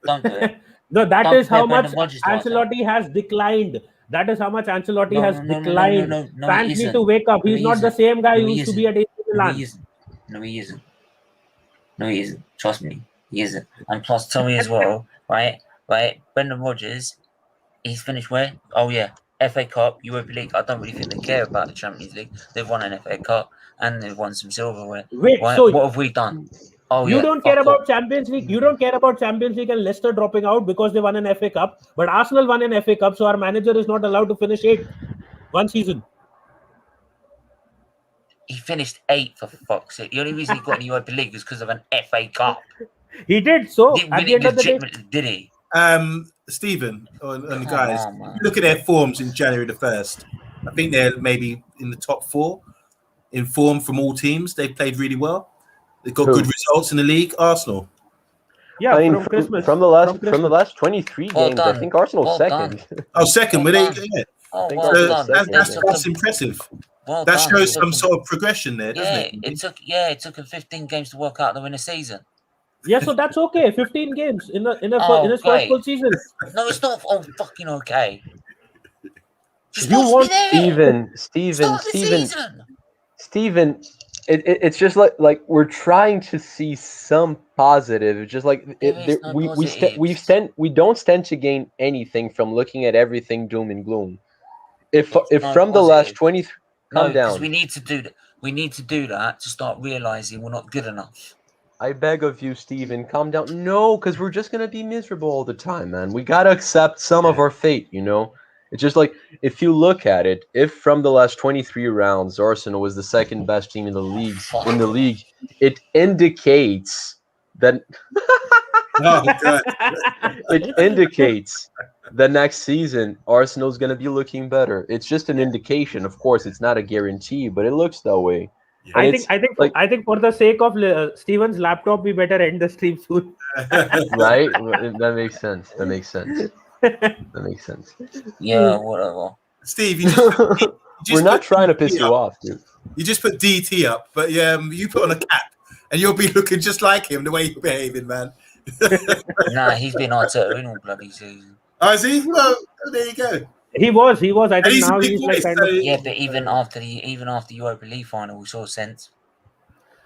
Don't do it. No, that is how much Ancelotti has declined. That is how much Ancelotti has declined. Fans need to wake up. He's not the same guy who used to be at AC Milan. No, he isn't. Trust me, he isn't. And plus, tell me as well, right? Brendan Rodgers, he's finished where? Oh yeah, FA Cup, Europa League. I don't really think they care about the Champions League. They've won an FA Cup and they've won some silverware. Wait, right? so what have we done? Oh, you don't care about Champions League. You don't care about Champions League and Leicester dropping out because they won an FA Cup. But Arsenal won an FA Cup, so our manager is not allowed to finish 8th one season. He finished 8th for fuck's sake. The only reason he got in the Europa League was because of an FA Cup. He did so. At the end of the day, did he? Stephen and the guys, look at their forms in January the 1st. I think they're maybe in the top 4 in form from all teams. They played really well. They've got good results in the league. Arsenal. Yeah, I mean, from the last 23 games, I think Arsenal's second. Oh, second, but that's impressive. Well that done. shows some sort of progression there, doesn't it? It took him 15 games to work out to win a season. Yeah, so that's okay. 15 games in his first full season. No, it's not fucking okay. You want Steven. It's just like we're trying to see some positive. It's just like we don't stand to gain anything from looking at everything doom and gloom. If from the last 23, calm down. We need to do that. We need to do that to start realizing we're not good enough. I beg of you, Steven, calm down. No, because we're just gonna be miserable all the time, man. We gotta accept some of our fate, you know. It's just like, if you look at it, if from the last 23 rounds, Arsenal was the second best team in the league, it indicates that it indicates the next season, Arsenal's going to be looking better. It's just an indication. Of course, it's not a guarantee, but it looks that way. I think for the sake of Steven's laptop, we better end the stream soon. Right? That makes sense. That makes sense. That makes sense. Yeah, whatever. Steve, you just we're not trying to piss you off, dude. You just put DT up, but you put on a cap, and you'll be looking just like him the way you're behaving, man. Nah, he's been Arteta in all bloody season. Oh, is he? Well, there you go. He was. I think now he's like kind of. Yeah, but even after Europa League final, we saw sense.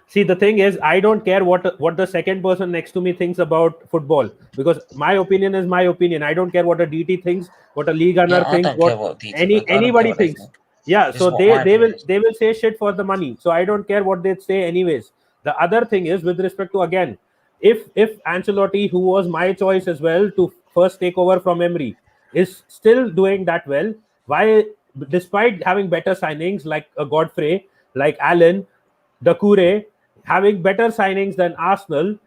See, the thing is, I don't care what the second person next to me thinks about football, because my opinion is my opinion. I don't care what a DT thinks, what a league runner thinks, what anybody thinks. Yeah, so they will say shit for the money. So I don't care what they say anyways. The other thing is, with respect to, again, if Ancelotti, who was my choice as well to first take over from Emery, is still doing that well, why, despite having better signings like Godfrey, like Allen, Doucouré, having better signings than Arsenal,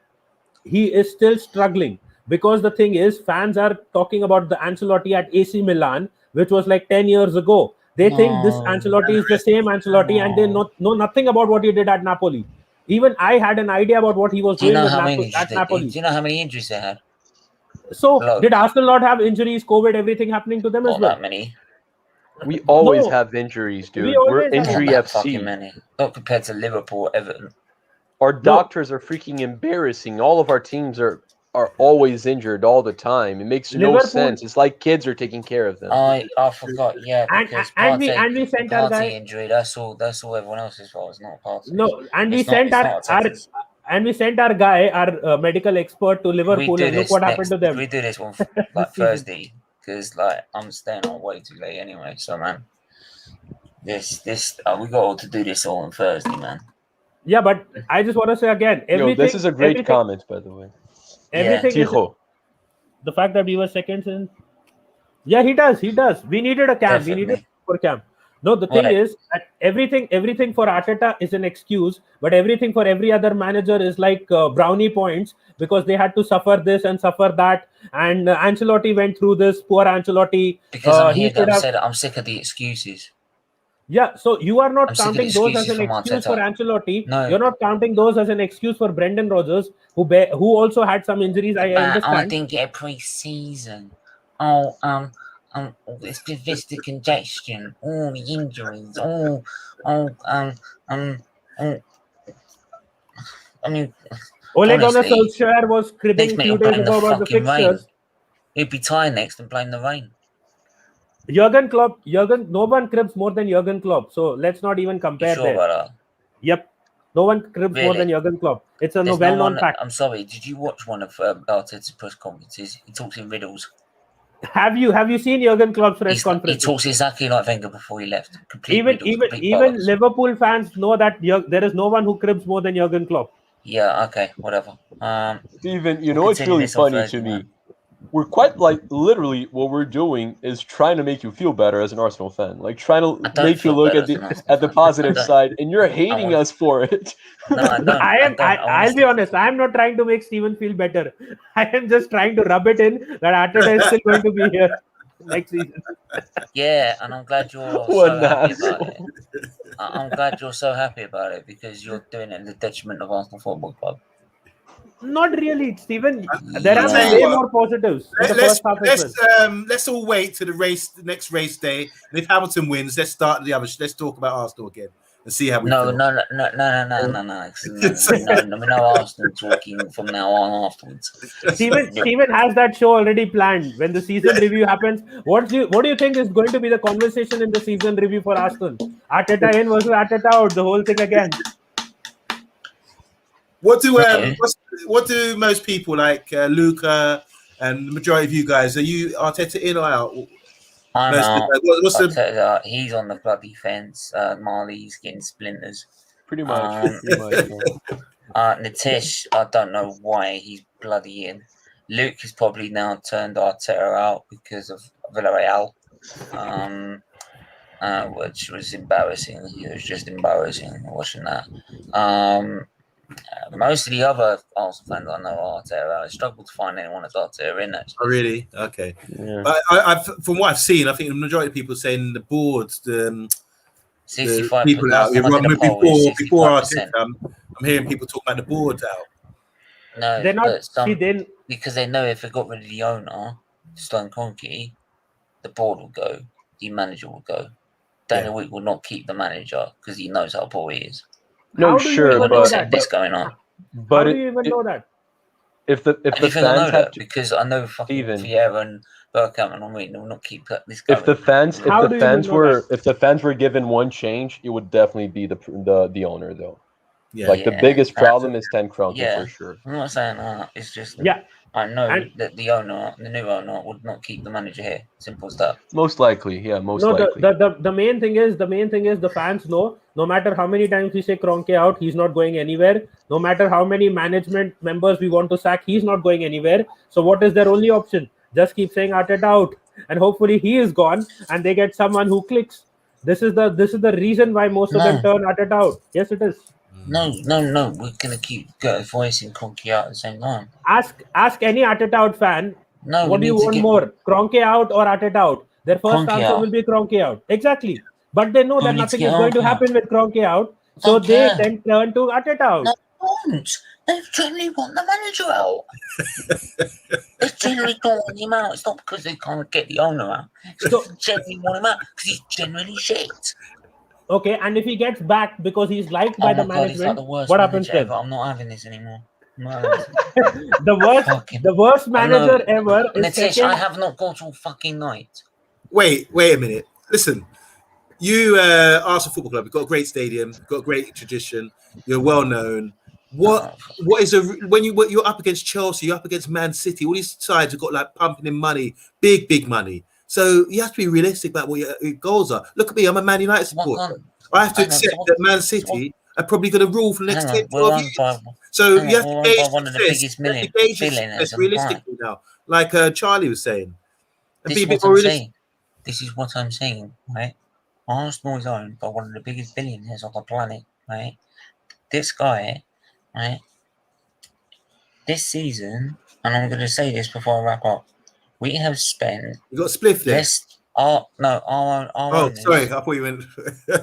he is still struggling? Because the thing is, fans are talking about the Ancelotti at AC Milan, which was like 10 years ago. They think this Ancelotti is the same Ancelotti, and they know nothing about what he did at Napoli. Even I had an idea about what he was doing at Napoli. Do you know how many injuries they had? So, did Arsenal not have injuries, COVID, everything happening to them as well? Not that many. We always have injuries, dude. We're injury FC. Many. Not compared to Liverpool, Everton. Our doctors are freaking embarrassing. All of our teams are always injured all the time. It makes no sense. It's like kids are taking care of them. I forgot, yeah. And we sent our guy injury. That's all everyone else's fault. It's not Partey. No, and we sent our guy, our medical expert, to Liverpool, and look what happened to them. We do this one like Thursday, because like I'm staying on way too late anyway. So man, this we got all to do this all on Thursday, man. Yeah, but I just want to say again, this is a great comment, by the way. Everything is, the fact that he was second in. Yeah, he does. We needed a camp. Definitely. We needed a camp. No, the thing is that everything for Arteta is an excuse, but everything for every other manager is like brownie points, because they had to suffer this and suffer that. And Ancelotti went through this. Poor Ancelotti. Because I'm sick of the excuses. Yeah, so you are not counting those as an excuse for Ancelotti. No. You're not counting those as an excuse for Brendan Rodgers, who also had some injuries. I understand. I didn't get a pre-season. It's the vista congestion. All the injuries. I mean, Ole Gunnar Solskjaer was cribbing a few days ago about the fixtures. He'd be tired next and playing the rain. Jurgen Klopp, no one cribs more than Jurgen Klopp. So let's not even compare sure about that? Yep. No one cribs more than Jurgen Klopp. It's a well-known fact. I'm sorry. Did you watch one of Arteta's press conferences? He talks in riddles. Have you seen Jurgen Klopp's press conference? He talks exactly like Wenger before he left. Even Liverpool fans know that there is no one who cribs more than Jurgen Klopp. Yeah. Okay. Whatever. Steven, you know what's really funny to me? We're quite literally what we're doing is trying to make you feel better as an Arsenal fan, like trying to make you look at the positive side, and you're hating us for it. No, I'll be honest. I'm not trying to make Steven feel better. I am just trying to rub it in that Arteta is still going to be here next season. Yeah, and I'm glad you're so happy about it. I'm glad you're so happy about it, because you're doing it in the detriment of Arsenal Football Club. Not really, Stephen. There are way more positives. Let's all wait to the next race day. And if Hamilton wins, let's start the other. Let's talk about Arsenal again and see how we feel. No, Arsenal talking from now on afterwards. Steven has that show already planned. When the season review happens, what do you think is going to be the conversation in the season review for Arsenal? Arteta in versus Arteta out, the whole thing again. What do most people like Luca and the majority of you guys? Are you Arteta in or out? I'm out. He's on the bloody fence. Marley's getting splinters. Pretty much. Nitish, I don't know why he's bloody in. Luke has probably now turned Arteta out because of Villarreal, which was embarrassing. It was just embarrassing watching that. Most of the other Arsenal fans I know are Arteta. I struggle to find anyone that's Arteta in that. Oh, really? Okay. Yeah. But I, from what I've seen, I think the majority of people saying the boards, the 65 people out. Before Arteta, I'm hearing people talk about the boards out. No, They're not. because they know if they got rid of the owner, Stone Kroenke, the board will go, the manager will go. Danny Wick will not keep the manager because he knows how poor he is. No, sure, but this going on. How do you even know that? If the fans have to, because I know fucking Vieira and Bergkamp and Henry will not keep this going. If the fans were given one change, it would definitely be the owner though. Yeah. Like the biggest problem is Ten Kroenke for sure. I'm not saying that. It's just I know that the new owner, would not keep the manager here. Simple as that. Most likely, yeah. Likely. The main thing is the fans know. No matter how many times we say Kroenke out, he's not going anywhere. No matter how many management members we want to sack, he's not going anywhere. So what is their only option? Just keep saying Arteta out, and hopefully he is gone, and they get someone who clicks. This is the reason why most of them turn Arteta out. Yes, it is. No. We're gonna keep voicing Kroenke out at the same time. Ask any Arteta out fan. No, what do you want more, Kroenke out or Arteta out? Their first Kroenke answer out. will be Kroenke out. Exactly. But they know that nothing is going to happen with Kroenke out, so they then turn to Arteta out. No, they generally want the manager out. They generally don't want him out. It's not because they can't get the owner out. They generally want him out because he's generally shit. Okay, and if he gets back because he's liked by the management, what happens then? I'm not having this anymore. The worst manager ever is Nitish, I have not got all fucking night. Wait a minute. Listen, you Arsenal Football Club, you've got a great stadium, you've got a great tradition, you're well known. What is when you're up against Chelsea, you're up against Man City, all these sides have got like pumping in money, big money. So you have to be realistic about what your goals are. Look at me, I'm a Man United supporter. I have to accept that Man City are probably going to rule for the next 10, 12 years. So you have to gauge one of the biggest billionaires realistically now, like Charlie was saying. And this be a bit more realistic. This is what I'm saying, right? Arsenal is owned by one of the biggest billionaires on the planet, right? This guy, right? This season, and I'm going to say this before I wrap up, we have spent. You got a spliff there. Our owners, sorry, I thought you meant.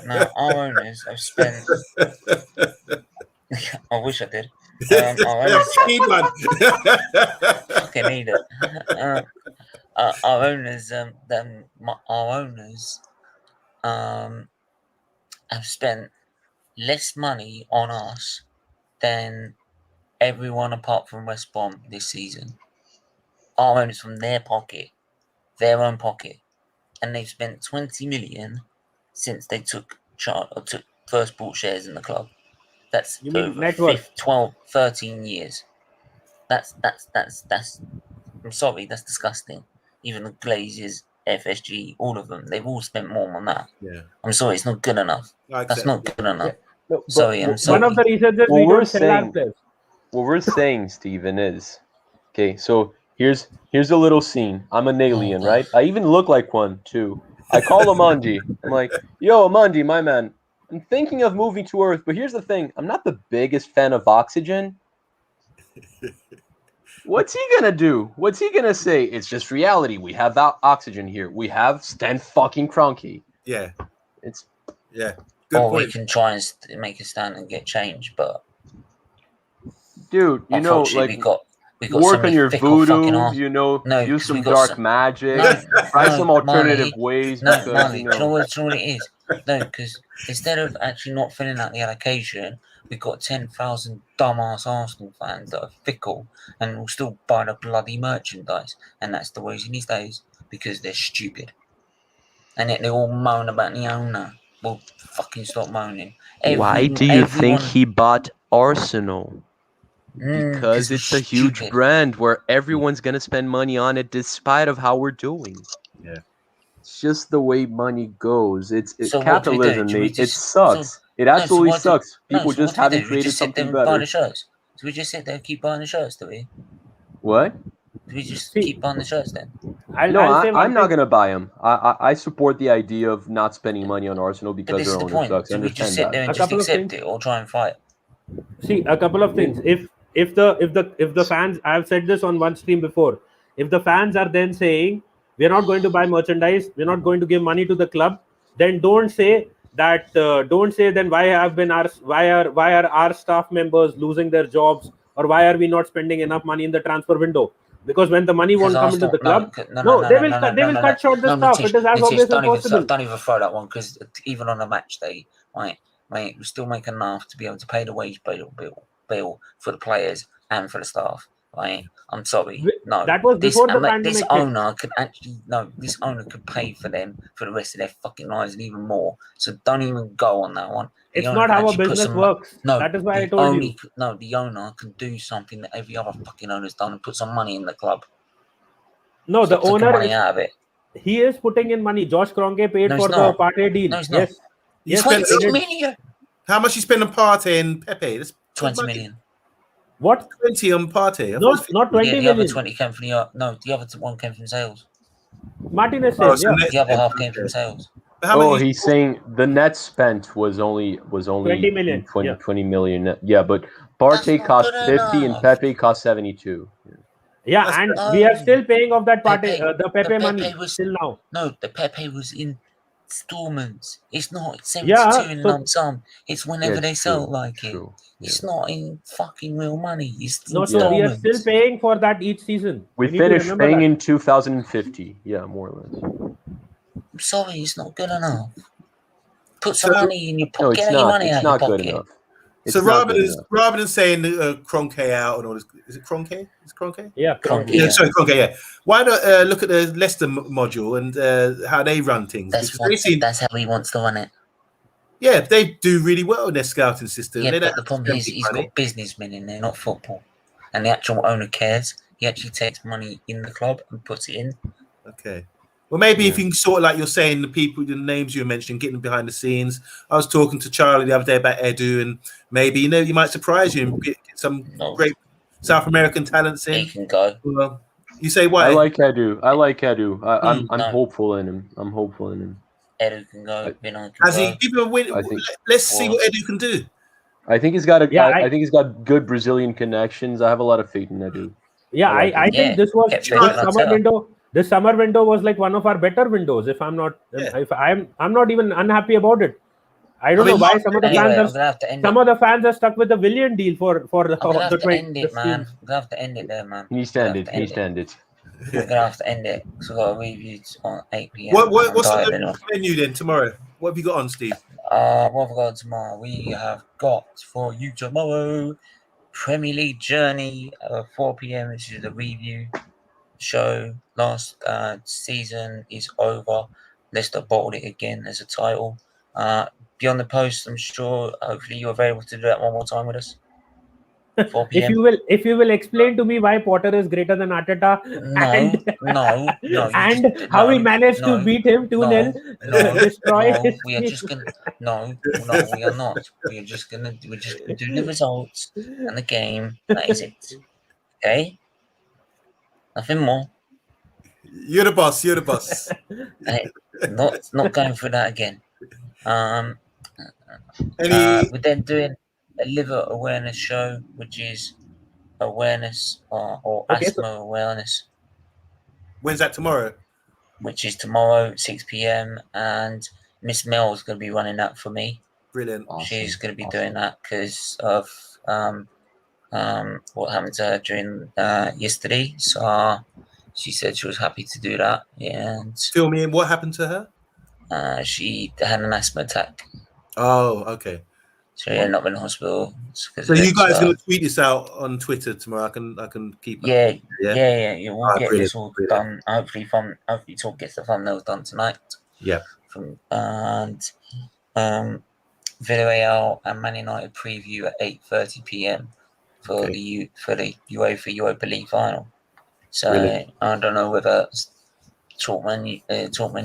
No, our owners have spent. I wish I did. Our owners. Fucking need it. Our owners, have spent less money on us than everyone apart from West Brom this season. Our owners from their own pocket, and they've spent 20 million since they took first bought shares in the club. That's over 12, 13 years. That's. I'm sorry, that's disgusting. Even the Glazers, FSG, all of them, they've all spent more on that. Yeah. I'm sorry, it's not good enough. That's not good enough. No, I'm sorry. One of the reasons is we don't sell our players. What we're saying, Steven, is okay. So here's a little scene. I'm an alien, right? I even look like one too. I call Amanji. I'm like, yo, Amanji, my man. I'm thinking of moving to Earth, but here's the thing. I'm not the biggest fan of oxygen. What's he gonna do? What's he gonna say? It's just reality. We have that oxygen here. We have Stan fucking Kroenke. Yeah. Good point. We can try and make a stand and get change, but dude, you know, like we got work on your voodoo. You know, use some dark magic. Try some alternative ways. Do you know what it is? No, because instead of actually not filling out the allocation, we've got 10,000 dumbass Arsenal fans that are fickle and will still buy the bloody merchandise. And that's the reason these days, because they're stupid. And yet they all moan about the owner. Well, fucking stop moaning. Why do you think he bought Arsenal? Because it's a huge brand where everyone's going to spend money on it despite of how we're doing. Yeah. It's just the way money goes. It's So capitalism, mate. It sucks. It absolutely sucks. People just haven't created something better. Buy the shirts. Do we just sit there and keep buying the shirts, do we? What? Do we just keep buying the shirts then? I'm not going to buy them. I support the idea of not spending money on Arsenal because their owner sucks. Do we just sit there and just accept it or try and fight? See, a couple of things. If the fans, I've said this on one stream before, if the fans are then saying we're not going to buy merchandise, we're not going to give money to the club, then don't say that. Don't say then why are our staff members losing their jobs, or why are we not spending enough money in the transfer window? Because when the money won't come into the club, they will cut short the staff. It is as obvious as possible. Don't even throw that one, because even on a match day, right, mate, we still make enough to be able to pay the wage bill for the players and for the staff. Right, I'm sorry. No, that was before the pandemic. This owner could pay for them for the rest of their fucking lives and even more. So don't even go on that one. It's not how a business works. No, that is why I told you. No, the owner can do something that every other fucking owner's done and put some money in the club. No, the owner money out of it. He is putting in money. Josh Kroenke paid for the Partey deal. No, he's not. Yes, 20 million. How much you spend on Partey and Pepe? That's 20 million. What? 20 on Partey? Not 20 million. The other 20 came from the other one came from sales. Martinez said, the other half came from sales. He's saying the net spent was only 20 million. 20 million net. Yeah, but Partey cost 50 and Pepe cost 72. Yeah, and we are still paying off that Partey, the Pepe money till now. No, the Pepe was in installments. It's not 72 in lump sum. It's whenever they sell it. It's not in fucking real money. It's no, so we are still paying for that each season. We finished paying in 2050. Yeah, more or less. I'm sorry, it's not good enough. Put some money in your pocket. No, it's get not. Your money it's out not your good pocket. enough. So rather than saying Kroenke out and all this, is it Kroenke? Is it Kroenke? Yeah, Kroenke. Yeah, sorry, Kroenke. Yeah. Why not look at the Leicester module and how they run things? That's how he wants to run it. Yeah, they do really well in their scouting system. Yeah, but the problem is he's got businessmen in there, not football. And the actual owner cares. He actually takes money in the club and puts it in. Okay. Well, maybe if you can sort of, like you're saying, the names you mentioned, getting behind the scenes. I was talking to Charlie the other day about Edu, and maybe, you might surprise you and get some great South American talents in. He can go. Well, you say why? I like Edu. I'm hopeful in him. Edu can go. Has he given a win? Let's see what Edu can do. I think he's got I think he's got good Brazilian connections. I have a lot of faith in Edu. Yeah, I think this was summer window. This summer window was like one of our better windows. If I'm not, if I'm not even unhappy about it. I don't know why some of the fans are stuck with the Willian deal for the 20. Man, we're gonna have to end it there, man. He needs to end it. We're gonna have to end it. So we've got a review on 8 p.m. What's the menu then tomorrow? What have you got on, Steve? What have we got tomorrow? We have got for you tomorrow Premier League Journey 4 p.m. This is the review show. Last season is over. Leicester bottled it again as a title. Beyond the Post, I'm sure. Hopefully, you're available to do that one more time with us. 4 p.m. If you will explain to me why Potter is greater than Arteta, and how he managed to beat him 2-0, destroy. We are just gonna we are not. We're just gonna do the results and the game. That is it. Okay. Nothing more. You're the boss. Hey, not going through that again. We're then doing a liver awareness show, which is awareness or asthma awareness. When's that tomorrow? Which is tomorrow, 6 p.m. And Miss Mel is going to be running that for me. Brilliant. Awesome. She's going to be doing that because of what happened to her during yesterday. So she said she was happy to do that. Yeah, and fill me in. What happened to her? She had an asthma attack. Oh, okay. So she ended up in the hospital. So you guys going to tweet this out on Twitter tomorrow? I can keep. Yeah. We'll get this all done. Hopefully, Talk gets the thumbnails done tonight. Yeah. And Villarreal and Man United preview at 8:30 p.m. for the UEFA Europa League final. So I don't know whether Talkman,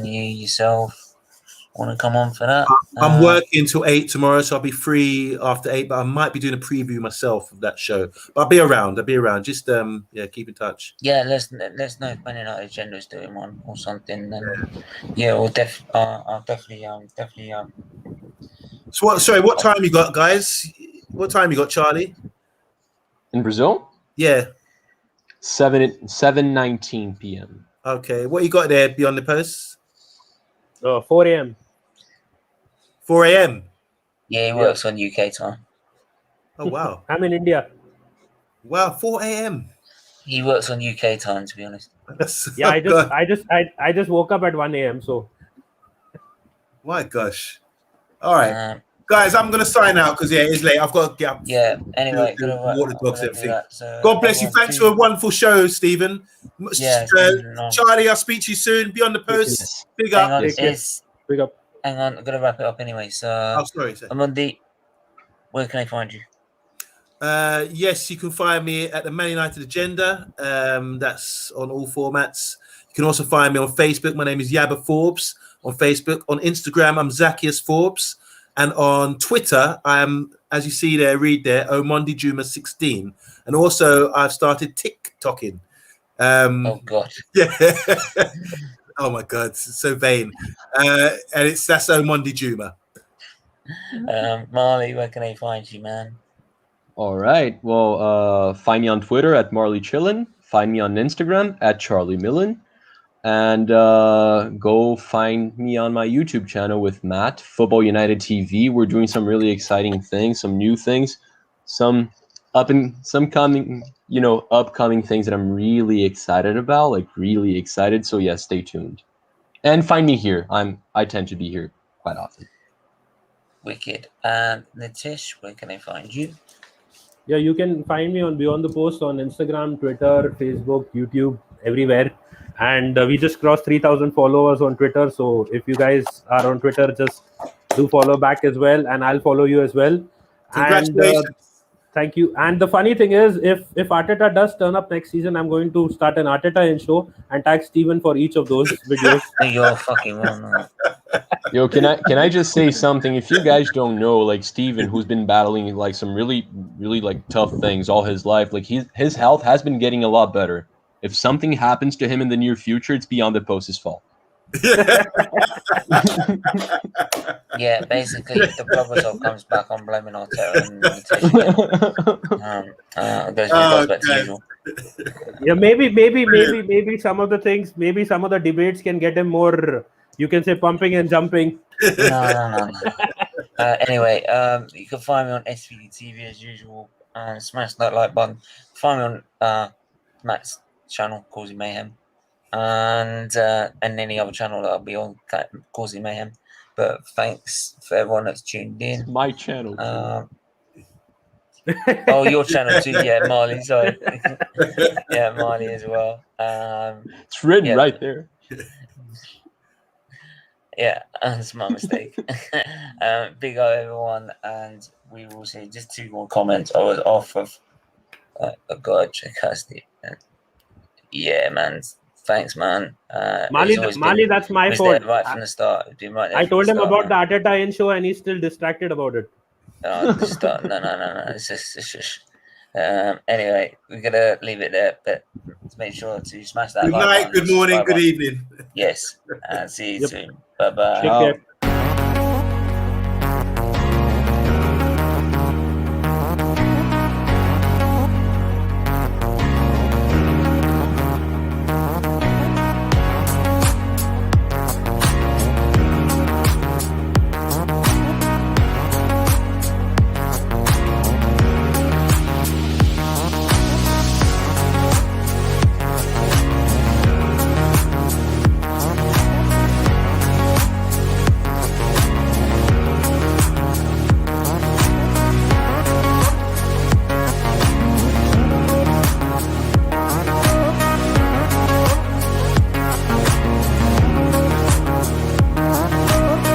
you yourself want to come on for that. I'm working till 8 tomorrow, so I'll be free after 8. But I might be doing a preview myself of that show. But I'll be around. Just keep in touch. Yeah, let's know if Man United Agenda is doing one or something. Then we'll I'll definitely. So what time you got, guys? What time you got, Charlie? In Brazil? Yeah. 7:19 p.m. Okay. What you got there beyond the post? 4 a.m. 4 a.m. Yeah, he works on UK time. Oh wow. I'm in India. Wow, 4 a.m. He works on UK time, to be honest. Yeah, I just woke up at 1 a.m. So. My gosh. All right. Guys, I'm going to sign out because, yeah, it's late. I've got to get up. Yeah, anyway. Water dogs, everything. So God bless you. Thanks for a wonderful show, Stephen. Yeah, Charlie, I'll speak to you soon. Be on the post. Yes. Big up. Big up. Hang on, I'm going to wrap it up anyway. So, sorry, sir. Monday, where can I find you? Yes, you can find me at the Man United Agenda. That's on all formats. You can also find me on Facebook. My name is Yabba Forbes on Facebook. On Instagram, I'm Zacchaeus Forbes. And on Twitter, I'm, as you see there, read there, Omondi Juma 16. And also, I've started TikToking. Oh, God. Yeah. Oh, my God. It's so vain. And that's Omondi Juma. Marley, where can I find you, man? All right. Well, find me on Twitter at Marley Chillin. Find me on Instagram at Charlie Millen. And go find me on my YouTube channel with Matt, Football United TV. We're doing some really exciting things, some new things, some upcoming things that I'm really excited about, like really excited. So yeah, stay tuned. And find me here. I tend to be here quite often. Wicked. And Nitish, where can I find you? Yeah, you can find me on Beyond the Post on Instagram, Twitter, Facebook, YouTube, everywhere. And we just crossed 3,000 followers on Twitter. So if you guys are on Twitter, just do follow back as well. And I'll follow you as well. Congratulations. And, thank you. And the funny thing is, if Arteta does turn up next season, I'm going to start an Arteta in show and tag Steven for each of those videos. You're fucking wrong. Yo, can I just say something? If you guys don't know, like Steven, who's been battling like some really, really like tough things all his life, like his health has been getting a lot better. If something happens to him in the near future, it's Beyond the Post's fault. Yeah, basically, if the Brother's comes back, I'm blaming Arteta and goes back to usual. Yeah, maybe some of the things, maybe some of the debates can get him more, you can say, pumping and jumping. No. Anyway, you can find me on SFeatleyTV as usual. Smash that like button. Find me on Matt's channel, Causing Mayhem, and any other channel that I'll be on, Causing Mayhem. But thanks for everyone that's tuned in. It's my channel. Oh, your channel too, yeah, Marley. Sorry, yeah, Marley as well. It's written right there. Yeah, that's my mistake. Big up everyone, and we will see. Just 2 more comments. I was off of a god, Chakasti. Yeah, man. Thanks, man. Mali, that's my fault. Right from the start. I told him about the Arteta in show, and he's still distracted about it. No. It's just. Anyway, we're gonna leave it there, but make sure to smash that. Good night, good morning, good evening. Yes, and see you soon. Bye bye. Take care.